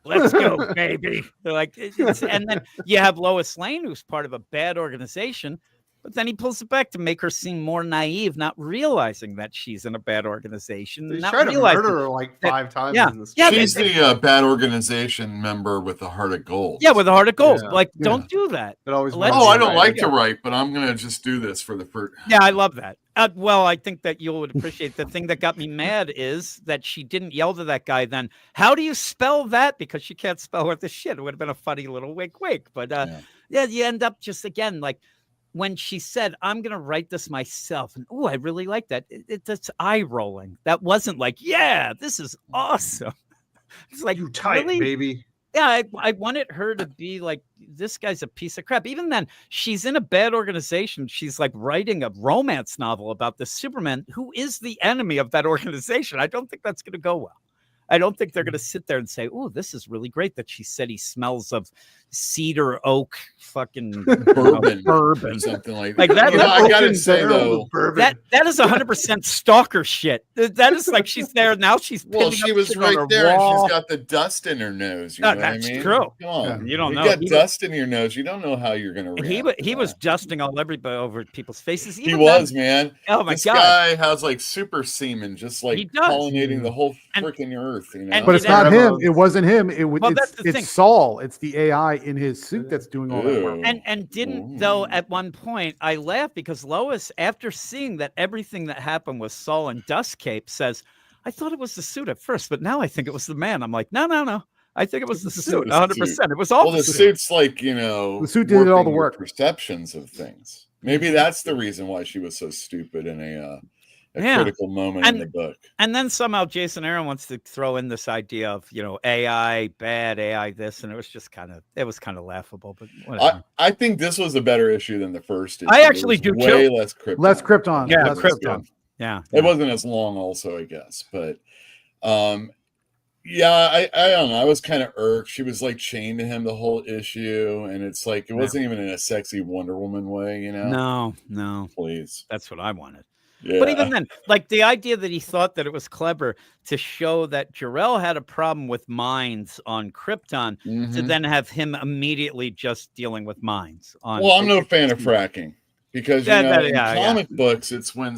Let's go, baby. They're like, and then you have Lois Lane, who's part of a bad organization. But then he pulls it back to make her seem more naive, not realizing that she's in a bad organization. He's trying to murder her like 5 times. Yeah, in this she's the bad organization member with the heart of gold. Yeah, with the heart of gold. Like, don't do that. I don't like to write, but I'm going to just do this for the first. Yeah, I love that. Well, I think that you would appreciate the thing that got me mad is that she didn't yell to that guy then, how do you spell that? Because she can't spell worth a shit. It would have been a funny little wink. But you end up just, again, like, when she said, I'm going to write this myself. And I really like that. It's eye rolling. That wasn't like, yeah, this is awesome. It's like, you tight, really? Baby. Yeah, I wanted her to be like, this guy's a piece of crap. Even then, she's in a bad organization. She's like writing a romance novel about the Superman who is the enemy of that organization. I don't think that's going to go well. I don't think they're going to sit there and say, oh, this is really great that she said he smells of cedar oak fucking bourbon. Something like that. I got to say, though, that is 100% stalker shit. That is like she's there now. She's she was right there and she's got the dust in her nose. You know that's what I mean? True. Come on. Yeah. You don't know. You got dust in your nose. You don't know how you're going to react. He was dusting all everybody over people's faces. He was, man. Oh, my God. This guy has like super semen, just like pollinating the whole freaking earth. You know? But it's not him. It wasn't him. It's Saul. It's the AI in his suit that's doing all that work. And didn't though at one point I laughed because Lois, after seeing that everything that happened was Saul and Dust Cape, says, I thought it was the suit at first, but now I think it was the man. I'm like, no. I think it was the suit. 100%. It was all the suit's like, the suit did all the work. Perceptions of things. Maybe that's the reason why she was so stupid in a critical moment in the book. And then somehow Jason Aaron wants to throw in this idea of, AI, bad AI, this, and it was just kind of laughable. But whatever. I think this was a better issue than the first issue. I actually do way too. Less Krypton. Less Krypton. Yeah, less Krypton. Yeah. It wasn't as long also, I guess. But I don't know. I was kind of irked. She was like chained to him the whole issue. And it's like, it wasn't even in a sexy Wonder Woman way, No. Please. That's what I wanted. But even then, like the idea that he thought that it was clever to show that Jor-El had a problem with mines on Krypton, to then have him immediately just dealing with mines on. Well, I'm no fan of fracking because in comic books, it's when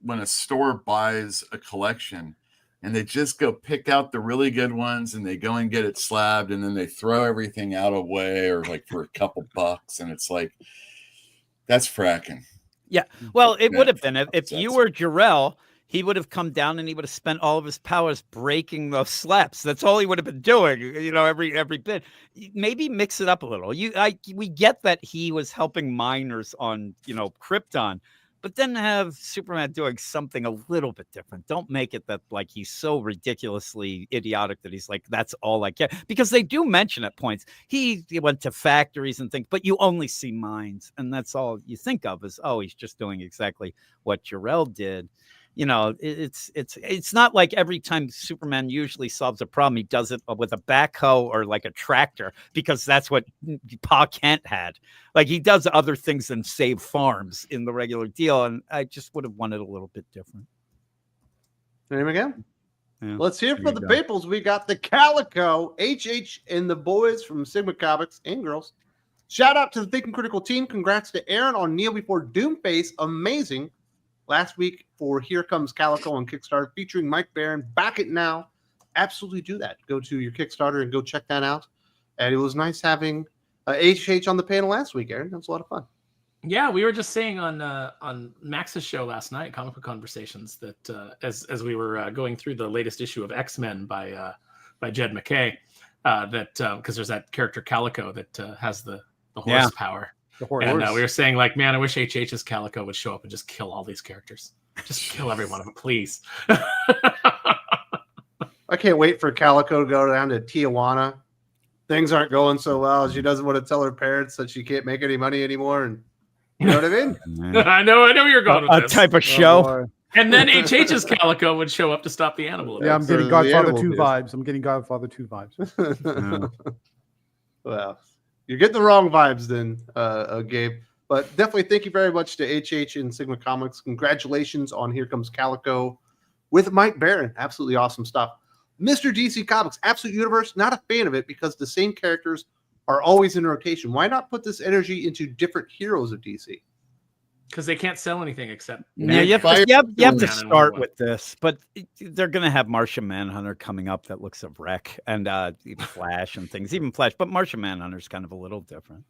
a store buys a collection and they just go pick out the really good ones and they go and get it slabbed and then they throw everything out away or like for a couple bucks, and it's like that's fracking. Yeah, well, it would have been if you were Jor-El, he would have come down and he would have spent all of his powers breaking those slabs. That's all he would have been doing, every bit. Maybe mix it up a little. We get that he was helping miners on, Krypton, but then have Superman doing something a little bit different. Don't make it that like he's so ridiculously idiotic that he's like, that's all I get. Because they do mention at points he went to factories and things, but you only see mines, and that's all you think of is, oh, he's just doing exactly what Jor-El did. It's not like every time Superman usually solves a problem, he does it with a backhoe or like a tractor, because that's what Pa Kent had. Like he does other things than save farms in the regular deal, and I just would have wanted a little bit different. There we go. Yeah, let's hear from the peoples. We got the Calico, HH, and the boys from Sigma Comics and girls. Shout out to the Thinking Critical team. Congrats to Aaron on Kneel Before Doomface. Amazing. Last week for Here Comes Calico on Kickstarter featuring Mike Barron. Back it now. Absolutely do that. Go to your Kickstarter and go check that out. And it was nice having HH on the panel last week, Aaron. That was a lot of fun. Yeah, we were just saying on Max's show last night, Comic Book Conversations, that as we were going through the latest issue of X-Men by Jed McKay, that because there's that character Calico that has the horsepower. And we were saying, like, man, I wish HH's Calico would show up and just kill all these characters. Just kill every one of them, please. I can't wait for Calico to go down to Tijuana. Things aren't going so well. She doesn't want to tell her parents that she can't make any money anymore. And you know what I mean? I know you're going with this. A type of show. And then HH's Calico would show up to stop the animal. Yeah, I'm getting Godfather 2 vibes. I'm getting Godfather 2 vibes. Well, you're getting the wrong vibes then, Gabe. But definitely thank you very much to HH and Sigma Comics. Congratulations on Here Comes Calico with Mike Barron. Absolutely awesome stuff. Mr. DC Comics, Absolute Universe, not a fan of it because the same characters are always in rotation. Why not put this energy into different heroes of DC? Because they can't sell anything except... Yeah, you have to start with this, but they're going to have Martian Manhunter coming up that looks a wreck, and Flash and things, even Flash, but Martian Manhunter's kind of a little different.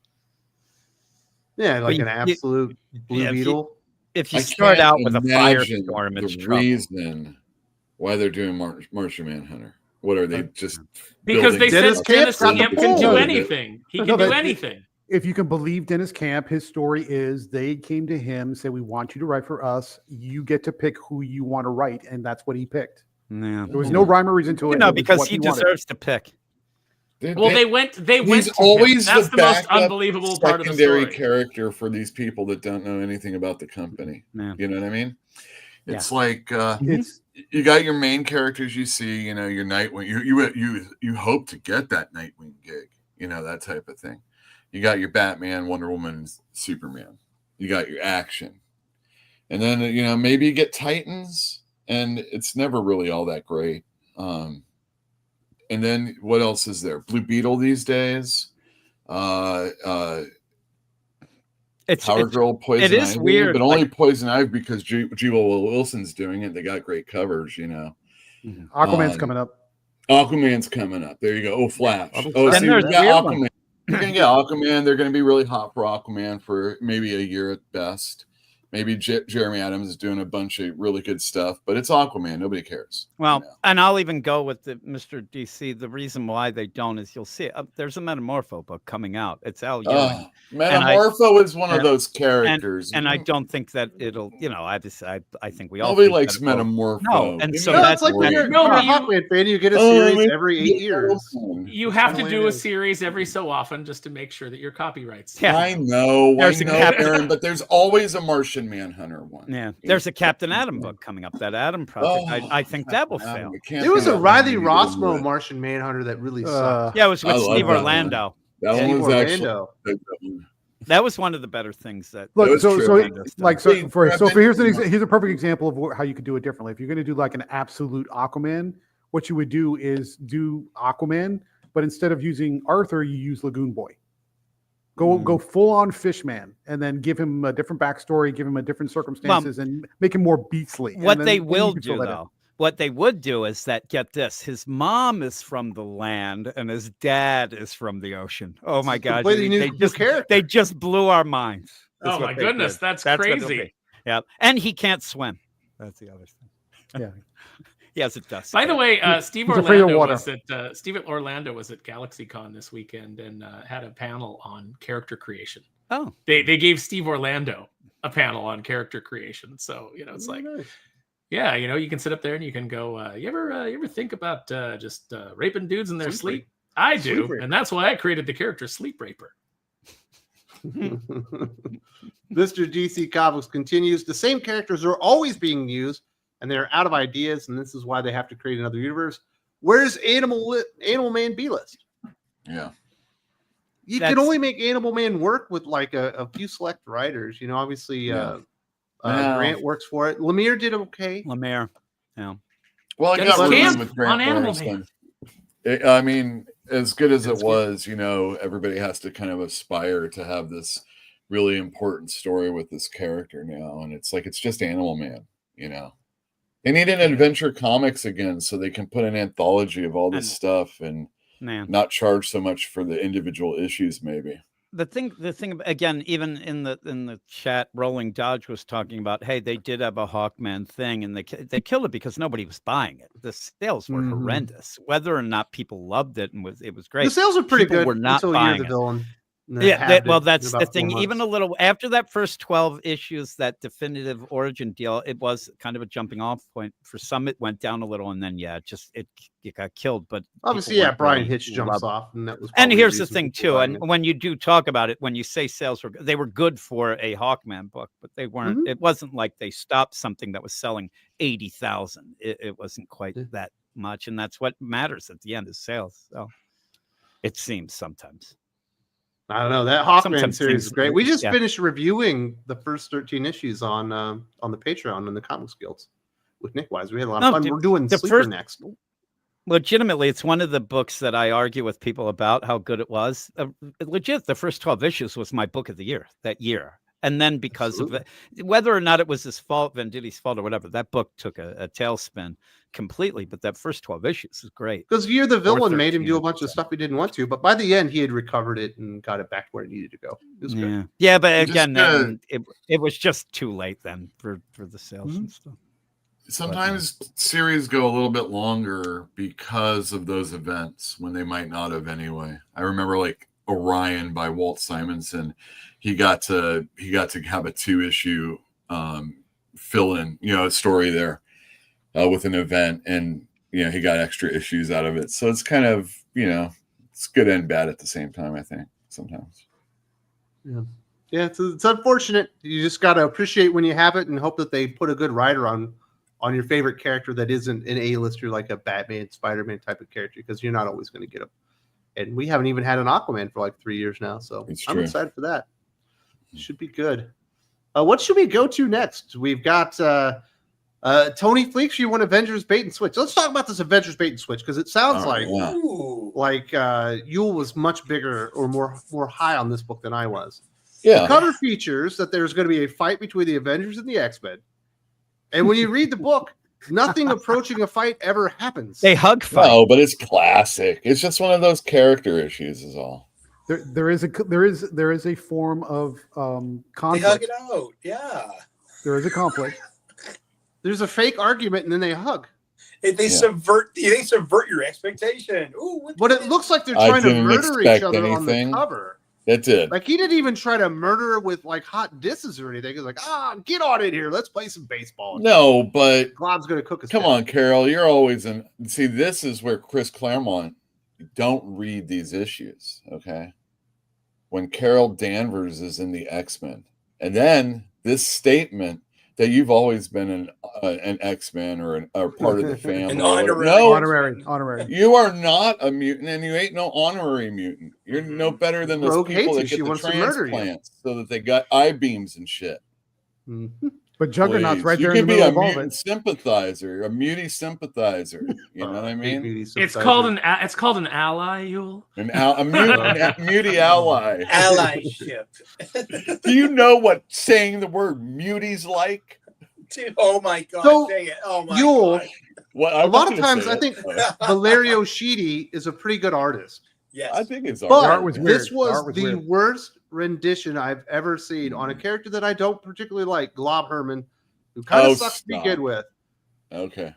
Yeah, like an absolute Blue Beetle. If you start out with a firestorm, it's trouble. Reason why they're doing Martian Manhunter. What are they just... Because they said Dennis Camp can do anything. He can do anything. If you can believe Dennis Camp, his story is they came to him and said, we want you to write for us. You get to pick who you want to write. And that's what he picked. Yeah. There was no rhyme or reason to it. No, because he deserves to pick. Well, they went. He's always that's the most unbelievable part of the story. Secondary character for these people that don't know anything about the company. Yeah. You know what I mean? It's like you got your main characters. You see, your Nightwing. You hope to get that Nightwing gig. That type of thing. You got your Batman, Wonder Woman, Superman. You got your action. And then, maybe you get Titans, and it's never really all that great. And then what else is there? Blue Beetle these days. Power Girl, Poison Ivy. It is weird. But only Poison Ivy because G. Wilson's doing it. They got great covers, Aquaman's coming up. Aquaman's coming up. There you go. Oh, Flash. See, we got Aquaman. You're going to get Aquaman. They're going to be really hot for Aquaman for maybe a year at best. Maybe Jeremy Adams is doing a bunch of really good stuff, but it's Aquaman. Nobody cares. Well, and I'll even go with the Mr. DC. The reason why they don't is you'll see there's a Metamorpho book coming out. It's Al Ewing. Metamorpho is one of those characters. And I don't think that it'll, I think we all. Nobody likes Metamorpho. No, and so that's like when you're a Hawkman fan, you get a series every 8 years. You have to do a series every so often just to make sure that your copyrights. Yeah. I know, Aaron, but there's always a Martian Manhunter one. Yeah, there's a Captain Atom book coming up. That Atom project, I think that will fail. There was a Riley Rossmo Martian Manhunter that really sucked. Yeah, it was with Steve Orlando. That one was actually. That was one of the better things that. Look, was so true. here's a perfect example of how you could do it differently. If you're going to do like an absolute Aquaman, what you would do is do Aquaman, but instead of using Arthur, you use Lagoon Boy. Go full on Fishman, and then give him a different backstory, give him a different circumstances, and make him more Beastly. What they will do, though, what they would do is that, get this, his mom is from the land and his dad is from the ocean. Oh my God. They just blew our minds. Oh my goodness, that's crazy. Yeah. And he can't swim. That's the other thing. Yeah. Yes, it does. By the way, Steve Orlando was at GalaxyCon this weekend and had a panel on character creation. Oh, they gave Steve Orlando a panel on character creation. So it's like, yeah, you can sit up there and you can go. You ever think about just raping dudes in their sleep? I do, and that's why I created the character Sleep Raper. Mr. DC Comics continues. The same characters are always being used, and they're out of ideas, and this is why they have to create another universe. Where's Animal Man B-list? Yeah. You can only make Animal Man work with like a few select writers. Obviously, Grant works for it. Lemire did okay. Lemire, yeah. Well, I got Camp with Grant on Animal Man. I mean, as good as it was, everybody has to kind of aspire to have this really important story with this character now, and it's just Animal Man. They need an Adventure Comics again so they can put an anthology of all this stuff and not charge so much for the individual issues, maybe. The thing again, even in the chat, Rolling Dodge was talking about, hey, they did have a Hawkman thing, and they killed it because nobody was buying it. The sales were horrendous. Whether or not people loved it and it was great. The sales are pretty good. Were not buying the villain. Yeah, that's the thing. Even a little after that first 12 issues, that definitive origin deal, it was kind of a jumping off point. For some, it went down a little, and then it got killed. But obviously, Brian Hitch jumps off, and that was. And here's the thing too, and when you do talk about it, when you say sales they were good for a Hawkman book, but they weren't. Mm-hmm. It wasn't like they stopped something that was selling 80,000. It wasn't quite that much, and that's what matters at the end is sales. So it seems sometimes. I don't know. That Hawkman series is great. We just finished reviewing the first 13 issues on the Patreon and the Comics Guilds with Nick Wise. We had a lot of fun. We're doing Sleeper next. Legitimately, it's one of the books that I argue with people about how good it was. The first 12 issues was my book of the year that year. And then because of it, whether or not it was his fault, Venditti's fault or whatever, that book took a tailspin completely. But that first 12 issues is great. Because Year the Villain made him do a bunch of stuff he didn't want to. But by the end, he had recovered it and got it back where it needed to go. It was good. Yeah, but again, it was just too late then for the sales and stuff. Sometimes series go a little bit longer because of those events when they might not have anyway. I remember like Orion by Walt Simonson. He got to have a 2-issue fill-in, a story there with an event, and he got extra issues out of it. So it's kind of it's good and bad at the same time. I think sometimes. Yeah, it's unfortunate. You just got to appreciate when you have it and hope that they put a good writer on your favorite character that isn't an A-lister like a Batman, Spider-Man type of character, because you're not always going to get them. And we haven't even had an Aquaman for like 3 years now, so I'm excited for that. Should be good. What should we go to next? We've got Tony Fleecs. You want Avengers Bait-And-Switch? Let's talk about this Avengers Bait-And-Switch because it sounds like Uel was much bigger or more high on this book than I was. Yeah. The cover features that there's going to be a fight between the Avengers and the X-Men, and when you read the book, nothing approaching a fight ever happens. They hug fight. No, but it's classic. It's just one of those character issues, is all. There is a form of conflict. They hug it out. Yeah. There is a conflict. There's a fake argument, and then they hug. They subvert your expectation. Ooh, but it looks like they're trying to murder each other on the cover. It did. Like he didn't even try to murder with like hot disses or anything. He's like, get on in here. Let's play some baseball. No, but Glob's gonna cook us. Come on, Carol. You're always in. See, this is where Chris Claremont. Don't read these issues, okay? When Carol Danvers is in the X-Men, and then this statement that you've always been an X-Men or part of the family. An honorary. No, Honorary. you are not a mutant, and you ain't no honorary mutant. You're no better than those Rogue people that hates you. She get the wants to murder you. transplants so that they got eye beams and shit. Mhm. But Juggernaut's Please. right there You in can the be middle a of all of mutant it. sympathizer, a mutie sympathizer. You know what I Big mean? beauty It's sympathizer. called an ally, Uel. A mutie ally. Allyship. Do you know what saying the word mutie's like? Dude, oh my God. So, Say it. Oh my Yule, God. What a lot of times I think I Valerio Sheedy is a pretty good artist. Yes. think it's But art was this weird. The art was was the weird. worst rendition I've ever seen on a character that I don't particularly like, Glob Herman, who kind of Oh, sucks to stop. begin with. Okay.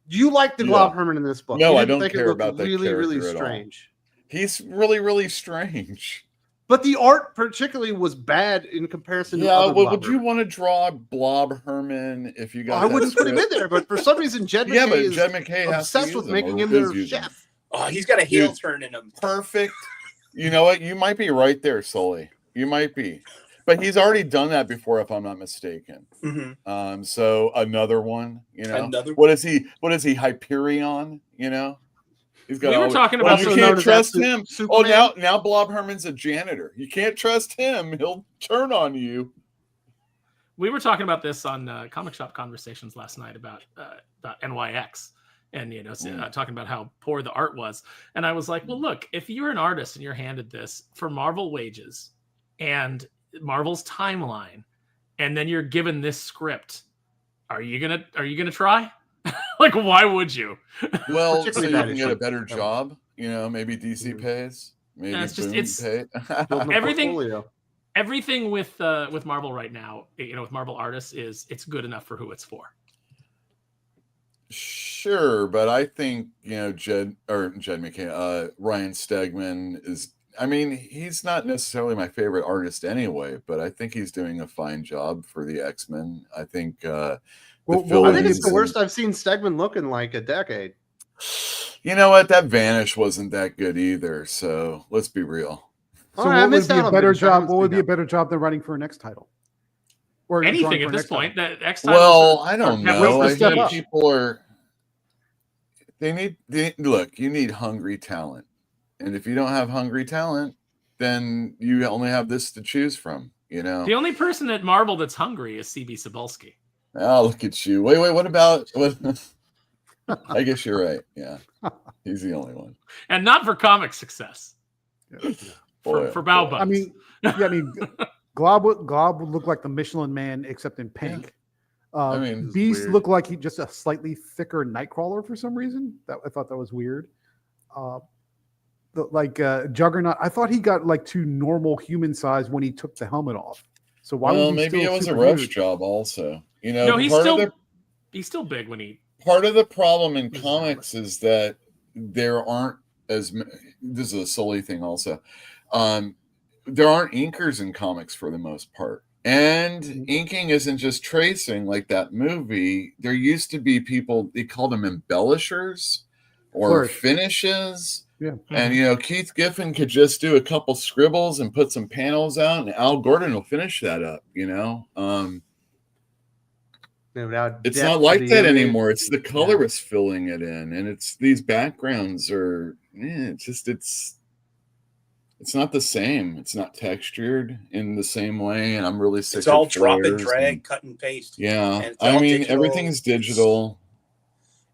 Do you like the Yeah. Glob Herman in this book? No, You I didn't don't think it care looked about that really, really character at all. strange. He's really, really strange. But the art particularly was bad in comparison to Yeah, other well, Glob would you Herman. want to draw Blob Herman if you got I that wouldn't put him script? in there, but for some reason Jed Yeah, McKay but is Jed McKay has to obsessed use with him, making or him is their using him. chef. Oh, he's got a heel Dude. turn in him. Perfect. You know what? You might be right there, Sully. You might be. But he's already done that before, if I'm not mistaken. Mm-hmm. So another one, you know. Another- What is he? Hyperion, you know? He's got We were all- talking Well, about you Also can't known as trust that him. Superman. Now Blob Herman's a janitor. You can't trust him. He'll turn on you. We were talking about this on Comic Shop Conversations last night about NYX, and talking about how poor the art was. And I was like, well, look, if you're an artist and you're handed this for Marvel wages and Marvel's timeline, and then you're given this script, are you gonna try? Like, why would you? Well, so particularly you bad can issue. get a better job. You know, maybe DC pays. Maybe it's just- Boom it's- pay. Building a Everything- portfolio. Everything with Marvel right now, with Marvel artists, it's good enough for who it's for. Sure, but I think Jed McKay, Ryan Stegman is. I mean, he's not necessarily my favorite artist anyway, but I think he's doing a fine job for the X-Men. I think. Well, I think it's villains the worst I've seen Stegman look in like a decade. You know what? That Vanish wasn't that good either. So let's be real. So All right, I what would missed be out a on better Vanish. I job? haven't What would seen be a that. better job than writing for a next title? Or drawing Anything for at a this next point, title? that X titles Well, are- I don't are- know. What's the I step think up? people are. Look. You need hungry talent, and if you don't have hungry talent, then you only have this to choose from. You know. The only person at Marvel that's hungry is CB Cebulski. Oh, look at you. Wait. What about what? I guess you're right. Yeah. He's the only one. And not for comic success. Boy, For Bow boy. Bugs. I mean, Glob would look like the Michelin Man except in pink. I mean, it's Beast weird. looked like he just a slightly thicker Nightcrawler for some reason. I thought that was weird. Juggernaut, I thought he got like too normal human size when he took the helmet off. So why Well, was he maybe still it was a super rush huge? job, also. You know, No, he's part still of he's still big when he. part of the problem in He's comics is that there aren't as this is a Sully thing also. There aren't inkers in comics for the most part, and inking isn't just tracing like that movie. There used to be people, they called them embellishers or Flourish. finishes. Yeah. And Keith Giffen could just do a couple scribbles and put some panels out, and Al Gordon will finish that up. It's not like that anymore. It's the colorist filling it in, and it's these backgrounds are. It's not the same. It's not textured in the same way, and I'm really sick. It's all of drop and flares drag, cut and paste. Yeah, And it's all digital. everything's digital.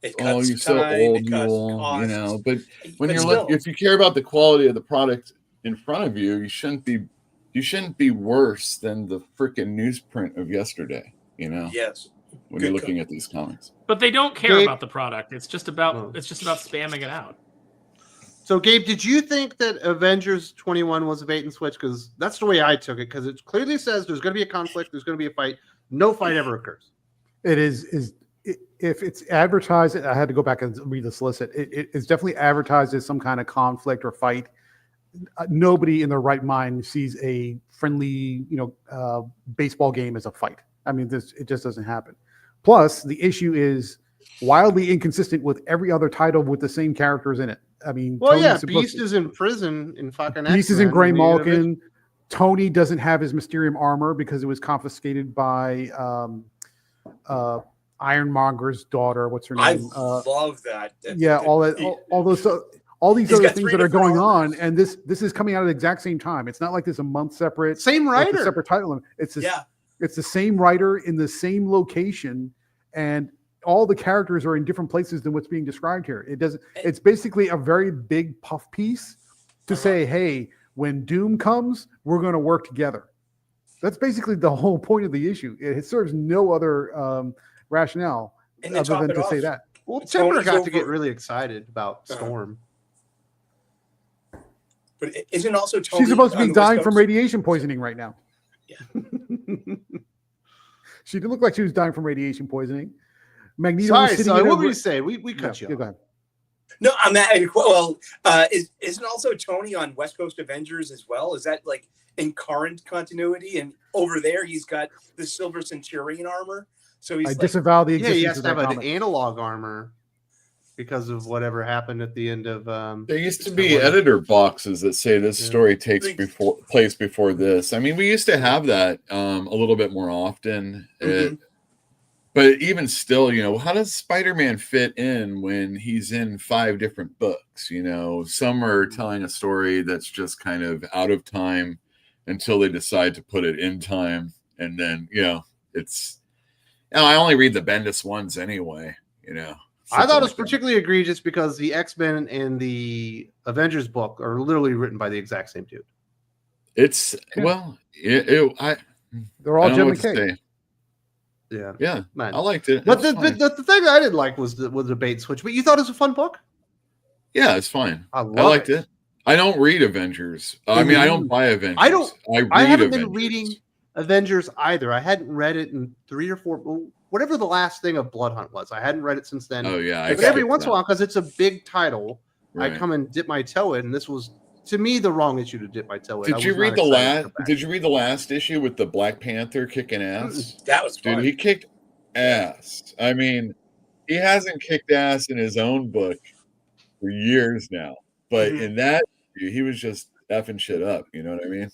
It cuts Oh, you're so time, old, it cuts costs. But when you're still, if you care about the quality of the product in front of you, you shouldn't be worse than the freaking newsprint of yesterday. yes. When Good you're looking at these comics. But they don't care Gabe- about the product. It's just about spamming it out. So, Gabe, did you think that Avengers 21 was a bait and switch? Because that's the way I took it. Because it clearly says there's going to be a conflict, there's going to be a fight. No fight ever occurs. It is if it's advertised, I had to go back and read the solicit. It's definitely advertised as some kind of conflict or fight. Nobody in their right mind sees a friendly, baseball game as a fight. I mean, it just doesn't happen. Plus, the issue is wildly inconsistent with every other title with the same characters in it. I mean, Well, Tony's Beast is in prison in fucking Beast is X-Men. in Gray You Malkin. Tony doesn't have his Mysterium armor because it was confiscated by Ironmonger's daughter. What's her I name? love that. All these He's other got things 3 that are different going on, armors. and this is coming out at the exact same time. It's not like there's a month separate, Same like a writer. separate title. It's Yeah. it's the same writer in the same location, and all the characters are in different places than what's being described here. It's basically a very big puff piece to say, hey, when Doom comes, we're going to work together. That's basically the whole point of the issue. It serves no other rationale And other than to say that. Well, Timber Tony's got to get over- really excited about Storm. But isn't also Tony She's supposed to on be the West dying from Coast? radiation poisoning right now. Yeah. She didn't look like she was dying from radiation poisoning. Magneto was Sorry, sitting sorry. in What her- were you saying? We cut you Yeah, off. go ahead. No, I'm at, well. Isn't also Tony on West Coast Avengers as well? Is that like in current continuity? And over there, he's got the Silver Centurion armor. So he's I like, disavow the Yeah, existence he has of to have that an comic. analog armor because of whatever happened at the end of. There used to be editor boxes that say this story takes place before this. I mean, we used to have that a little bit more often. But even still, you know, how does Spider-Man fit in when he's in 5 different books? You know, some are telling a story that's just kind of out of time until they decide to put it in time. And then, you know, it's, you know, I only read the Bendis ones anyway, you know. I thought it was like that. particularly egregious because the X-Men and the Avengers book are literally written by the exact same dude. It's, well, They're all I Jim don't know what to McKay. say. Yeah, Yeah, man. I liked it. But It's the fine. thing I didn't like was the bait and switch. But you thought it was a fun book? Yeah, it's fine. I I love liked it. I don't read Avengers. I mean, I don't buy Avengers. I read haven't Avengers. been reading Avengers either. I hadn't read it in 3 or 4, whatever the last thing of Blood Hunt was. I hadn't read it since then. Oh yeah, But every once in a while, because it's a big title, Right. I come and dip my toe in. And this was, to me, the wrong issue to dip my toe in. Did you read the last? Did you read the last issue with the Black Panther kicking ass? that was Dude, fun. he kicked ass. I mean, he hasn't kicked ass in his own book for years now, but in that, he was just effing shit up. You know what I mean?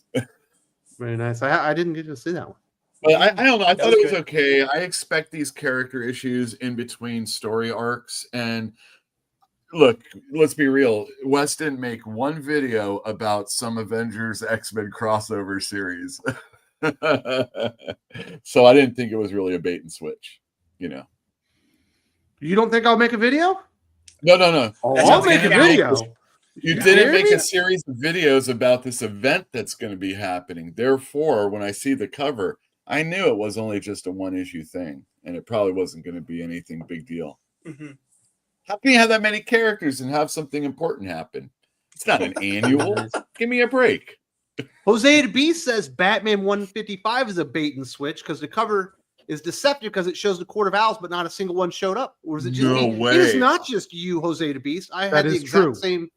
Very nice. I didn't get to see that one. But I don't know. I thought was it was good. okay. I expect these character issues in between story arcs. And look, let's be real. Wes didn't make one video about some Avengers X-Men crossover series. So I didn't think it was really a bait and switch, you know. You don't think I'll make a video? No. Oh, That I'll sounds make a good. video. You You didn't hear make me? a series of videos about this event that's going to be happening. Therefore, when I see the cover, I knew it was only just a 1-issue thing, and it probably wasn't going to be anything big deal. How can you have that many characters and have something important happen? It's not an annual. Give me a break. Jose the Beast says Batman 155 is a bait and switch because the cover is deceptive because it shows the Court of Owls, but not a single one showed up. Or is it just No me? way. It is not just you, Jose the Beast. I That had the is exact true. same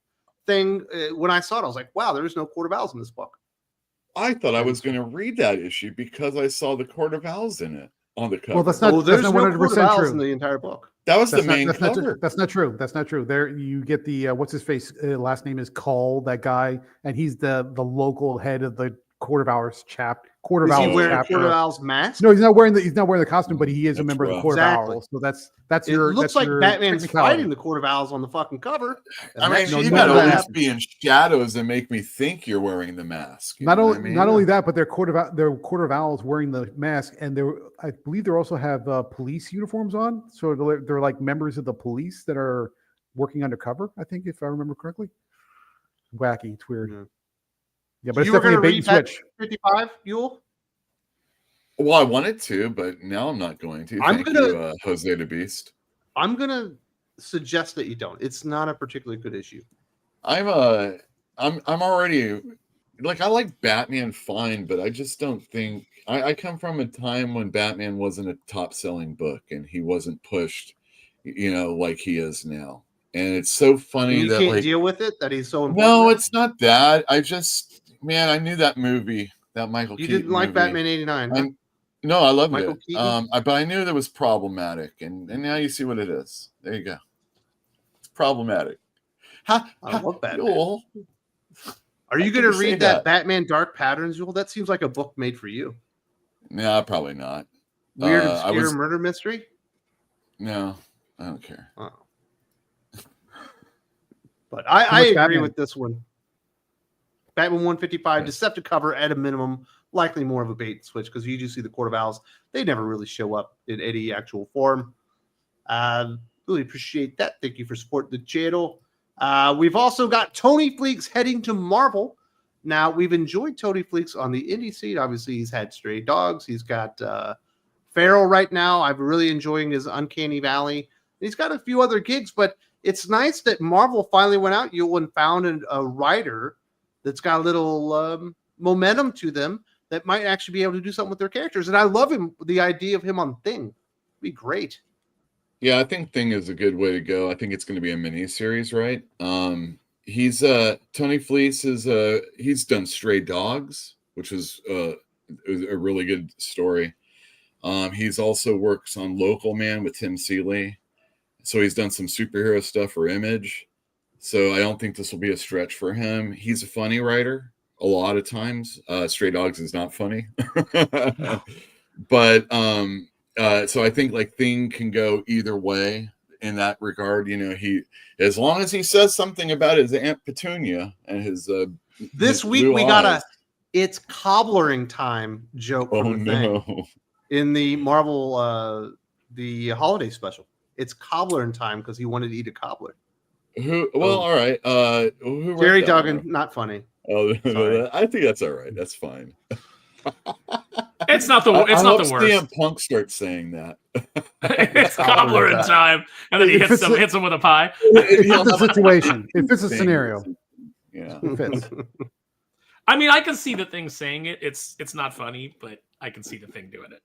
thing when I saw it. I was like, wow, there is no Court of Owls in this book. I thought I was going to read that issue because I saw the Court of Owls in it on the cover. Well, that's not there's that's no not Court of 100% Owls true. in the entire book. that was the That's main not, cover. that's not true. That's not true. There you get the what's his face last name is Call, that guy, and he's the local head of the Court of Owls chapter. Court of Is he Owls wearing a chapter. Court of Owls mask? No, he's not wearing the costume, but he is a That's member of the rough. Court Exactly. of Owls. So that's It your. looks that's like your Batman's technicality. fighting the Court of Owls on the fucking cover. I mean, No, you none got to of at that least be in shadows and make me think you're wearing the mask. You Not know only what I mean? not only that, but they're Court of Owls wearing the mask, and I believe they also have police uniforms on. So they're like members of the police that are working undercover. I think, if I remember correctly. Wacky, it's weird. Yeah. Yeah, but You it's were definitely a gonna bait read and that switch. 55, Uel? Well, I wanted to, but now I'm not going to. I'm Thank gonna- you, Jose the Beast. I'm gonna suggest that you don't. It's not a particularly good issue. I'm already like, I like Batman fine, but I just don't think I come from a time when Batman wasn't a top selling book and he wasn't pushed, you know, like he is now. And it's so funny You that can't like deal with it. That he's so important. no, now? it's not that. I I knew that movie, that Michael You Keaton didn't like movie. Batman 89. Huh? No, I loved Michael it. Keaton? But I knew that was problematic, and now you see what it is. There you go. It's problematic. I love Batman. Joel, Are you How going can to you say read that that? Batman Dark Patterns, Uel? That seems like a book made for you. nah, probably not. Weird, obscure murder mystery? No, I don't care. Oh. But I agree Batman. with this one. Batman 155, deceptive cover at a minimum, likely more of a bait and switch because you do see the Court of Owls. They never really show up in any actual form. Really appreciate that. Thank you for supporting the channel. We've also got Tony Fleecs heading to Marvel. Now, we've enjoyed Tony Fleecs on the indie scene. Obviously, he's had Stray Dogs. He's got Feral right now. I'm really enjoying his Uncanny Valley. He's got a few other gigs, but it's nice that Marvel finally went out, Uel, and found a writer that's got a little momentum to them that might actually be able to do something with their characters. And I love the idea of him on Thing. It'd be great. Yeah, I think Thing is a good way to go. I think it's going to be a mini series, right? He's Tony Fleecs is he's done Stray Dogs, which was a really good story. He's also works on Local Man with Tim Seeley. So he's done some superhero stuff for Image. So I don't think this will be a stretch for him. He's a funny writer a lot of times. Stray Dogs is not funny. But so I think like Thing can go either way in that regard. You know, he, as long as he says something about his Aunt Petunia and his this his week blue we got eyes. it's cobblering time joke from the Thing in the Marvel the holiday special. It's cobbler time because he wanted to eat a cobbler. Who? Well, all right. Who wrote Jerry that Duggan, one? not funny. Oh, Sorry. I think that's all right. That's fine. It's not the I it's not hope the worst. CM Punk starts saying that. It's cobbler in time, and then he hits him with a pie. It fits a situation. It fits a scenario. Yeah. It fits. I mean, I can see the Thing saying it. It's not funny, but I can see the Thing doing it.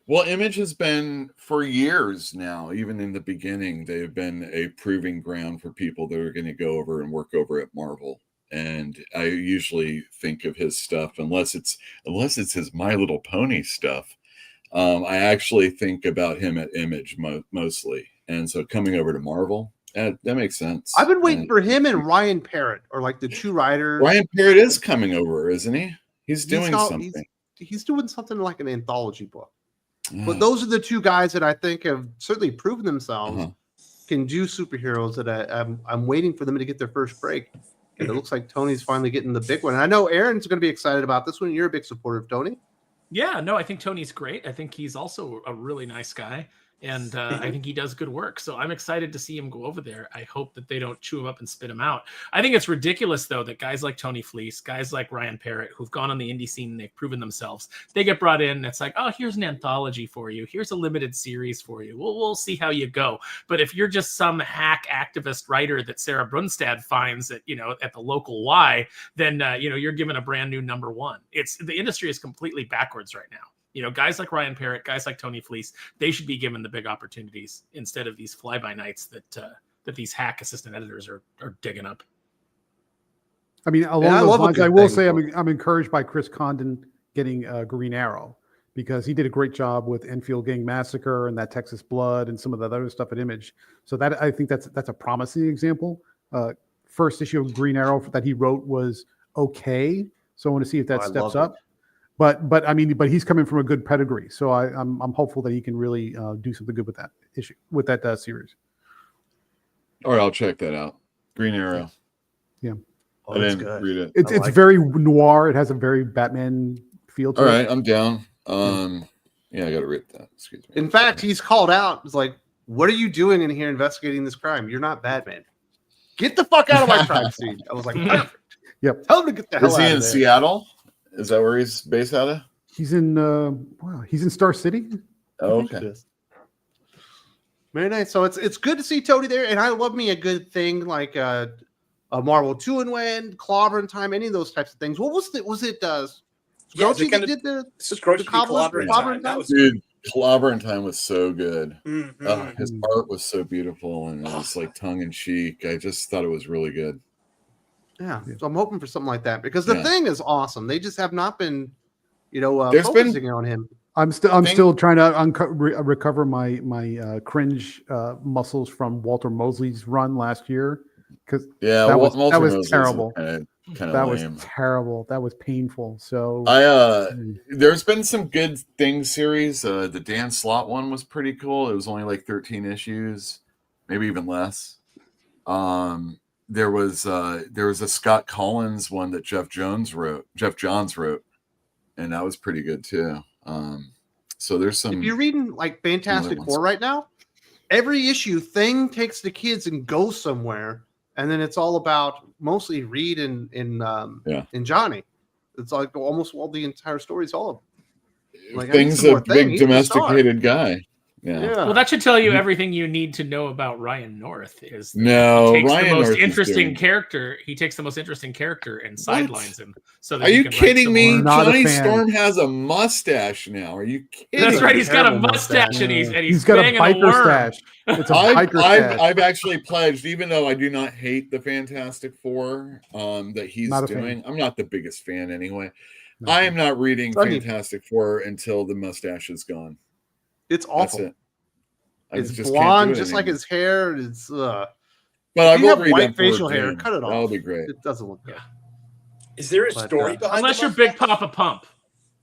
Well, Image has been for years now, even in the beginning, they've been a proving ground for people that are going to go over and work over at Marvel. And I usually think of his stuff, unless it's his My Little Pony stuff. I actually think about him at Image mostly. And so coming over to Marvel, that makes sense. I've been waiting for him and Ryan Parrott, or like the two writers. Ryan Parrott is coming over, isn't he? He's doing something. He's doing something like an anthology book. But those are the two guys that I think have certainly proven themselves can do superheroes. That I'm waiting for them to get their first break, and it looks like Tony's finally getting the big one. And I know Aaron's going to be excited about this one. You're a big supporter of Tony. Yeah, no, I think Tony's great. I think he's also a really nice guy, and I think he does good work. So I'm excited to see him go over there. I hope that they don't chew him up and spit him out. I think it's ridiculous, though, that guys like Tony Fleecs, guys like Ryan Parrott, who've gone on the indie scene and they've proven themselves, they get brought in and it's like, oh, here's an anthology for you. Here's a limited series for you. We'll see how you go. But if you're just some hack activist writer that Sarah Brunstad finds at, at the local Y, then, you're given a brand new number one. The industry is completely backwards right now. Guys like Ryan Parrott, guys like Tony Fleecs, they should be given the big opportunities instead of these fly-by-nights that these hack assistant editors are digging up. I mean, along those lines, I will say I'm encouraged by Chris Condon getting Green Arrow because he did a great job with Enfield Gang Massacre and that Texas Blood and some of the other stuff at Image. So that I think that's a promising example. First issue of Green Arrow that he wrote was okay, so I want to see if that steps up. But he's coming from a good pedigree, so I'm hopeful that he can really do something good with that issue, with that series. All right, I'll check that out. Green Arrow. Yeah, I didn't read it. It's very noir. It has a very Batman feel to it. All right, I'm down. Yeah, I got to read that. Excuse me. In fact, he's called out. It's like, what are you doing in here investigating this crime? You're not Batman. Get the fuck out of my crime scene. I was like, perfect. Yep. Tell him to get the hell out of there. Is he in Seattle? Is that where he's based out of? He's in Star City. Oh, okay. Very nice. So it's good to see Tony there, and I love me a good thing like a Marvel 2-in-1, Clobbering Time, any of those types of things. What was it? Was it Scroogey that did the Clobbering Time? That was dude. Clobbering Time was so good. Mm-hmm. His art was so beautiful, and it was like tongue in cheek. I just thought it was really good. Yeah, so I'm hoping for something like that because the thing is awesome. They just have not been, focusing on him. I'm still trying to recover my cringe muscles from Walter Mosley's run last year because that was terrible. kind of That lame. was terrible. That was painful. So There's been some good things series. The Dan Slott one was pretty cool. It was only like 13 issues, maybe even less. There was a Scott Collins one that Jeff Johns wrote, and that was pretty good too. So there's some. If you're reading like Fantastic Four right now, every issue Thing takes the kids and goes somewhere, and then it's all about mostly Reed and Johnny. It's like almost all the entire story is all of them. Like, Thing's a big domesticated guy. Yeah. Well, that should tell you everything you need to know about Ryan North. Is that no, he takes Ryan the most North interesting character. He takes the most interesting character and sidelines him. So that are you kidding me? Not a Johnny fan. Storm has a mustache now. Are you kidding? That's right. He's got a Terrible mustache and he's he's got a banging biker worm. stash. It's a biker stash. I've actually pledged, even though I do not hate the Fantastic Four that he's Not a doing. fan. I'm not the biggest fan anyway. I am not reading Fantastic Four until the mustache is gone. It's That's awful. it. I It's just can't do blonde, it just like anymore. his hair. It's But I if you will have read white that for facial hair, June. cut it off. That'll be great. It doesn't look good. Is there a But, story behind Unless the you're Big mustache? Papa Pump.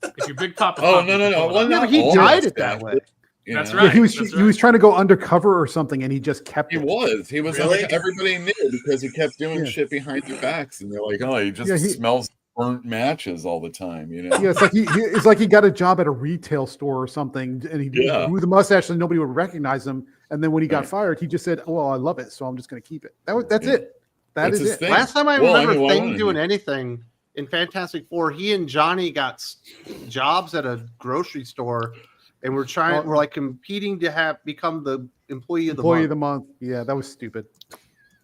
If you're Big Papa Oh Pump. no. you can pull it Well, off. Yeah, not but he all dyed it that mustaches, way. you That's know. right. he was That's he was trying to go undercover or something, and he just kept He it. was. He was. Really? Everybody knew because he kept doing Yeah. shit behind their backs, and they're like, "Oh, he just Yeah, he- smells burnt matches all the time." You know. Yeah, it's like he got a job at a retail store or something, and he grew the mustache and nobody would recognize him. And then when he got Right. fired, he just said, "Oh, well, I love it, so I'm just going to keep it." That's Yeah. it. That's That his is it. thing. Last time I Well, I remember mean, why Thing wouldn't doing he? anything in Fantastic Four, he and Johnny got jobs at a grocery store, and we're like competing to become the employee of the Employee month. of the month. Yeah, that was stupid.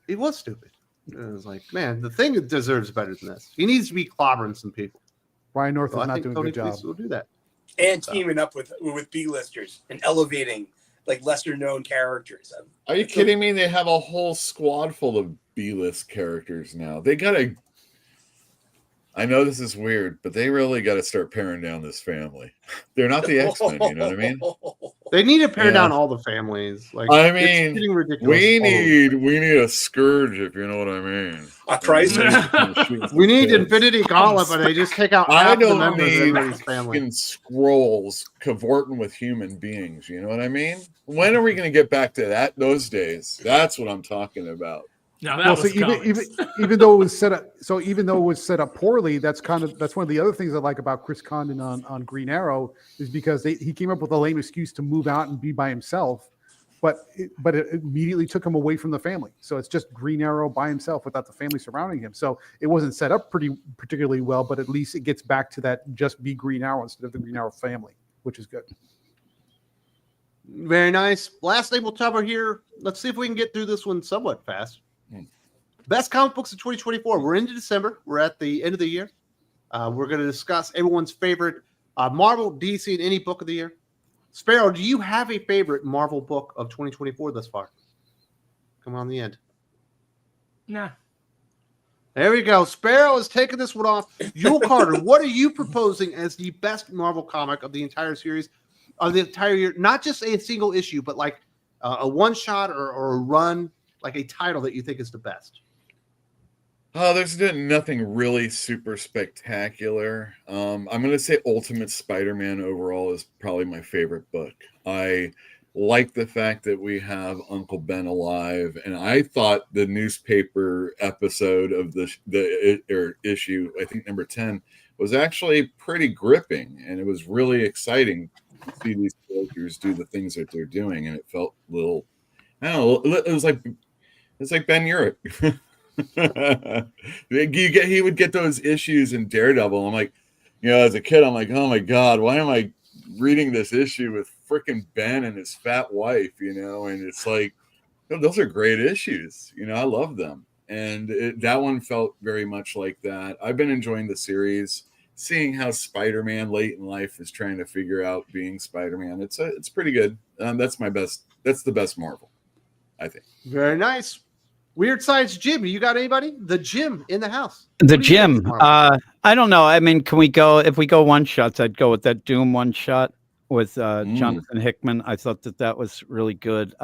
It was stupid. It was like, man, the Thing deserves better than this. He needs to be clobbering some people. Ryan North So is I not think doing a Tony good job. Fleecs will do that. And teaming up with B-listers and elevating like lesser known characters. Are you kidding me? They have a whole squad full of B-list characters now. They gotta. I know this is weird, but they really got to start paring down this family. They're not the X-Men, you know what I mean? They need to pare Yeah. down all the families. Like, I it's mean, getting ridiculous. We all over. need a scourge, if you know what I mean. A crisis. We need Infinity Gauntlet, but they just take out I half the don't members of need everybody's family. fucking scrolls cavorting with human beings. You know what I mean? When are we going to get back to those days? That's what I'm talking about. No, that Well, was so comics. even though it was set up poorly, that's one of the other things I like about Chris Condon on Green Arrow is because he came up with a lame excuse to move out and be by himself, but it immediately took him away from the family. So it's just Green Arrow by himself without the family surrounding him. So it wasn't set up particularly well, but at least it gets back to that just be Green Arrow instead of the Green Arrow family, which is good. Very nice. Last name we'll cover here. Let's see if we can get through this one somewhat fast. Best comic books of 2024. We're into December. We're at the end of the year. We're going to discuss everyone's favorite Marvel, DC, and any book of the year. Sparrow, do you have a favorite Marvel book of 2024 thus far? Come on, the end. Nah. There we go. Sparrow is taking this one off. Uel Carter, what are you proposing as the best Marvel comic of the entire series, of the entire year? Not just a single issue, but like a one-shot or a run, like a title that you think is the best. Oh, there's nothing really super spectacular. I'm going to say Ultimate Spider-Man overall is probably my favorite book. I like the fact that we have Uncle Ben alive, and I thought the newspaper episode of the issue, I think number 10, was actually pretty gripping, and it was really exciting to see these characters do the things that they're doing, and it felt a little, I don't know, it's like Ben Urich. He would get those issues in Daredevil. I'm like, as a kid, I'm like, oh my God, why am I reading this issue with frickin' Ben and his fat wife, and it's like, those are great issues. I love them. And that one felt very much like that. I've been enjoying the series, seeing how Spider-Man late in life is trying to figure out being Spider-Man. It's pretty good. That's the best Marvel, I think. Very nice. Weird Science Jim, you got anybody? The Jim in the house. The Jim. I don't know. I mean, if we go one shots, I'd go with that Doom one shot with Jonathan Hickman. I thought that was really good.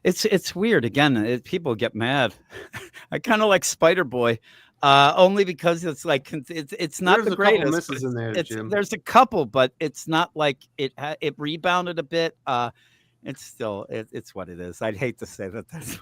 It's weird. Again, people get mad. I kind of like Spider-Boy. Only because it's like it's not There's the a couple greatest. misses in there, Jim. There's a couple, but it's not like it rebounded a bit. It's still it's what it is. I'd hate to say that that's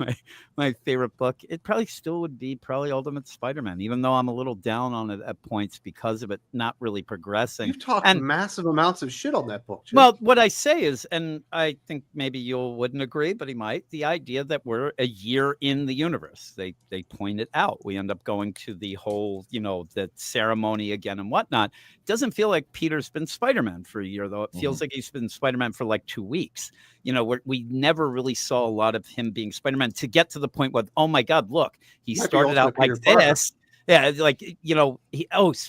my favorite book. It probably still would be Ultimate Spider-Man, even though I'm a little down on it at points because of it not really progressing. You've talked massive amounts of shit on that book, Jim. Well, what I say is, and I think maybe you wouldn't agree, but he might, the idea that we're a year in the universe. They point it out. We end up going to the whole, the ceremony again and whatnot. It doesn't feel like Peter's been Spider-Man for a year, though. It feels like he's been Spider-Man for like 2 weeks. We never really saw a lot of him being Spider-Man to get to the point where, oh my God, look, he started out like this. Yeah, like,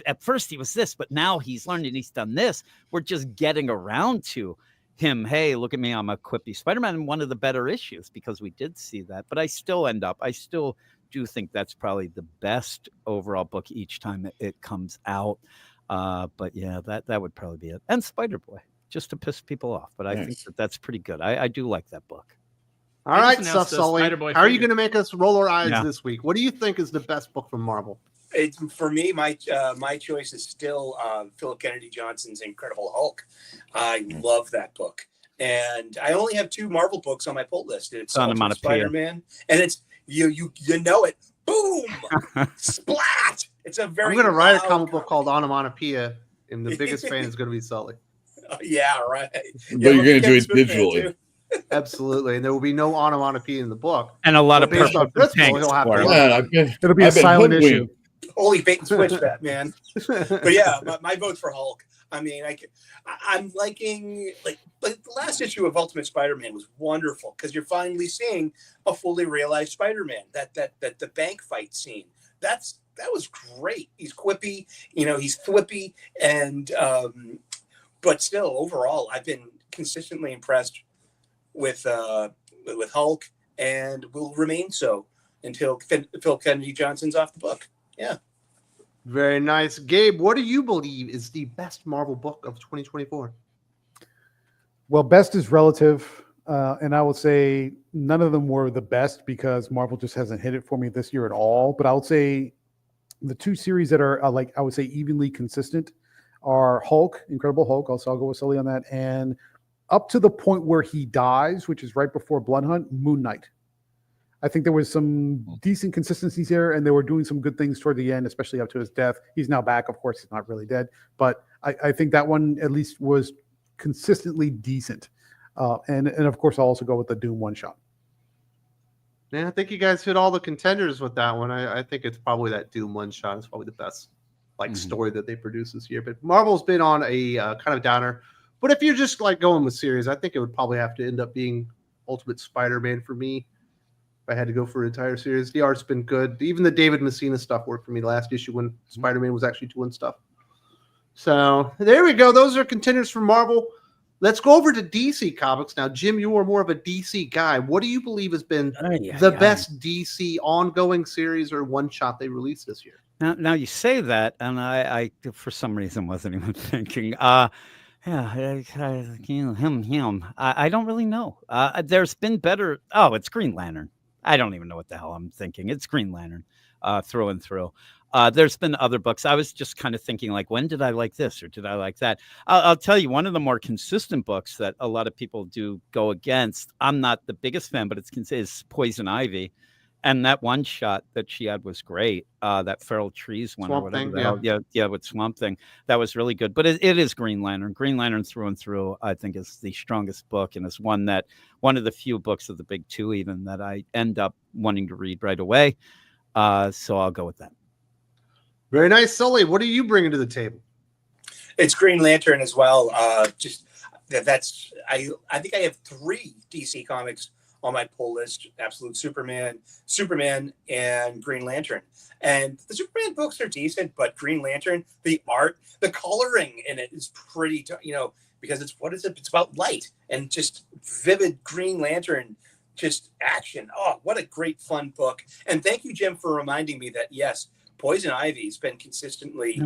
at first he was this, but now he's learned and he's done this. We're just getting around to him. Hey, look at me, I'm a quippy Spider-Man, in one of the better issues, because we did see that. But I still do think that's probably the best overall book each time it comes out. But yeah, that would probably be it. And Spider-Boy, just to piss people off. But I think that's pretty good. I do like that book. All right, Sully, how are you going to make us roll our eyes this week? What do you think is the best book from Marvel? For me, my choice is still Philip Kennedy Johnson's Incredible Hulk. I love that book, and I only have 2 Marvel books on my pull list. It's Spider-Man, and it's you know it. Boom, splat. It's a very. I'm going to write a comic book called Onomatopoeia, and the biggest fan is going to be Sully. Yeah, right. But you're going to do it digitally. Absolutely, and there will be no onomatopoeia in the book, and a lot of based on principle, he'll have to. It'll be a silent issue. Holy bait-and-switch, that man. But yeah, my vote's for Hulk. I mean, I'm liking like the last issue of Ultimate Spider-Man was wonderful because you're finally seeing a fully realized Spider-Man. That the bank fight scene that was great. He's quippy, he's flippy, and but still, overall, I've been consistently impressed with Hulk, and will remain so until Phil Kennedy Johnson's off the book. Yeah. Very nice. Gabe, what do you believe is the best Marvel book of 2024? Well, best is relative. And I would say none of them were the best because Marvel just hasn't hit it for me this year at all. But I would say the 2 series that are I would say evenly consistent are Hulk, Incredible Hulk. Also, I'll go with Sully on that. And up to the point where he dies, which is right before Blood Hunt, Moon Knight. I think there was some decent consistencies there, and they were doing some good things toward the end, especially up to his death. He's now back. Of course, he's not really dead, but I think that one at least was consistently decent. And of course, I'll also go with the Doom one-shot. Yeah, I think you guys hit all the contenders with that one. I think it's probably that Doom one-shot is probably the best story that they produced this year. But Marvel's been on a kind of downer. But if you're just going with series, I think it would probably have to end up being Ultimate Spider-Man for me. If I had to go for an entire series, the art's been good. Even the David Messina stuff worked for me last issue when Spider-Man was actually doing stuff. So there we go. Those are contenders for Marvel. Let's go over to DC Comics now. Jim, you are more of a DC guy. What do you believe has been the best DC ongoing series or one-shot they released this year? Now you say that, and I for some reason wasn't even thinking. Him. I don't really know. There's been better. Oh, it's Green Lantern. I don't even know what the hell I'm thinking. It's Green Lantern, through and through. There's been other books. I was just kind of thinking, when did I like this or did I like that? I'll tell you, one of the more consistent books that a lot of people do go against. I'm not the biggest fan, but is Poison Ivy. And that one shot that she had was great. That Feral Trees one, Swamp or whatever. Thing, yeah, with Swamp Thing. That was really good. But it is Green Lantern. Green Lantern through and through, I think, is the strongest book, and is one of the few books of the big 2 even that I end up wanting to read right away. So I'll go with that. Very nice, Sully. What are you bringing to the table? It's Green Lantern as well. I think I have 3 DC comics on my pull list: Absolute Superman, and Green Lantern. And the Superman books are decent, but Green Lantern, the art, the coloring in it is pretty, because it's about light and just vivid Green Lantern, just action. Oh, what a great fun book. And thank you, Jim, for reminding me that, yes, Poison Ivy's been consistently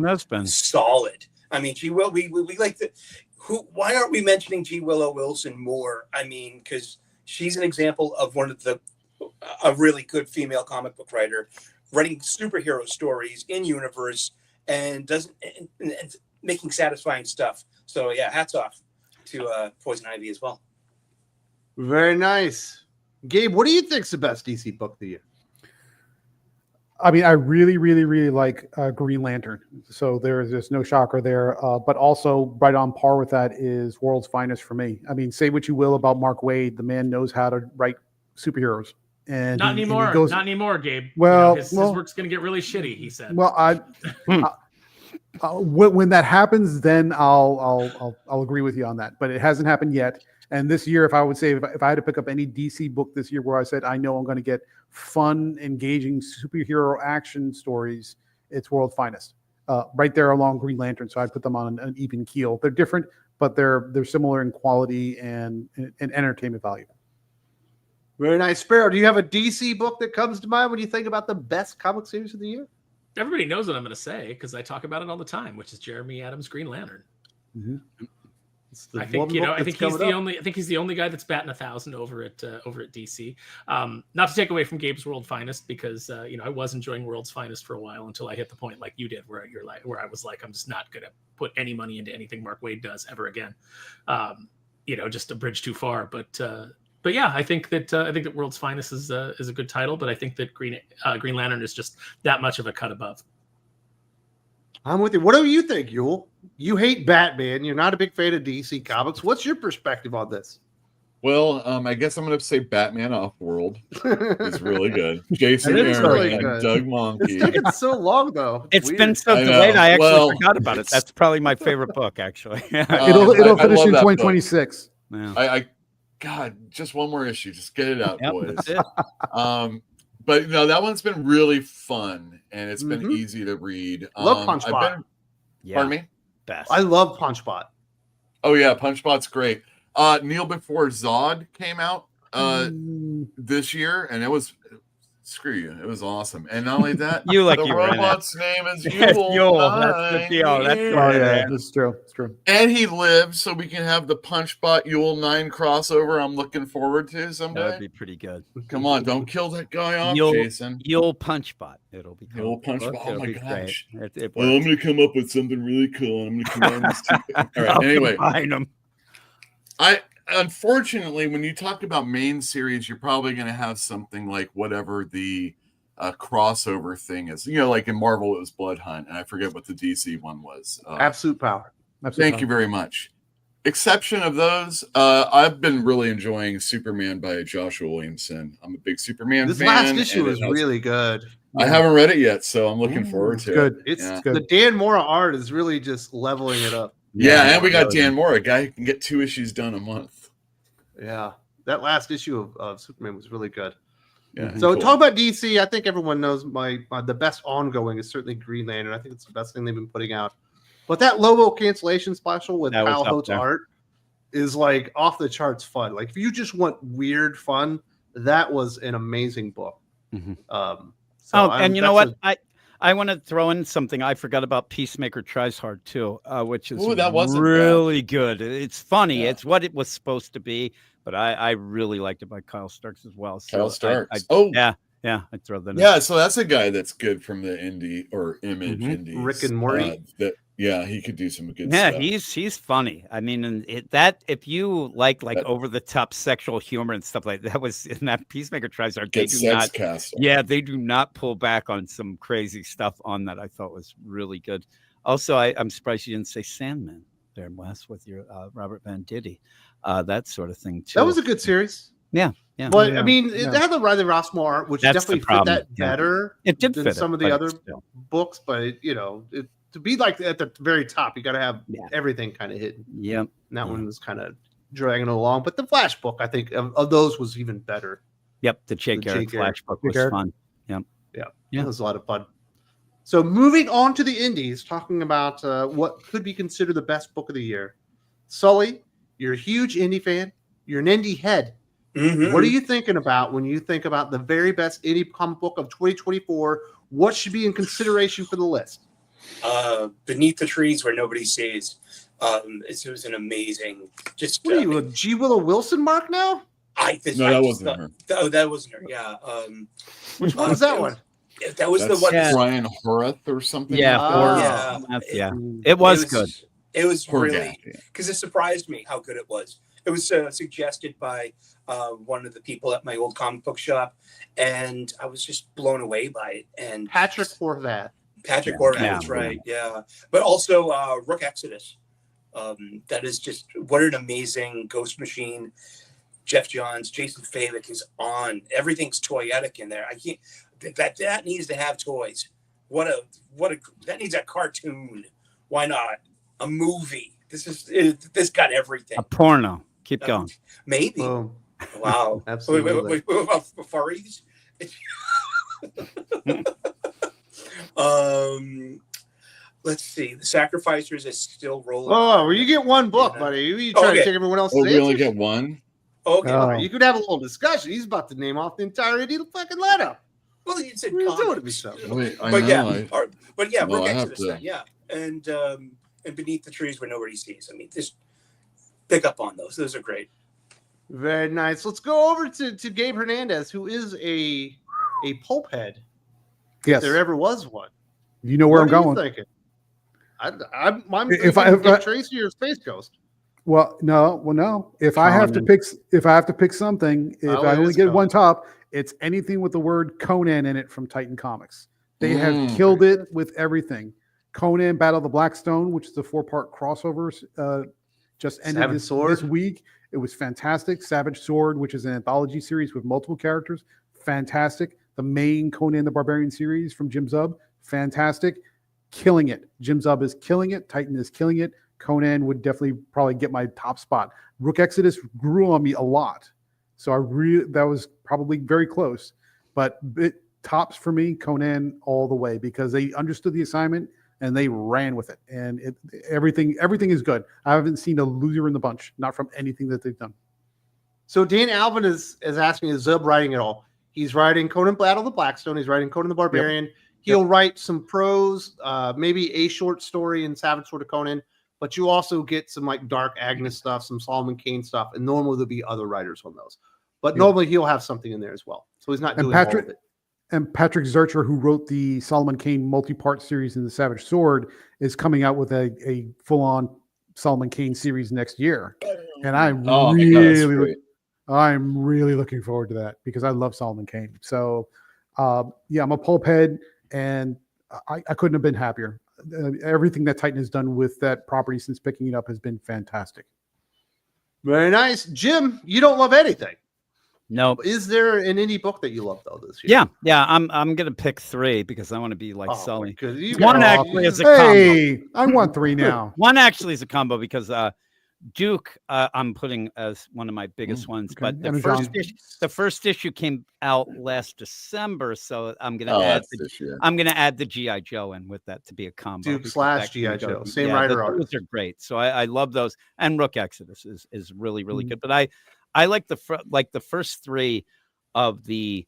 solid. I mean, G. Will, we like to. Why aren't we mentioning G. Willow Wilson more? I mean, because she's an example of a really good female comic book writer writing superhero stories in universe and making satisfying stuff. So yeah, hats off to Poison Ivy as well. Very nice. Gabe, what do you think's the best DC book of the year? I mean, I really, really, really like Green Lantern. So there's no shocker there. But also right on par with that is World's Finest for me. I mean, say what you will about Mark Waid, the man knows how to write superheroes. And not anymore. Not anymore, Gabe. Well, his work's going to get really shitty. He said. Well, when that happens, then I'll agree with you on that. But it hasn't happened yet. And this year, if I would say, if I had to pick up any DC book this year where I said I know I'm going to get fun, engaging superhero action stories, it's World's Finest. Right there along Green Lantern. So I'd put them on an even keel. They're different, but they're similar in quality and entertainment value. Very nice. Sparrow, do you have a DC book that comes to mind when you think about the best comic series of the year? Everybody knows what I'm going to say because I talk about it all the time, which is Jeremy Adams' Green Lantern. Mm-hmm. I think he's the only guy that's batting 1,000 over at DC. Not to take away from Gabe's World Finest, because I was enjoying World's Finest for a while until I hit the point like you did, where I was like, I'm just not going to put any money into anything Mark Waid does ever again. Just a bridge too far. But yeah, I think that World's Finest is a good title, but I think that Green Lantern is just that much of a cut above. I'm with you. What do you think, Uel? You hate Batman. You're not a big fan of DC Comics. What's your perspective on this? Well, I guess I'm going to say Batman Off-World is really good. Jason It is Aaron really and good. Doug Monkey. It's taken so long, though. It's weird. been so I know. delayed. I actually Well, forgot about it. That's probably my favorite book, actually. It'll I finish love in that book. 2026. Yeah. God, just one more issue. Just get it out, Yep, boys. that's it. But that one's been really fun and it's been easy to read. Love Punchbot. Pardon me? Best. I love Punchbot. Oh yeah, Punchbot's great. Kneel Before Zod came out this year, and it was screw you. It was awesome. And not only that, You like the you ran it. robot's name is Yes, Uel. Uel, that's the deal. That's Yeah. Oh yeah, it's true. It's true. And he lives, so we can have the Punchbot Uel 9 crossover. I'm looking forward to That would someday. be pretty good. Come on, don't kill that guy off, You'll Jason. Punchbot. It'll be cool. Uel Punchbot. Oh It'll my be great. gosh. It Well, I'm works. gonna come up with something really cool. And I'm gonna combine this. All right. I'll Anyway, combine 'em. Unfortunately, when you talk about main series, you're probably going to have something like whatever the crossover thing is. Like in Marvel, it was Blood Hunt, and I forget what the DC one was. Absolute Power. Thank you very much. Exception of those, I've been really enjoying Superman by Joshua Williamson. I'm a big Superman This fan. last issue and was really good. I haven't read it yet, so I'm looking forward to Good. it. It's Yeah. good. the Dan Mora art is really just leveling it up. Yeah, and we got Dan Moore, a guy who can get 2 issues done a month. Yeah, that last issue of Superman was really good. Yeah. So cool. talk about DC. I think everyone knows the best ongoing is certainly Green Lantern. I think it's the best thing they've been putting out. But that Lobo cancellation special with That was Kyle up Holt's there. art is like off the charts fun. Like if you just want weird fun, that was an amazing book. Mhm. So you know what? I want to throw in something I forgot about. Peacemaker Tries Hard too, which is that wasn't really good. It's funny. Yeah. It's what it was supposed to be, but I really liked it by Kyle Starks as well. So Kyle Starks. yeah, I'd throw that in. Yeah, so that's a guy that's good from the indie or image Mhm. indies. Rick and Morty. He could do some good Yeah, stuff. he's funny. I mean, and if you like That- over the top sexual humor and stuff like that, was in that Peacemaker Tries Hard. They Good do sex not. cast. Yeah, they do not pull back on some crazy stuff on that. I thought was really good. Also, I'm surprised you didn't say Sandman there, Wes, with your Robert Venditti, that sort of thing too. that was a good series. Yeah. But Yeah, I mean, yeah. it had the Riley Rossmo art, which That's the definitely fit problem, that yeah. better It did than fit some it, of the but other still. books. But to be like at the very top, you got to have Yeah. everything kind of hidden. Yep. And that Yeah. one was kind of dragging it along. But the Flash book, I think, of those was even better. Yep. The Jake The Garrett Jake Garrett. Flash book was Garrett. fun. Yeah, Yeah. it was a lot of fun. So moving on to the indies, talking about what could be considered the best book of the year. Sully, you're a huge indie fan. You're an indie head. Mhm. What are you thinking about when you think about the very best indie comic book of 2024? What should be in consideration for the list? Beneath the Trees Where Nobody Sees. It was an amazing. Just What are you, a G. Willow Wilson mark now? No, that wasn't her. Oh, that wasn't her. Yeah. Which one was that one? That was That's the one. Yeah. Brian Horace or something. Yeah, like Horace. that? Yeah. It was good. It was Poor really, guy, yeah. because it surprised me how good it was. It was suggested by one of the people at my old comic book shop, and I was just blown away by it. And Patrick Horvath. Horvath, Yeah. that's right, yeah. But also Rook Exodus. That is just, what an amazing Ghost Machine. Jeff Johns, Jason Favick is on. Everything's toyetic in there. I can't. That needs to have toys. That needs a cartoon. Why not a movie? This got everything. A porno. Keep going. Maybe. Boom. Wow. Absolutely. Wait, about furries? Let's see. The Sacrificers is still rolling. Oh, well, you get one book, Yeah. buddy. You trying to take everyone else's Oh, we only answers? get one? Okay. Oh. You could have a little discussion. He's about to name off the entirety of the fucking letter. Well, you said What are you doing to comics. me, son? Wait, I But know. yeah, No, Rook I have Exodus, to- then, yeah. And Beneath the Trees Where Nobody Sees. I mean, just pick up on those. Those are great. Very nice. Let's go over to Gabe Hernandez, who is a pulp head. Yes. If there ever was one. You know where What I'm are you going. thinking? I'm If thinking I- Dick Tracy or Space Ghost. Well, no. If I have to pick something, if Oh, I it only is get Conan. one top, it's anything with the word Conan in it from Titan Comics. They have Mm. killed it with everything. Conan Battle of the Blackstone, which is a 4-part crossover, just ended Savage this Sword. week. It was fantastic. Savage Sword, which is an anthology series with multiple characters, fantastic. The main Conan the Barbarian series from Jim Zub, fantastic. Killing it. Jim Zub is killing it. Titan is killing it. Conan would definitely probably get my top spot. Rook Exodus grew on me a lot. So that was probably very close. But tops for me, Conan all the way, because they understood the assignment and they ran with it. And everything is good. I haven't seen a loser in the bunch, not from anything that they've done. So Dan Alvin is asking, is Zub writing it all? He's writing Conan Battle of the Blackstone. He's writing Conan the Barbarian. He'll write some prose, maybe a short story in Savage Sword of Conan, but you also get some like Dark Agnes stuff, some Solomon Kane stuff, and normally there'll be other writers on those. But normally he'll have something in there as well. So he's not doing all of it. And Patrick Zurcher, who wrote the Solomon Kane multi-part series in the Savage Sword, is coming out with a full-on Solomon Kane series next year. And I'm really looking forward to that because I love Solomon Kane. So I'm a pulp head, and I couldn't have been happier. Everything that Titan has done with that property since picking it up has been fantastic. Very nice. Jim, you don't love anything. No. Is there an indie book that you love though this year? Yeah. I'm gonna pick 3 because I want to be like Sully. One actually is a combo. I want 3 now. One actually is a combo because Duke I'm putting as one of my biggest ones, okay. but the first issue came out last December, so I'm gonna add the GI Joe in with that to be a combo. Duke / GI Joe, same writer artist. Those are great, so I love those. And Rook Exodus is really good, but I like the first 3 of the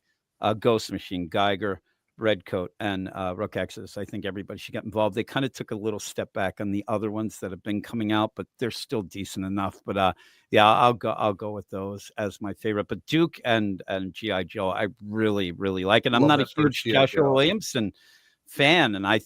Ghost Machine, Geiger, Redcoat, and Rook Exodus. I think everybody should get involved. They kind of took a little step back on the other ones that have been coming out, but they're still decent enough. But I'll go with those as my favorite. But Duke and GI Joe, I really like it. I'm not a huge Joshua Williamson fan, and I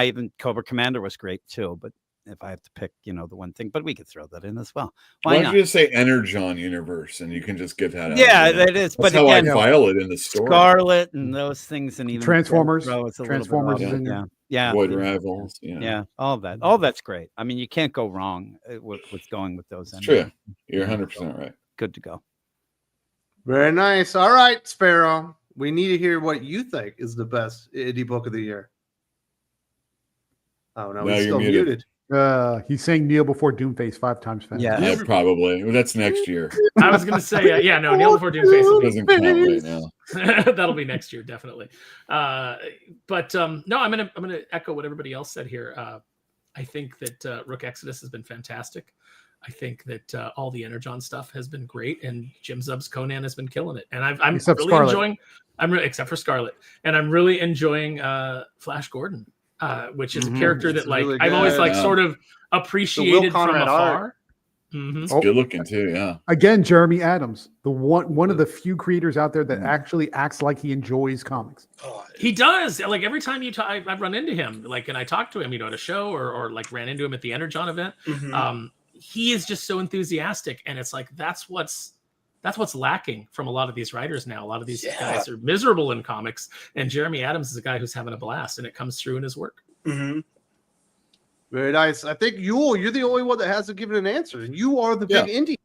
even Cobra Commander was great too. But if I have to pick, the one thing, but we could throw that in as well. Why don't you just say Energon Universe and you can just get that out? Yeah, that is. That's but how again, I file it in the story. Scarlet and those things, and even Transformers. Transformers Is in there. Yeah. Void Rivals. Yeah, all that. All that's great. I mean, you can't go wrong with going with those. It's true. You're 100% right. Good to go. Very nice. All right, Sparrow. We need to hear what you think is the best indie book of the year. Oh no, he's still muted. He's saying kneel before Doomface 5 times fast. Yeah, probably. Well, that's next year. I was going to say, no, kneel before Doomface. It doesn't count right now. That'll be next year, definitely. But no, I'm gonna echo what everybody else said here. I think that Rook Exodus has been fantastic. I think that all the Energon stuff has been great, and Jim Zub's Conan has been killing it. And I'm really enjoying. Except for Scarlet, and I'm really enjoying Flash Gordon. Which is a character that really I've always sort of appreciated from afar. Mhm. It's good looking too. Yeah. Again, Jeremy Adams, the one of the few creators out there that actually acts like he enjoys comics. Oh, He does. Like every time I've run into him, like, and I talked to him, at a show or like ran into him at the Energon event. mhm. He is just so enthusiastic, and it's like that's what's lacking from a lot of these writers now. A lot of these guys are miserable in comics, and Jeremy Adams is a guy who's having a blast, and it comes through in his work. Mhm. Very nice. I think you're the only one that hasn't given an answer. You are the big indie.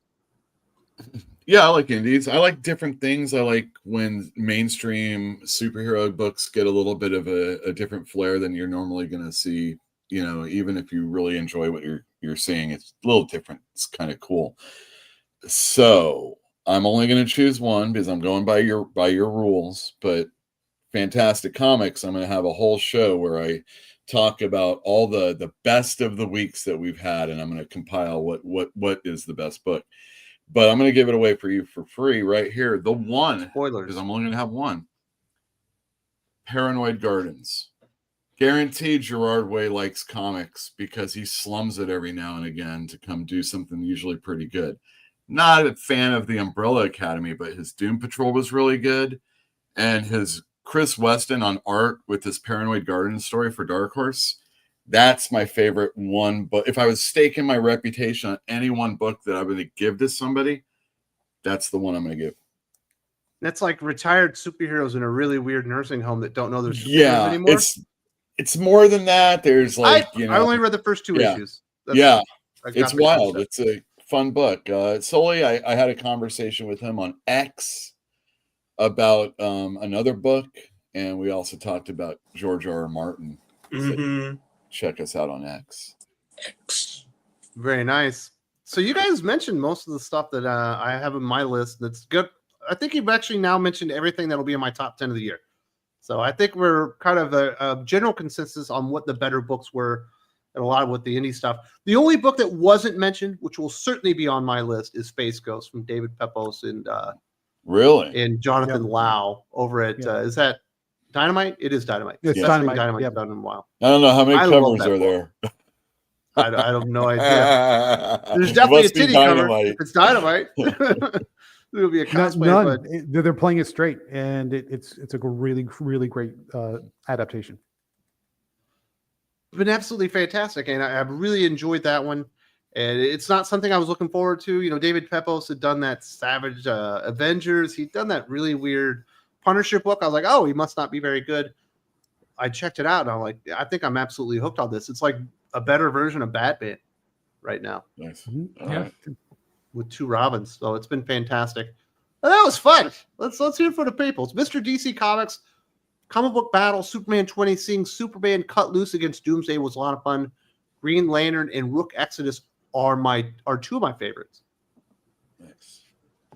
Yeah, I like indies. I like different things. I like when mainstream superhero books get a little bit of a different flair than you're normally going to see. Even if you really enjoy what you're seeing, it's a little different. It's kind of cool. So I'm only going to choose one because I'm going by your rules. But Fantastic Comics, I'm going to have a whole show where I talk about all the best of the weeks that we've had, and I'm going to compile what is the best book. But I'm going to give it away for you for free right here. The one, Spoilers. because I'm only going to have one. Paranoid Gardens. Guaranteed Gerard Way likes comics because he slums it every now and again to come do something usually pretty good. Not a fan of the Umbrella Academy, but his Doom Patrol was really good. And his Chris Weston on art with this Paranoid Gardens story for Dark Horse. That's my favorite one. But if I was staking my reputation on any one book that I would give to somebody, that's the one I'm going to give. That's like retired superheroes in a really weird nursing home that don't know there's superheroes anymore. It's more than that. There's I only read the first two issues. It's wild. It's a fun book. Sully, I had a conversation with him on X about another book, and we also talked about George R.R. Martin. Mm-hmm. So check us out on X. Very nice. So you guys mentioned most of the stuff that I have in my list. That's good. I think you've actually now mentioned everything that'll be in my top 10 of the year. So I think we're kind of a general consensus on what the better books were and a lot of what the indie stuff. The only book that wasn't mentioned, which will certainly be on my list, is Space Ghost from David Pepose and Jonathan Lau over at is that Dynamite? It is Dynamite. It's Dynamite. Dynamite Done in a while. I don't know how many covers are there. I have no idea. There's definitely a titty cover. If it's Dynamite. It'll be a cosplay. None. They're playing it straight, and it's a really, really great adaptation. It's been absolutely fantastic, and I've really enjoyed that one. And it's not something I was looking forward to. You know, David Pepose had done that Savage Avengers. He'd done that really weird Punisher book. I was like, oh, he must not be very good. I checked it out, and I'm like, I think I'm absolutely hooked on this. It's like a better version of Batman right now. Nice. Mm-hmm. All right. With two Robins. So it's been fantastic. And that was fun. Let's hear it for the peoples. Mr. DC Comics, comic book battle, Superman 20, seeing Superman cut loose against Doomsday was a lot of fun. Green Lantern and Rook Exodus are two of my favorites. Nice.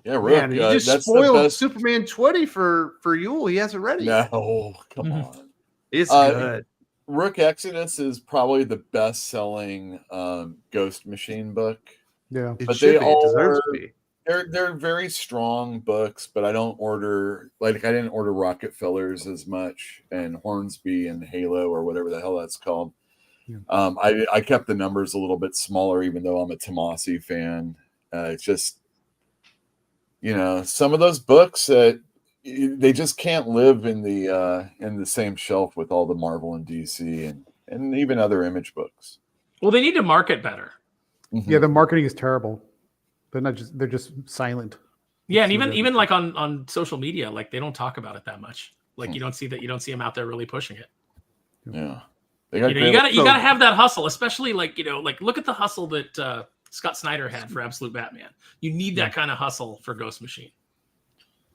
Yeah, Rook. Man, you just spoiled Superman 20 for Uel. He hasn't read it yet. No, come on. It's good. Rook Exodus is probably the best-selling Ghost Machine book. Yeah, but they deserve to be. They're very strong books, but I don't order I didn't order Rockefellers as much and Hornsby and Halo or whatever the hell that's called. Yeah. I kept the numbers a little bit smaller, even though I'm a Tomasi fan. It's just, some of those books that they just can't live in the same shelf with all the Marvel and DC and even other Image books. Well, they need to market better. Mm-hmm. Yeah, the marketing is terrible. They're just silent. Yeah, and even like on social media, like they don't talk about it that much. Like you don't see them out there really pushing it. Yeah. You gotta have that hustle, especially like look at the hustle that Scott Snyder had for Absolute Batman. You need that kind of hustle for Ghost Machine.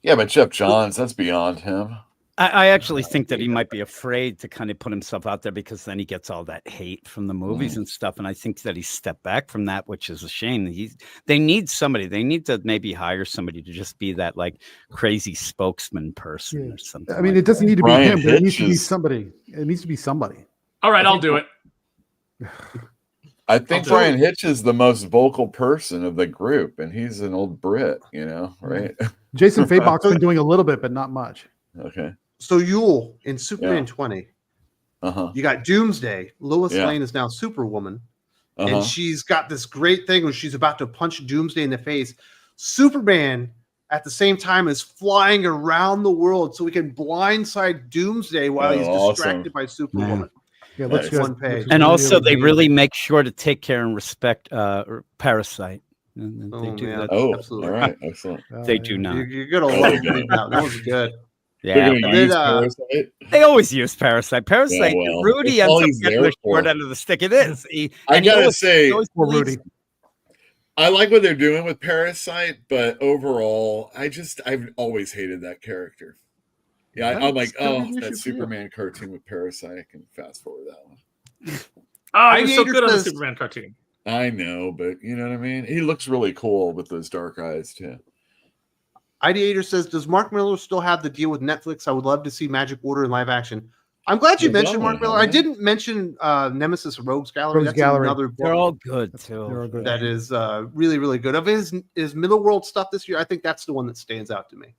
Yeah, but Jeff Johns, that's beyond him. I actually think that he might be afraid to kind of put himself out there because then he gets all that hate from the movies and stuff. And I think that he stepped back from that, which is a shame. They need somebody. They need to maybe hire somebody to just be that like crazy spokesman person or something. I mean, it doesn't need to be him. But it needs to be somebody. It needs to be somebody. All right, I'll do it. I think Brian Hitch is the most vocal person of the group, and he's an old Brit, right? Jason Fabok's been doing a little bit, but not much. Okay. So Uel in Superman 20, you got Doomsday. Lois Lane is now Superwoman. and she's got this great thing where she's about to punch Doomsday in the face. Superman at the same time is flying around the world so he can blindside Doomsday while he's distracted by Superwoman. Yeah, looks good. One page. And also, they really make sure to take care and respect Parasite. And they do that. Oh, absolutely. All right, excellent. They do not. You're gonna love it. That was good. Yeah, they always use Parasite. Parasite. Yeah, well, Rudy ends up getting the short end of the stick. It is. I gotta say, Rudy. I like what they're doing with Parasite, but overall, I've always hated that character. Yeah, I'm like, that Superman cartoon with Parasite. I can fast forward that one. Oh, you're so good on the Superman cartoon. I know, but you know what I mean? He looks really cool with those dark eyes, too. Ideator says, does Mark Millar still have the deal with Netflix? I would love to see Magic Order in live action. I'm glad you mentioned Mark Millar. I didn't mention Nemesis Rogues Gallery. That's another book. They're all good, too. That is really, really good. Of his Middle World stuff this year, I think that's the one that stands out to me.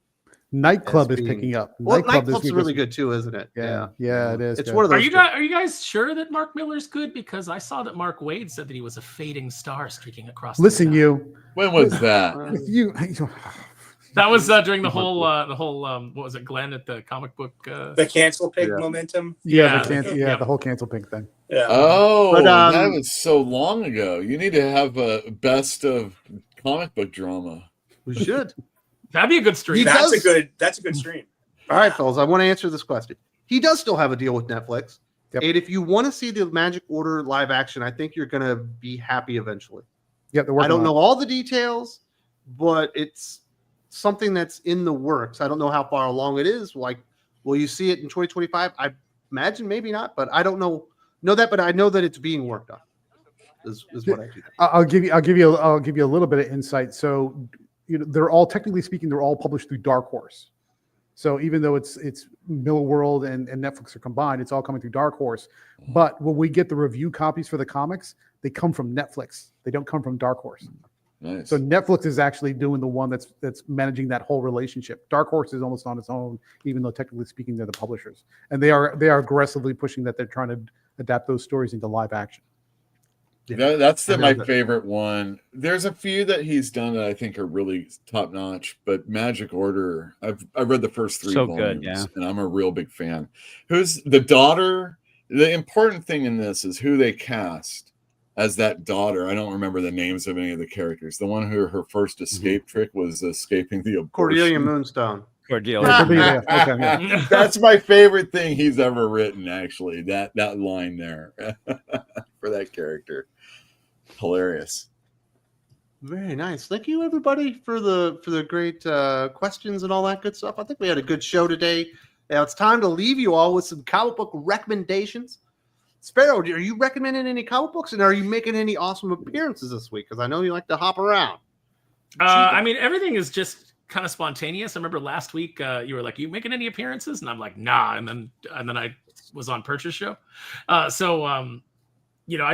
Nightclub is picking up. Well, Nightclub's really good too, isn't it? Yeah, it is. It's one of those. Are you guys sure that Mark Millar's good? Because I saw that Mark Waid said that he was a fading star streaking across. Listen, you. When was that? you. That was during the whole what was it, Glenn, at the comic book? The cancel pig momentum. The whole cancel pig thing. Yeah. Oh, that was so long ago. You need to have a best of comic book drama. We should. That'd be a good stream. That's a good stream. All right, fellas, I want to answer this question. He does still have a deal with Netflix. Yep. And if you want to see the Magic Order live action, I think you're going to be happy eventually. Yep, I don't know all the details, but it's something that's in the works. I don't know how far along it is. Like, will you see it in 2025? I imagine maybe not, but I don't know that, but I know that it's being worked on. Is what I do. I'll give you a little bit of insight. So, they're all, technically speaking, they're all published through Dark Horse. So even though it's Middle World and Netflix are combined, it's all coming through Dark Horse. But when we get the review copies for the comics, they come from Netflix. They don't come from Dark Horse. Nice. So Netflix is actually doing the one that's managing that whole relationship. Dark Horse is almost on its own, even though technically speaking they're the publishers, and they are aggressively pushing that. They're trying to adapt those stories into live action. That's my favorite one. There's a few that he's done that I think are really top notch, but Magic Order, I've read the first 3 volumes, and I'm a real big fan. Who's the daughter? The important thing in this is who they cast as that daughter. I don't remember the names of any of the characters. The one who her first escape trick was escaping the abortion. Cordelia Moonstone. Cordelia. Okay. That's my favorite thing he's ever written, actually. That line there for that character. Hilarious. Very nice. Thank you, everybody, for the great questions and all that good stuff. I think we had a good show today. Now it's time to leave you all with some comic book recommendations. Sparrow, are you recommending any comic books, and are you making any awesome appearances this week? Because I know you like to hop around. I mean, everything is just kind of spontaneous. I remember last week you were like, "You making any appearances?" And I'm like, "Nah." And then I was on Purchase Show, I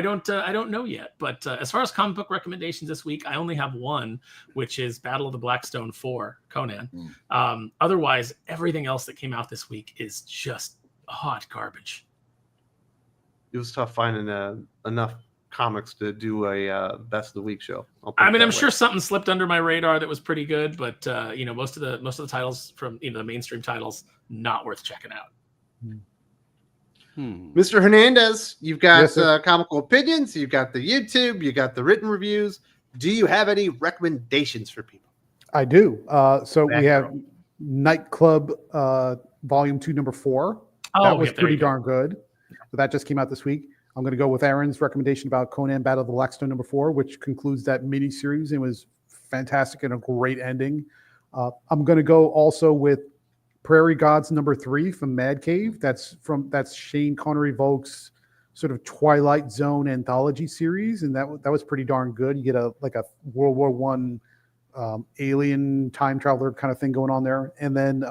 don't know yet. But as far as comic book recommendations this week, I only have one, which is Battle of the Blackstone 4, Conan. Otherwise, everything else that came out this week is just hot garbage. It was tough finding enough comics to do a best of the week show. I'm sure something slipped under my radar that was pretty good, but most of the titles from the mainstream titles not worth checking out. Mr. Hernandez, you've got Comical Opinions, you've got the YouTube, you got the written reviews. Do you have any recommendations for people? I do. We have Nightclub Volume 2, Number 4. That was pretty darn good. So that just came out this week. I'm going to go with Aaron's recommendation about Conan Battle of the Blackstone number 4, which concludes that miniseries and was fantastic and a great ending. I'm going to go also with Prairie Gods number 3 from Mad Cave. That's Shane Connery-Volk's sort of Twilight Zone anthology series, and that was pretty darn good. You get a World War I alien time traveler kind of thing going on there. And then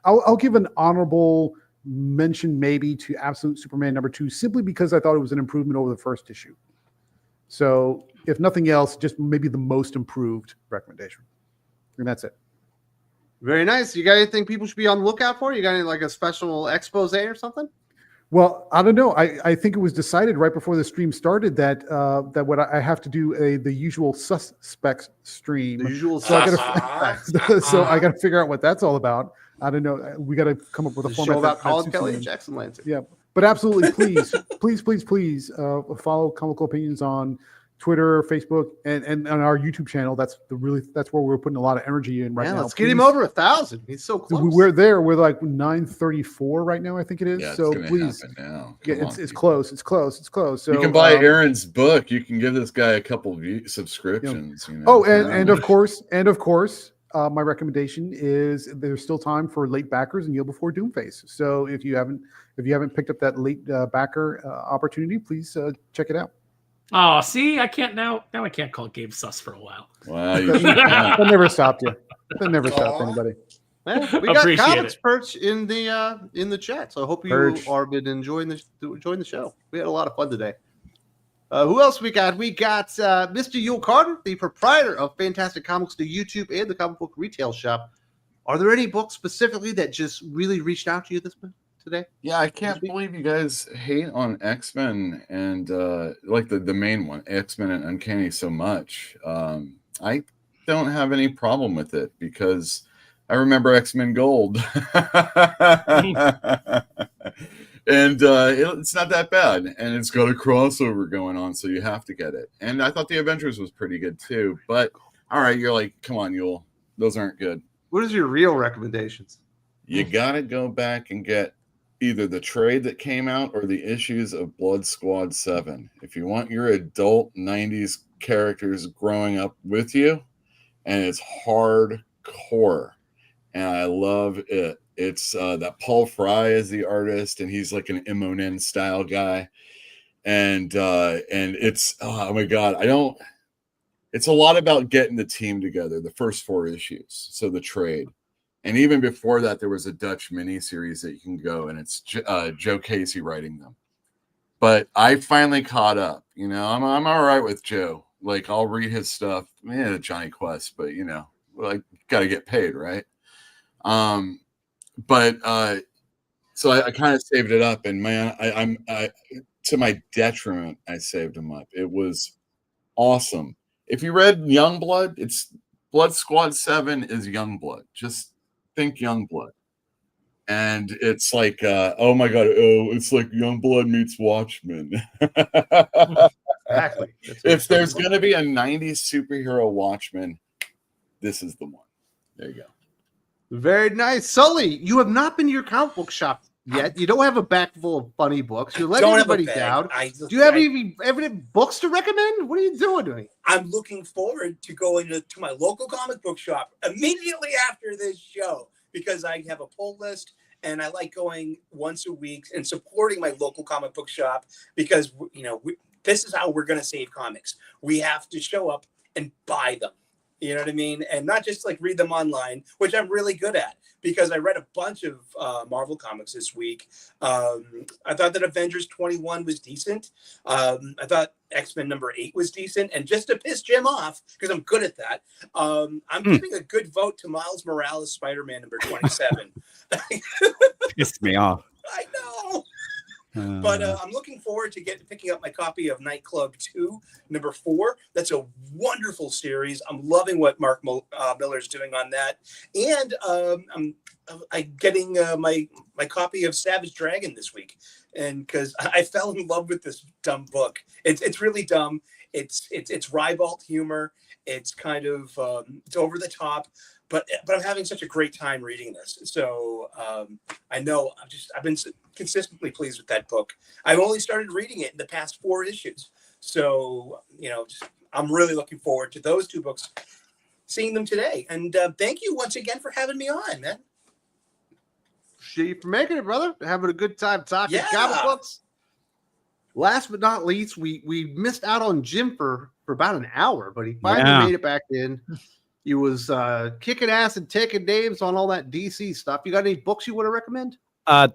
I'll give an honorable mention maybe to Absolute Superman number 2, simply because I thought it was an improvement over the first issue. So if nothing else, just maybe the most improved recommendation. And that's it. Very nice. You got anything people should be on the lookout for? You got any, like a special expose or something? Well, I don't know. I think it was decided right before the stream started that that what I have to do the usual suspects stream. The usual So I suspects. got to figure out what that's all about. I don't know. We got to come up with a The format show about that Colin suits Kelly them. and Jackson Lancer. Yeah, but absolutely, please, follow Comical Opinions on Twitter, Facebook, and on our YouTube channel. That's where we're putting a lot of energy in right now. Let's get him over 1,000. He's so close. We're like 934 right now, I think it is. Yeah, so it's please, happen now. yeah, it's close. It's close. So you can buy Aaron's book. You can give this guy a couple subscriptions. You know? Oh, and of course, my recommendation is there's still time for late backers and Yield Before Doomface. So if you haven't picked up that late backer opportunity, please check it out. Oh, see, I can't now. Now I can't call Gabe sus for a while. Wow, That never stopped you. That never stopped anybody. Man, we got Appreciate Comics it. Perch in the chat, so I hope you are been enjoying the show. We had a lot of fun today. Who else we got? We got Mr. Uel Carter, the proprietor of Fantastic Comics to YouTube and the comic book retail shop. Are there any books specifically that just really reached out to you today? Yeah, I can't believe you guys hate on X-Men and like the main one, X-Men and Uncanny so much. I don't have any problem with it because I remember X-Men Gold. And it's not that bad, and it's got a crossover going on, so you have to get it. And I thought the Avengers was pretty good too, but all right, you're like, come on, Uel, those aren't good. What is your real recommendations? You gotta go back and get either the trade that came out or the issues of Blood Squad 7. If you want your adult 90s characters growing up with you, and it's hardcore, and I love it. It's that Paul Fry is the artist, and he's like an Imonen style guy, and it's oh my god, it's a lot about getting the team together. The first 4 issues, so the trade, and even before that, there was a Dutch mini series that you can go, and it's Joe Casey writing them. But I finally caught up. You know, I'm all right with Joe. Like I'll read his stuff, Johnny Quest, but like got to get paid, right? But so I kind of saved it up, and man, I to my detriment, I saved them up. It was awesome. If you read Youngblood, it's Blood Squad 7 is Youngblood. Just think Youngblood, and it's like, oh my god, it's like Youngblood meets Watchmen. Exactly. If there's gonna be a 90s superhero Watchmen, this is the one. There you go. Very nice. Sully, you have not been to your comic book shop yet. You don't have a back full of funny books. You're letting everybody down. Do you have any books to recommend? What are you doing? I'm looking forward to going to my local comic book shop immediately after this show because I have a pull list and I like going once a week and supporting my local comic book shop because, this is how we're going to save comics. We have to show up and buy them. You know what I mean? And not just like read them online, which I'm really good at because I read a bunch of Marvel comics this week. I thought that Avengers 21 was decent. I thought X-Men number 8 was decent. And just to piss Jim off, because I'm good at that, I'm giving a good vote to Miles Morales Spider-Man number 27. Pissed me off. I know. But I'm looking forward to picking up my copy of Nightclub 2, number 4. That's a wonderful series. I'm loving what Mark Millar's doing on that. And I'm getting my copy of Savage Dragon this week. And because I fell in love with this dumb book. It's really dumb. It's ribald humor. It's kind of it's over the top. But I'm having such a great time reading this. So I know I've been consistently pleased with that book. I've only started reading it in the past 4 issues. So, I'm really looking forward to those 2 books, seeing them today. And thank you once again for having me on, man. Appreciate you for making it, brother. Having a good time talking comic books. Last but not least, we missed out on Jim for about an hour, but he finally made it back in. He was kicking ass and taking names on all that DC stuff. You got any books you want to recommend?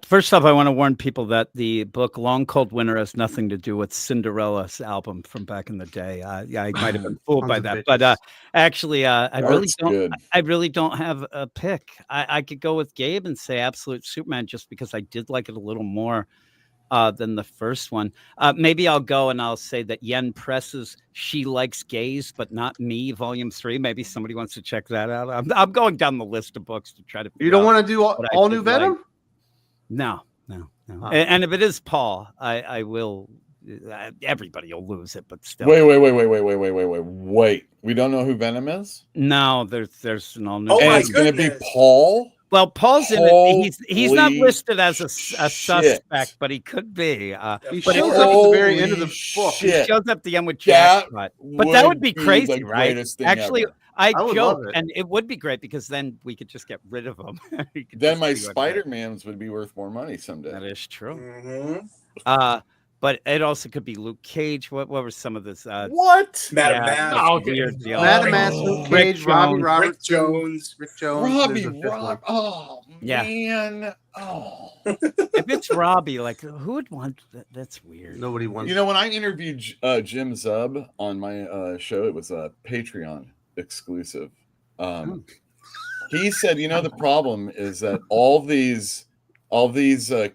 First off, I want to warn people that the book Long Cold Winter has nothing to do with Cinderella's album from back in the day. I might have been fooled by that, but actually, I really don't have a pick. I could go with Gabe and say Absolute Superman just because I did like it a little more. than the first one. Maybe I'll go and I'll say that Yen Press's She Likes Gays, but Not Me, Volume 3. Maybe somebody wants to check that out. I'm going down the list of books to try to figure You don't out want to do all new Venom? Like. No. And if it is Paul, I will. Everybody will lose it, but still. Wait. We don't know who Venom is? No, there's no new. Oh And my it's going to be goodness. Paul? Well, Paul's in it. He's not Holy listed as a shit. suspect, but he could be. He But shows up at the very end of the book. he shit. shows up at the end with Jack. That But that would be the crazy, right? greatest thing Actually, ever. I would love joke, it. and it would be great because then we could just get rid of him. Then my Spider-Mans would be worth more money someday. That is true. Mm-hmm. But it also could be Luke Cage. What were some of this? What? Madam Yeah. Mask. Oh, Weird deal. Madam Mask, Luke Cage, Robbie Jones. Roberts, Rick Jones. Rick Jones. Robbie There's a fifth one. Rob. Oh, Yeah. man. Oh. If it's Robbie, like who would want that? That's weird. Nobody wants. You know, when I interviewed Jim Zub on my show, it was a Patreon exclusive. He said, you know, the problem is that all these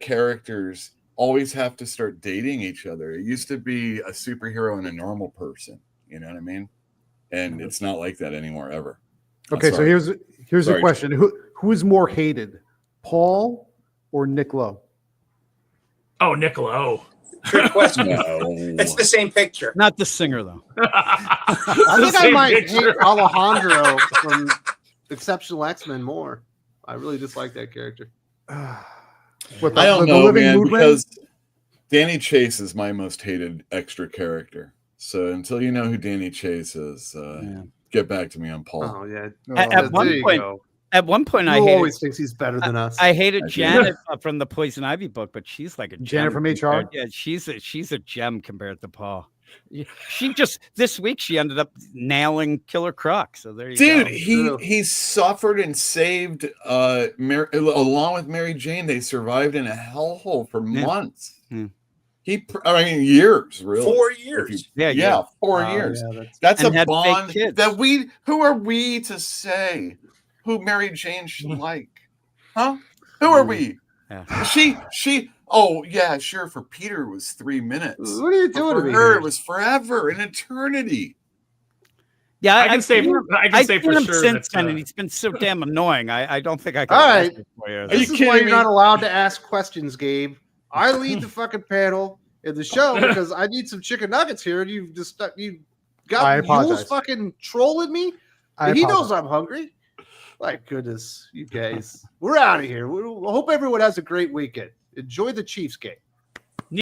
characters always have to start dating each other. It used to be a superhero and a normal person. You know what I mean? And it's not like that anymore, ever. Okay, so Sorry. here's Sorry, a question: who is more hated, Paul or Nick Lowe? Oh, Niccolo. Trick question. No. It's the same picture. Not the singer though. I think I might hate Alejandro from Exceptional X-Men more. I really dislike that character. What, I don't the know, living man, mood ring? because Danny Chase is my most hated extra character. So until you know who Danny Chase is, get back to me on Paul. Oh yeah. At There one you point, go. At one point, I Who hated. always thinks he's better than us. I hated I do. Janet from the Poison Ivy book, but she's like a Janet gem from HR? compared- Yeah, she's a gem compared to Paul. She just this week she ended up nailing Killer Croc. So there you Dude, go. he suffered and saved along with Mary Jane. They survived in a hellhole for months. Yeah. Years, really. 4 years. Yeah. 4 Oh, years. yeah, That's And a had fake bond kids. that who are we to say who Mary Jane should like? Huh? Who are we? Yeah. She oh yeah, sure, for Peter it was 3 minutes. What are you But doing for to me her here? it was forever, an eternity. Yeah, I can say for I've sure seen him that, since then, and he's been so damn annoying. I don't think I can. All right. last it for you. Are you This is kidding why you're me? not allowed to ask questions, Gabe. I lead the fucking panel in the show because I need some chicken nuggets here, and you I got apologize. Yule's fucking trolling me. I He knows apologize. I'm hungry. My goodness, you guys. We're out of here. I hope everyone has a great weekend. Enjoy the Chiefs game.